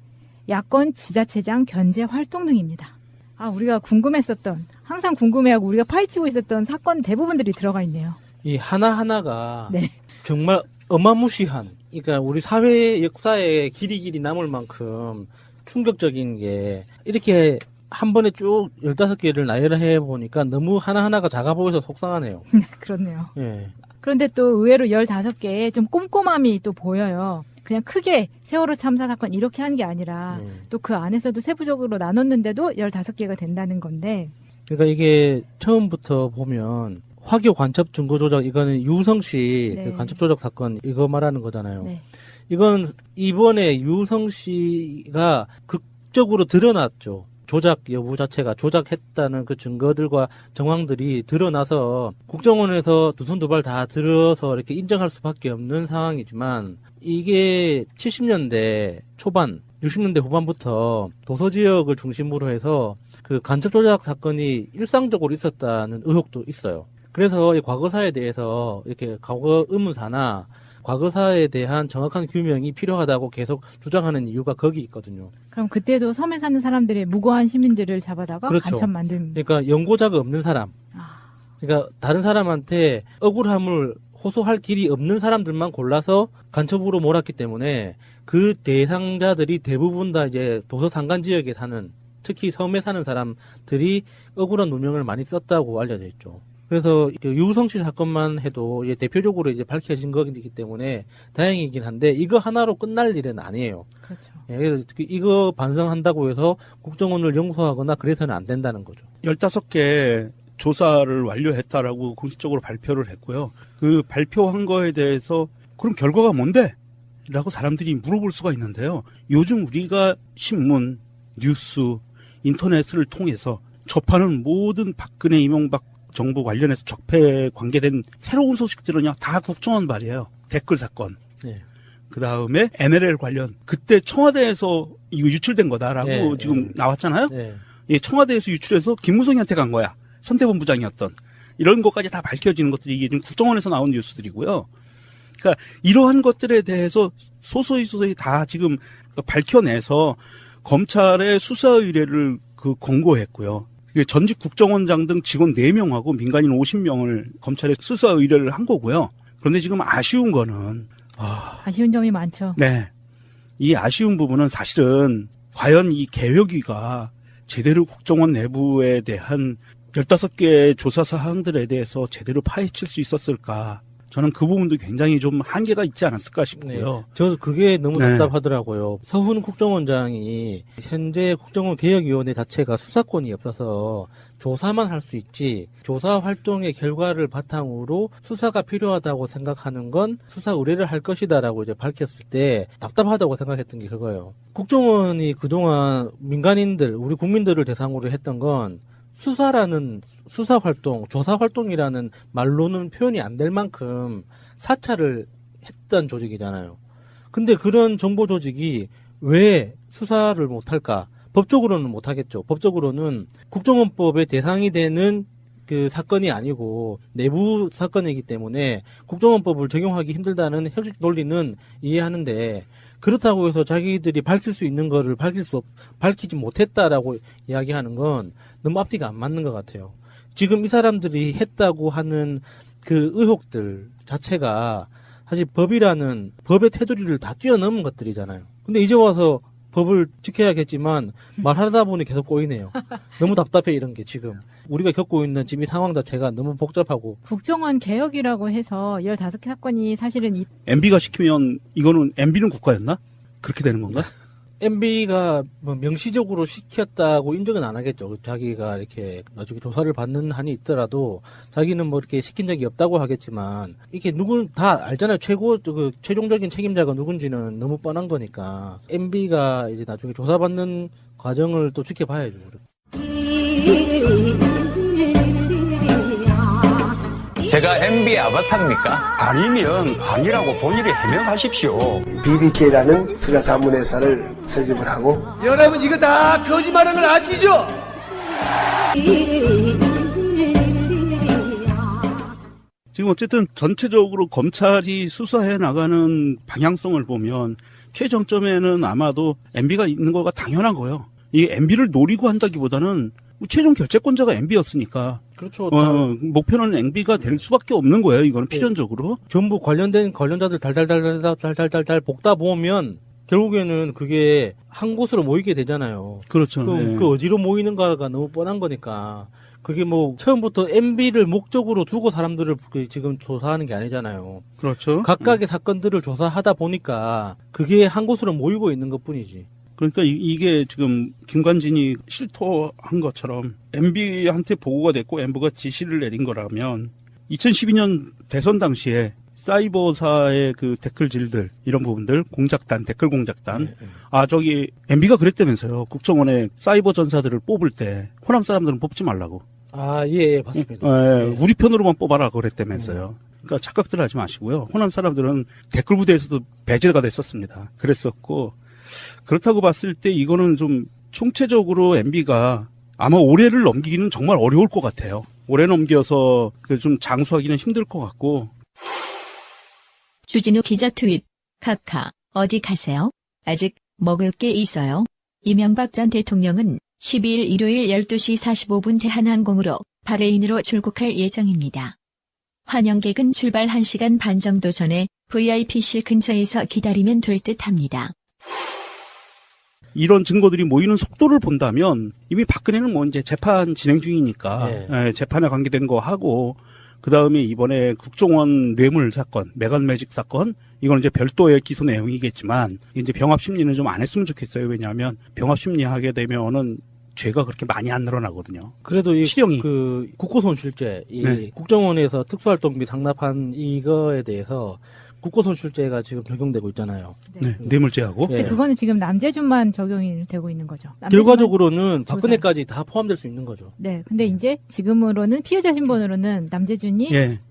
야권 지자체장 견제 활동 등입니다. 아, 우리가 궁금했었던, 항상 궁금해하고 우리가 파헤치고 있었던 사건 대부분들이 들어가 있네요. 이 하나하나가 네. 정말 어마무시한, 그러니까 우리 사회 역사에 길이 남을 만큼 충격적인 게, 이렇게 한 번에 쭉 15개를 나열해 보니까 너무 하나하나가 작아 보여서 속상하네요. 그렇네요. 예. 그런데 또 의외로 15개에 좀 꼼꼼함이 또 보여요. 그냥 크게 세월호 참사 사건 이렇게 한 게 아니라 또 그 안에서도 세부적으로 나눴는데도 15개가 된다는 건데. 그러니까 이게 처음부터 보면 화교 간첩 증거 조작, 이거는 유우성 씨 네. 그 간첩 조작 사건 이거 말하는 거잖아요. 네. 이건 이번에 유우성 씨가 극적으로 드러났죠. 조작 여부 자체가, 조작했다는 그 증거들과 정황들이 드러나서 국정원에서 두 손 두 발 다 들어서 이렇게 인정할 수밖에 없는 상황이지만, 이게 70년대 초반, 60년대 후반부터 도서 지역을 중심으로 해서 그 간첩 조작 사건이 일상적으로 있었다는 의혹도 있어요. 그래서 이 과거사에 대해서 이렇게 과거 의문사나 과거사에 대한 정확한 규명이 필요하다고 계속 주장하는 이유가 거기 있거든요. 그럼 그때도 섬에 사는 사람들의 무고한 시민들을 잡아다가 그렇죠. 간첩 만든. 그러니까 연고자가 없는 사람. 그러니까 다른 사람한테 억울함을 호소할 길이 없는 사람들만 골라서 간첩으로 몰았기 때문에 그 대상자들이 대부분 다 이제 도서 산간 지역에 사는, 특히 섬에 사는 사람들이 억울한 누명을 많이 썼다고 알려져 있죠. 그래서 유우성 씨 사건만 해도 이제 대표적으로 이제 밝혀진 거기 때문에 다행이긴 한데, 이거 하나로 끝날 일은 아니에요. 그렇죠. 예, 그래서 이거 반성한다고 해서 국정원을 용서하거나 그래서는 안 된다는 거죠. 15개 조사를 완료했다라고 공식적으로 발표를 했고요. 그 발표한 거에 대해서 그럼 결과가 뭔데? 라고 사람들이 물어볼 수가 있는데요. 요즘 우리가 신문, 뉴스, 인터넷을 통해서 접하는 모든 박근혜, 이명박 정부 관련해서 적폐에 관계된 새로운 소식들은요, 다 국정원 발이에요. 댓글 사건. 네. 그 다음에 NLL 관련. 그때 청와대에서 이거 유출된 거다라고 네, 지금 나왔잖아요. 네. 예, 청와대에서 유출해서 김무성이한테 간 거야. 선대본부장이었던. 이런 것까지 다 밝혀지는 것들이 이게 지금 국정원에서 나온 뉴스들이고요. 그러니까 이러한 것들에 대해서 소소히 다 지금 밝혀내서 검찰에 수사 의뢰를 권고했고요. 전직 국정원장 등 직원 4명하고 민간인 50명을 검찰에 수사 의뢰를 한 거고요. 그런데 지금 아쉬운 거는 아쉬운 점이 많죠. 네. 이 아쉬운 부분은 사실은 과연 이 개혁위가 제대로 국정원 내부에 대한 15개의 조사 사항들에 대해서 제대로 파헤칠 수 있었을까. 저는 그 부분도 굉장히 좀 한계가 있지 않았을까 싶고요. 저도 그게 너무 네. 답답하더라고요. 서훈 국정원장이 현재 국정원 개혁위원회 자체가 수사권이 없어서 조사만 할 수 있지 조사 활동의 결과를 바탕으로 수사가 필요하다고 생각하는 건 수사 의뢰를 할 것이다라고 이제 밝혔을 때 답답하다고 생각했던 게 그거예요. 국정원이 그동안 민간인들, 우리 국민들을 대상으로 했던 건 수사라는 수사 활동, 조사 활동이라는 말로는 표현이 안 될 만큼 사찰을 했던 조직이잖아요. 근데 그런 정보 조직이 왜 수사를 못할까? 법적으로는 못하겠죠. 법적으로는 국정원법의 대상이 되는 그 사건이 아니고 내부 사건이기 때문에 국정원법을 적용하기 힘들다는 형식 논리는 이해하는데 그렇다고 해서 자기들이 밝힐 수 있는 거를 밝히지 못했다라고 이야기하는 건 너무 앞뒤가 안 맞는 것 같아요. 지금 이 사람들이 했다고 하는 그 의혹들 자체가 사실 법이라는 법의 테두리를 다 뛰어넘은 것들이잖아요. 근데 이제 와서 법을 지켜야겠지만 말하다 보니 계속 꼬이네요. 너무 답답해 이런 게 지금. 우리가 겪고 있는 지금 이 상황 자체가 너무 복잡하고. 국정원 개혁이라고 해서 15개 사건이 사실은 MB가 시키면 이거는 MB는 국가였나? 그렇게 되는 건가? MB가 뭐 명시적으로 시켰다고 인정은 안 하겠죠. 자기가 이렇게 나중에 조사를 받는 한이 있더라도 자기는 뭐 이렇게 시킨 적이 없다고 하겠지만 이게 누군 다 알잖아요. 최종적인 책임자가 누군지는 너무 뻔한 거니까 MB가 이제 나중에 조사받는 과정을 또 지켜봐야죠. 제가 MB의 아바타입니까? 아니면 아니라고 본인이 해명하십시오. BBK라는 수사 자문회사를 설립을 하고 여러분 이거 다 거짓말하는 걸 아시죠? 지금 어쨌든 전체적으로 검찰이 수사해 나가는 방향성을 보면 최정점에는 아마도 MB가 있는 거가 당연한 거예요. 이 MB를 노리고 한다기보다는 최종 결재권자가 MB였으니까. 그렇죠. 목표는 MB가 될 수밖에 없는 거예요. 이거는 필연적으로. 전부 관련된 관련자들 달달달달달달달달 볶다 보면 결국에는 그게 한 곳으로 모이게 되잖아요. 그렇죠. 그 어디로 모이는가가 너무 뻔한 거니까. 그게 뭐 처음부터 MB를 목적으로 두고 사람들을 지금 조사하는 게 아니잖아요. 그렇죠. 각각의 사건들을 조사하다 보니까 그게 한 곳으로 모이고 있는 것뿐이지. 그러니까 이게 지금 김관진이 실토한 것처럼 MB한테 보고가 됐고 MB가 지시를 내린 거라면 2012년 대선 당시에 사이버사의 그 댓글질들 이런 부분들 공작단 댓글 공작단 저기 MB가 그랬다면서요. 국정원의 사이버 전사들을 뽑을 때 호남 사람들은 뽑지 말라고. 예, 맞습니다. 우리 편으로만 뽑아라 그랬다면서요. 그러니까 착각들 하지 마시고요. 호남 사람들은 댓글 부대에서도 배제가 됐었습니다. 그랬었고 그렇다고 봤을 때 이거는 좀 총체적으로 MB가 아마 올해를 넘기기는 정말 어려울 것 같아요. 올해 넘겨서 좀 장수하기는 힘들 것 같고. 주진우 기자 트윗. 카카, 어디 가세요? 아직 먹을 게 있어요. 이명박 전 대통령은 12일 일요일 12시 45분 대한항공으로 바레인으로 출국할 예정입니다. 환영객은 출발 1시간 반 정도 전에 VIP실 근처에서 기다리면 될 듯합니다. 이런 증거들이 모이는 속도를 본다면 이미 박근혜는 뭐 이제 재판 진행 중이니까 재판에 관계된 거 하고 그다음에 이번에 국정원 뇌물 사건, 메간 매직 사건 이건 이제 별도의 기소 내용이겠지만 이제 병합 심리는 좀 안 했으면 좋겠어요. 왜냐하면 병합 심리 하게 되면은 죄가 그렇게 많이 안 늘어나거든요. 그래도 이 실형이 그 국고손실죄, 이 국정원에서 특수활동비 상납한 이거에 대해서 국고손실죄가 지금 적용되고 있잖아요. 뇌물죄하고. 근데 그거는 지금 남재준만 적용이 되고 있는 거죠. 결과적으로는 박근혜까지 다 포함될 수 있는 거죠. 네. 근데 이제 지금으로는 피의자 신분으로는 남재준이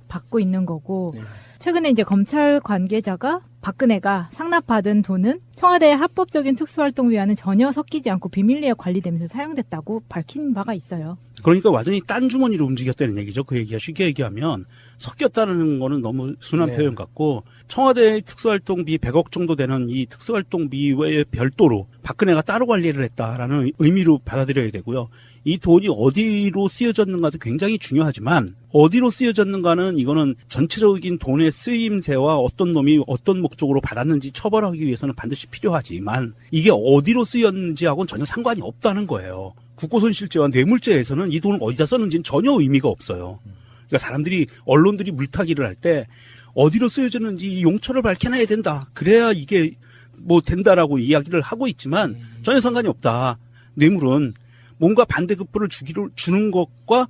받고 있는 거고 최근에 이제 검찰 관계자가 박근혜가 상납받은 돈은 청와대의 합법적인 특수활동비와는 전혀 섞이지 않고 비밀리에 관리되면서 사용됐다고 밝힌 바가 있어요. 그러니까 완전히 딴 주머니로 움직였다는 얘기죠. 그 얘기가 쉽게 얘기하면 섞였다는 거는 너무 순한 표현 같고 청와대의 특수활동비 100억 정도 되는 이 특수활동비 외에 별도로 박근혜가 따로 관리를 했다라는 의미로 받아들여야 되고요. 이 돈이 어디로 쓰여졌는가도 굉장히 중요하지만 어디로 쓰여졌는가는 이거는 전체적인 돈의 쓰임새와 어떤 놈이 어떤 목적으로 받았는지 처벌하기 위해서는 반드시 필요하지만 이게 어디로 쓰였는지하고는 전혀 상관이 없다는 거예요. 국고손실죄와 뇌물죄에서는 이 돈을 어디다 썼는지는 전혀 의미가 없어요. 그러니까 사람들이 언론들이 물타기를 할 때 어디로 쓰여졌는지 이 용처를 밝혀놔야 된다. 그래야 이게 뭐 된다라고 이야기를 하고 있지만 전혀 상관이 없다. 뇌물은 뭔가 반대급부를 주는 것과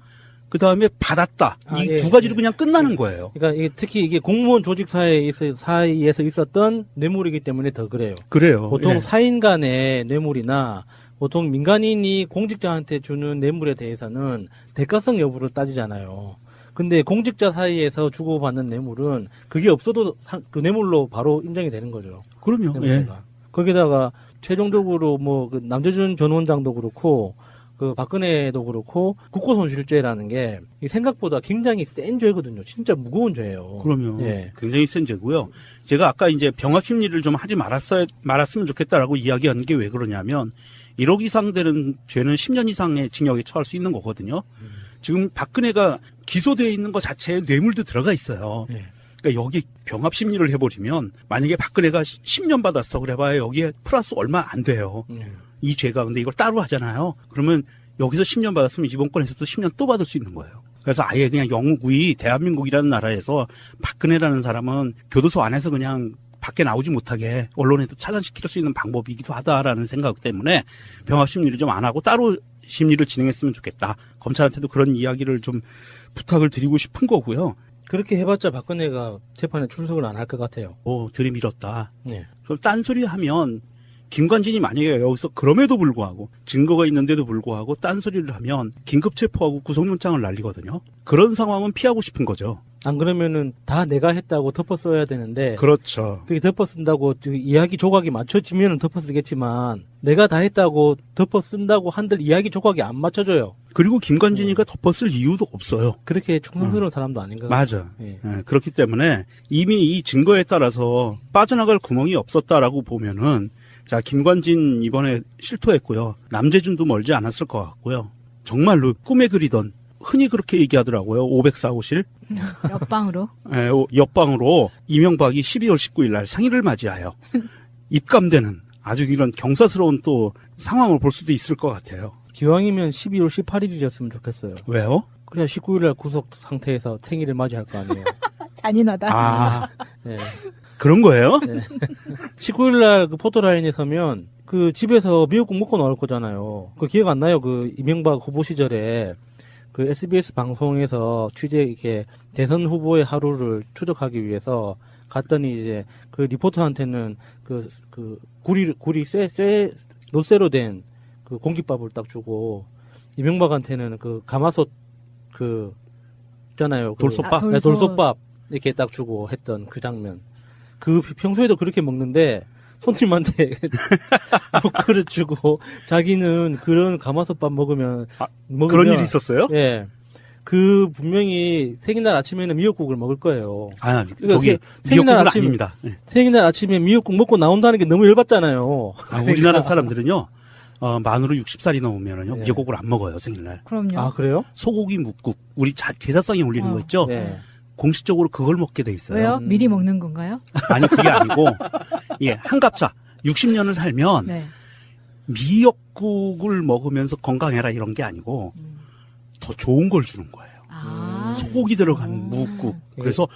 그 다음에 받았다. 이 두 가지로 그냥 끝나는 거예요. 그러니까 이게 특히 이게 공무원 조직 사이에서 있었던 뇌물이기 때문에 더 그래요. 그래요. 보통 예. 사인 간의 뇌물이나 보통 민간인이 공직자한테 주는 뇌물에 대해서는 대가성 여부를 따지잖아요. 근데 공직자 사이에서 주고받는 뇌물은 그게 없어도 그 뇌물로 바로 인정이 되는 거죠. 그럼요. 예. 거기다가 최종적으로 뭐 그 남재준 전 원장도 그렇고 그 박근혜도 그렇고 국고손실죄라는 게 생각보다 굉장히 센 죄거든요. 진짜 무거운 죄예요. 그럼요. 예. 굉장히 센 죄고요. 제가 아까 이제 병합 심리를 좀 하지 말았으면 좋겠다라고 이야기한 게 왜 그러냐면 1억 이상 되는 죄는 10년 이상의 징역에 처할 수 있는 거거든요. 지금 박근혜가 기소되어 있는 것 자체에 뇌물도 들어가 있어요. 그러니까 여기 병합 심리를 해버리면 만약에 박근혜가 10년 받았어 그래봐야 여기에 플러스 얼마 안 돼요. 이 죄가. 근데 이걸 따로 하잖아요. 그러면 여기서 10년 받았으면 이번 건에서도 10년 또 받을 수 있는 거예요. 그래서 아예 그냥 영구히 대한민국이라는 나라에서 박근혜라는 사람은 교도소 안에서 그냥 밖에 나오지 못하게 언론에도 차단시킬 수 있는 방법이기도 하다라는 생각 때문에 병합 심리를 좀 안 하고 따로 심리를 진행했으면 좋겠다. 검찰한테도 그런 이야기를 좀 부탁을 드리고 싶은 거고요. 그렇게 해봤자 박근혜가 재판에 출석을 안 할 것 같아요. 들이밀었다. 네. 그럼 딴소리 하면 김관진이 만약에 여기서 그럼에도 불구하고 증거가 있는데도 불구하고 딴소리를 하면 긴급 체포하고 구속영장을 날리거든요. 그런 상황은 피하고 싶은 거죠. 안 그러면은 다 내가 했다고 덮어 써야 되는데. 그렇죠. 그게 덮어 쓴다고 이야기 조각이 맞춰지면은 덮어 쓰겠지만 내가 다 했다고 덮어 쓴다고 한들 이야기 조각이 안 맞춰져요. 그리고 김관진이가 덮어 쓸 이유도 없어요. 그렇게 충성스러운 사람도 아닌 것 같아요. 맞아. 예, 그렇기 때문에 이미 이 증거에 따라서 빠져나갈 구멍이 없었다라고 보면은 자, 김관진 이번에 실토했고요. 남재준도 멀지 않았을 것 같고요. 정말로 꿈에 그리던 흔히 그렇게 얘기하더라고요. 504호실. 옆방으로. 네, 옆방으로 이명박이 12월 19일 날 생일을 맞이하여 입감되는 아주 이런 경사스러운 또 상황을 볼 수도 있을 것 같아요. 기왕이면 12월 18일이었으면 좋겠어요. 왜요? 그래야 19일 날 구속 상태에서 생일을 맞이할 거 아니에요. 잔인하다. 아, 네. 그런 거예요? 네. 19일 날 그 포토라인에 서면 그 집에서 미역국 먹고 나올 거잖아요. 그 기억 안 나요? 그 이명박 후보 시절에 그 SBS 방송에서 이렇게 대선 후보의 하루를 추적하기 위해서 갔더니 이제 그 리포터한테는 그 구리 노쇠로 된 그 공깃밥을 딱 주고 이명박한테는 그 가마솥 그 있잖아요. 그 돌솥밥? 네, 돌솥밥 이렇게 딱 주고 했던 그 장면. 그 평소에도 그렇게 먹는데 손님한테 그릇 주고 자기는 그런 가마솥밥 먹으면 그런 일이 있었어요? 예. 그 분명히 생일날 아침에는 미역국을 먹을 거예요. 아, 그러니까 저기 미역국은 아닙니다. 네. 생일날 아침에 미역국 먹고 나온다는 게 너무 열받잖아요. 아, 우리나라 사람들은요. 만으로 60살이 넘으면은요. 네. 미역국을 안 먹어요, 생일날. 그럼요. 아, 그래요? 소고기 묵국. 우리 제사상에 올리는 거 있죠? 네. 공식적으로 그걸 먹게 돼 있어요. 왜요? 미리 먹는 건가요? 아니, 그게 아니고, 예, 한갑자 60년을 살면 네. 미역국을 먹으면서 건강해라 이런 게 아니고 더 좋은 걸 주는 거예요. 소고기 들어간 묵국. 그래서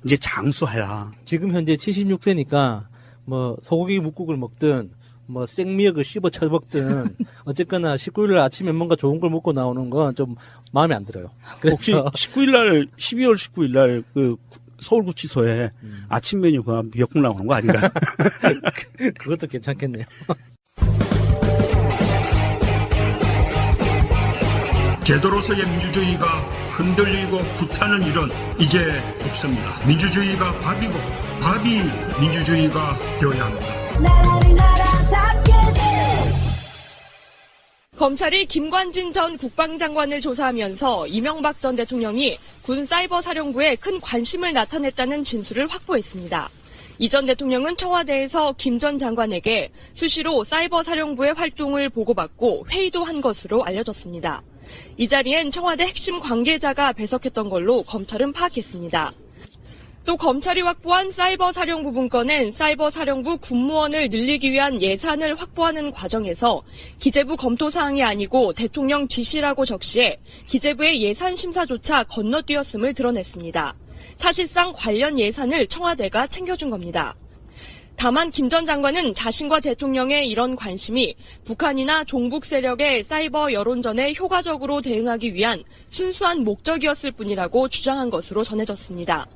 이제 장수해라. 지금 현재 76세니까 뭐 소고기 묵국을 먹든 뭐 생미역을 씹어 쳐먹든 어쨌거나 19일 아침에 뭔가 좋은 걸 먹고 나오는 건 좀 마음에 안 들어요. 혹시 12월 19일 날 그 서울구치소에 아침 메뉴가 미역국 나오는 거 아닌가요? 그것도 괜찮겠네요. 제도로서의 민주주의가 흔들리고 구타는 일은 이제 없습니다. 민주주의가 밥이고 밥이 민주주의가 되어야 합니다. 검찰이 김관진 전 국방장관을 조사하면서 이명박 전 대통령이 군 사이버 사령부에 큰 관심을 나타냈다는 진술을 확보했습니다. 이 전 대통령은 청와대에서 김 전 장관에게 수시로 사이버 사령부의 활동을 보고받고 회의도 한 것으로 알려졌습니다. 이 자리엔 청와대 핵심 관계자가 배석했던 걸로 검찰은 파악했습니다. 또 검찰이 확보한 사이버 사령부 문건엔 사이버 사령부 군무원을 늘리기 위한 예산을 확보하는 과정에서 기재부 검토 사항이 아니고 대통령 지시라고 적시해 기재부의 예산 심사조차 건너뛰었음을 드러냈습니다. 사실상 관련 예산을 청와대가 챙겨준 겁니다. 다만 김 전 장관은 자신과 대통령의 이런 관심이 북한이나 종북 세력의 사이버 여론전에 효과적으로 대응하기 위한 순수한 목적이었을 뿐이라고 주장한 것으로 전해졌습니다.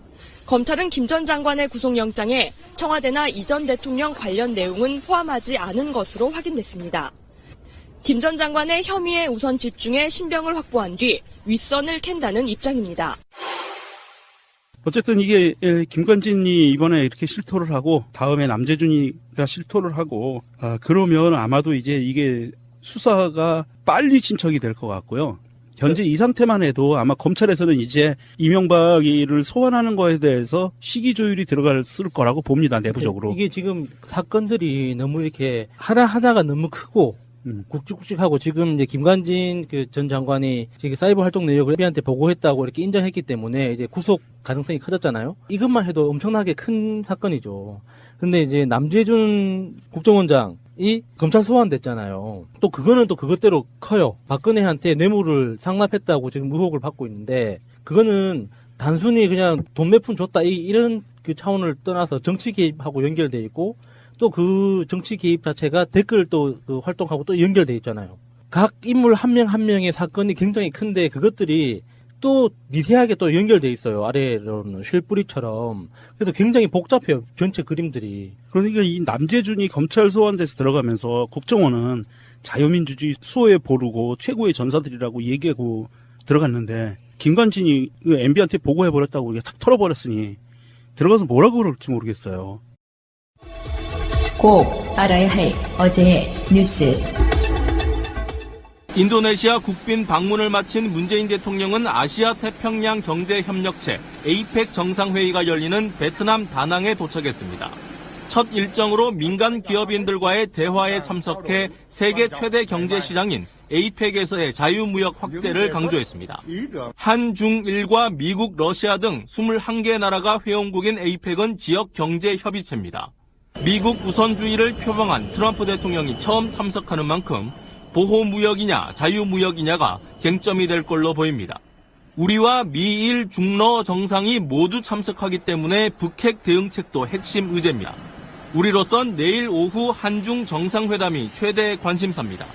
검찰은 김 전 장관의 구속영장에 청와대나 이 전 대통령 관련 내용은 포함하지 않은 것으로 확인됐습니다. 김 전 장관의 혐의에 우선 집중해 신병을 확보한 뒤 윗선을 캔다는 입장입니다. 어쨌든 이게 김관진이 이번에 이렇게 실토를 하고 다음에 남재준이가 실토를 하고 그러면 아마도 이제 이게 수사가 빨리 진척이 될 것 같고요. 현재 이 상태만 해도 아마 검찰에서는 이제 이명박이를 소환하는 거에 대해서 시기 조율이 들어갔을 거라고 봅니다. 내부적으로. 이게 지금 사건들이 너무 이렇게 하나하나가 너무 크고 굵직굵직하고 지금 이제 김관진 그 전 장관이 지금 사이버 활동 내역을 FBI한테 보고했다고 이렇게 인정했기 때문에 이제 구속 가능성이 커졌잖아요. 이것만 해도 엄청나게 큰 사건이죠. 근데 이제 남재준 국정원장이 검찰 소환됐잖아요. 또 그거는 또 그것대로 커요. 박근혜한테 뇌물을 상납했다고 지금 의혹을 받고 있는데 그거는 단순히 그냥 돈 몇 푼 줬다 이런 그 차원을 떠나서 정치 개입하고 연결돼 있고 또 그 정치 개입 자체가 댓글 또 그 활동하고 또 연결돼 있잖아요. 각 인물 한 명 한 명의 사건이 굉장히 큰데 그것들이 또 미세하게 또 연결돼 있어요. 아래로는 실뿌리처럼. 그래서 굉장히 복잡해요. 전체 그림들이. 그러니까 이 남재준이 검찰 소환돼서 들어가면서 국정원은 자유민주주의 수호에 보르고 최고의 전사들이라고 얘기하고 들어갔는데 김관진이 MB한테 보고해버렸다고 우리가 탁 털어버렸으니 들어가서 뭐라고 그럴지 모르겠어요. 꼭 알아야 할 어제의 뉴스. 인도네시아 국빈 방문을 마친 문재인 대통령은 아시아 태평양 경제협력체 APEC 정상회의가 열리는 베트남 다낭에 도착했습니다. 첫 일정으로 민간 기업인들과의 대화에 참석해 세계 최대 경제시장인 APEC에서의 자유무역 확대를 강조했습니다. 한중일과 미국, 러시아 등 21개 나라가 회원국인 APEC은 지역 경제 협의체입니다. 미국 우선주의를 표방한 트럼프 대통령이 처음 참석하는 만큼 보호무역이냐 자유무역이냐가 쟁점이 될 걸로 보입니다. 우리와 미일 중러 정상이 모두 참석하기 때문에 북핵 대응책도 핵심 의제입니다. 우리로선 내일 오후 한중 정상회담이 최대 관심사입니다.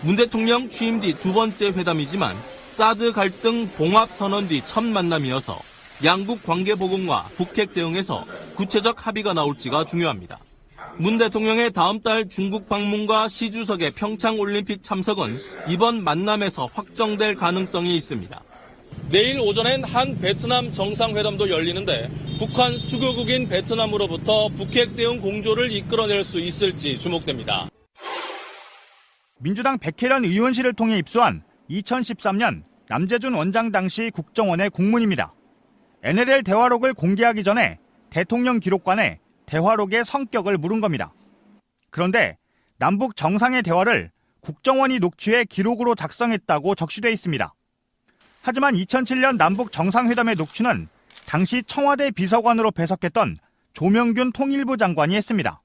문 대통령 취임 뒤 두 번째 회담이지만 사드 갈등 봉합 선언 뒤 첫 만남이어서 양국 관계 복원과 북핵 대응에서 구체적 합의가 나올지가 중요합니다. 문 대통령의 다음 달 중국 방문과 시 주석의 평창올림픽 참석은 이번 만남에서 확정될 가능성이 있습니다. 내일 오전엔 한 베트남 정상회담도 열리는데 북한 수교국인 베트남으로부터 북핵 대응 공조를 이끌어낼 수 있을지 주목됩니다. 민주당 백혜련 의원실을 통해 입수한 2013년 남재준 원장 당시 국정원의 공문입니다. NLL 대화록을 공개하기 전에 대통령 기록관에 대화록의 성격을 물은 겁니다. 그런데 남북 정상의 대화를 국정원이 녹취해 기록으로 작성했다고 적시돼 있습니다. 하지만 2007년 남북 정상회담의 녹취는 당시 청와대 비서관으로 배석했던 조명균 통일부 장관이 했습니다.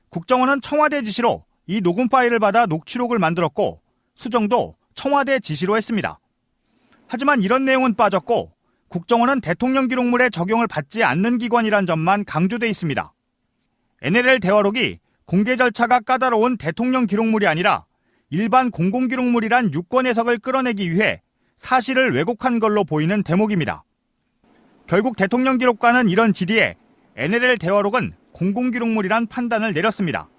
국정원은 청와대 지시로 이 녹음 파일을 받아 녹취록을 만들었고 수정도 청와대 지시로 했습니다. 하지만 이런 내용은 빠졌고 국정원은 대통령 기록물에 적용을 받지 않는 기관이란 점만 강조돼 있습니다. NLL 대화록이 공개 절차가 까다로운 대통령 기록물이 아니라 일반 공공기록물이란 유권 해석을 끌어내기 위해 사실을 왜곡한 걸로 보이는 대목입니다. 결국 대통령 기록관은 이런 질의에 NLL 대화록은 공공기록물이란 판단을 내렸습니다.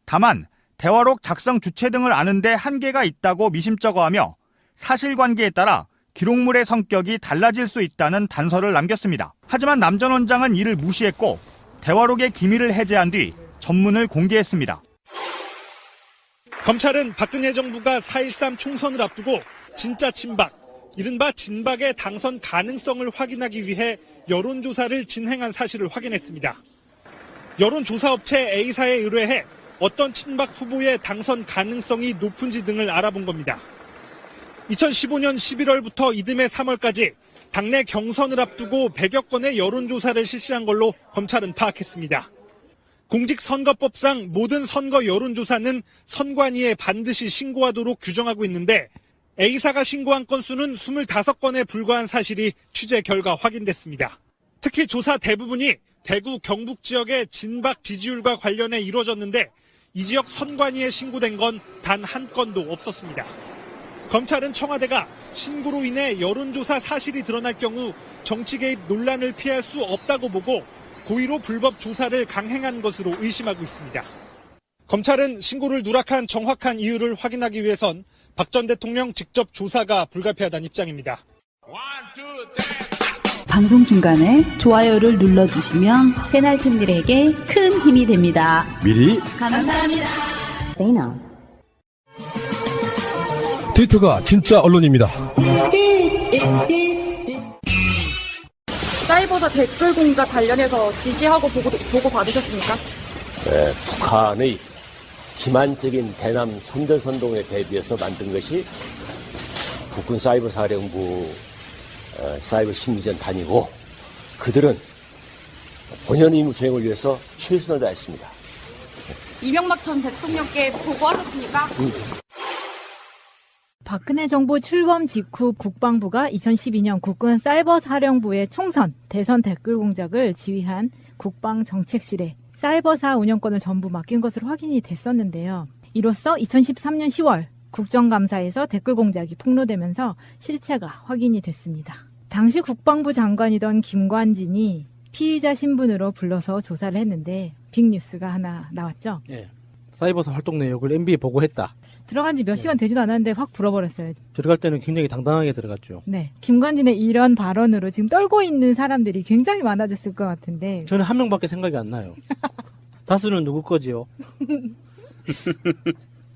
다만 대화록 작성 주체 등을 아는데 한계가 있다고 미심쩍어하며 사실관계에 따라 기록물의 성격이 달라질 수 있다는 단서를 남겼습니다. 하지만 남 전 원장은 이를 무시했고 대화록의 기밀을 해제한 뒤 전문을 공개했습니다. 검찰은 박근혜 정부가 4.13 총선을 앞두고 진짜 친박, 이른바 진박의 당선 가능성을 확인하기 위해 여론조사를 진행한 사실을 확인했습니다. 여론조사업체 A사에 의뢰해 어떤 친박 후보의 당선 가능성이 높은지 등을 알아본 겁니다. 2015년 11월부터 이듬해 3월까지 당내 경선을 앞두고 100여 건의 여론조사를 실시한 걸로 검찰은 파악했습니다. 공직선거법상 모든 선거 여론조사는 선관위에 반드시 신고하도록 규정하고 있는데 A사가 신고한 건수는 25건에 불과한 사실이 취재 결과 확인됐습니다. 특히 조사 대부분이 대구 경북 지역의 진박 지지율과 관련해 이루어졌는데 이 지역 선관위에 신고된 건 단 한 건도 없었습니다. 검찰은 청와대가 신고로 인해 여론조사 사실이 드러날 경우 정치 개입 논란을 피할 수 없다고 보고 고의로 불법 조사를 강행한 것으로 의심하고 있습니다. 검찰은 신고를 누락한 정확한 이유를 확인하기 위해선 박 전 대통령 직접 조사가 불가피하다는 입장입니다. 방송 중간에 좋아요를 눌러주시면 새날팀들에게 큰 힘이 됩니다. 미리 감사합니다. 트위터가 진짜 언론입니다. 사이버사 댓글 공작 관련해서 지시하고 보고 받으셨습니까? 네, 북한의 기만적인 대남 선전선동에 대비해서 만든 것이 국군 사이버 사령부 사이버 심리전 단이고 그들은 본연 임무 수행을 위해서 최선을 다했습니다. 이명박 전 대통령께 보고하셨습니까? 박근혜 정부 출범 직후 국방부가 2012년 국군 사이버사령부의 총선, 대선 댓글 공작을 지휘한 국방정책실에 사이버사 운영권을 전부 맡긴 것으로 확인이 됐었는데요. 이로써 2013년 10월 국정감사에서 댓글 공작이 폭로되면서 실체가 확인이 됐습니다. 당시 국방부 장관이던 김관진이 피의자 신분으로 불러서 조사를 했는데 빅뉴스가 하나 나왔죠. 예. 사이버사 활동 내역을 MB에 보고했다. 들어간 지 몇 시간 되지도 않았는데 확 불어버렸어요. 들어갈 때는 굉장히 당당하게 들어갔죠. 네. 김관진의 이런 발언으로 지금 떨고 있는 사람들이 굉장히 많아졌을 것 같은데. 저는 한 명밖에 생각이 안 나요. 다수는 누구 거지요?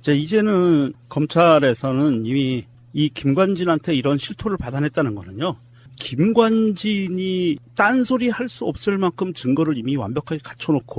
이제는 검찰에서는 이미 이 김관진한테 이런 실토를 받아냈다는 거는요. 김관진이 딴소리 할 수 없을 만큼 증거를 이미 완벽하게 갖춰놓고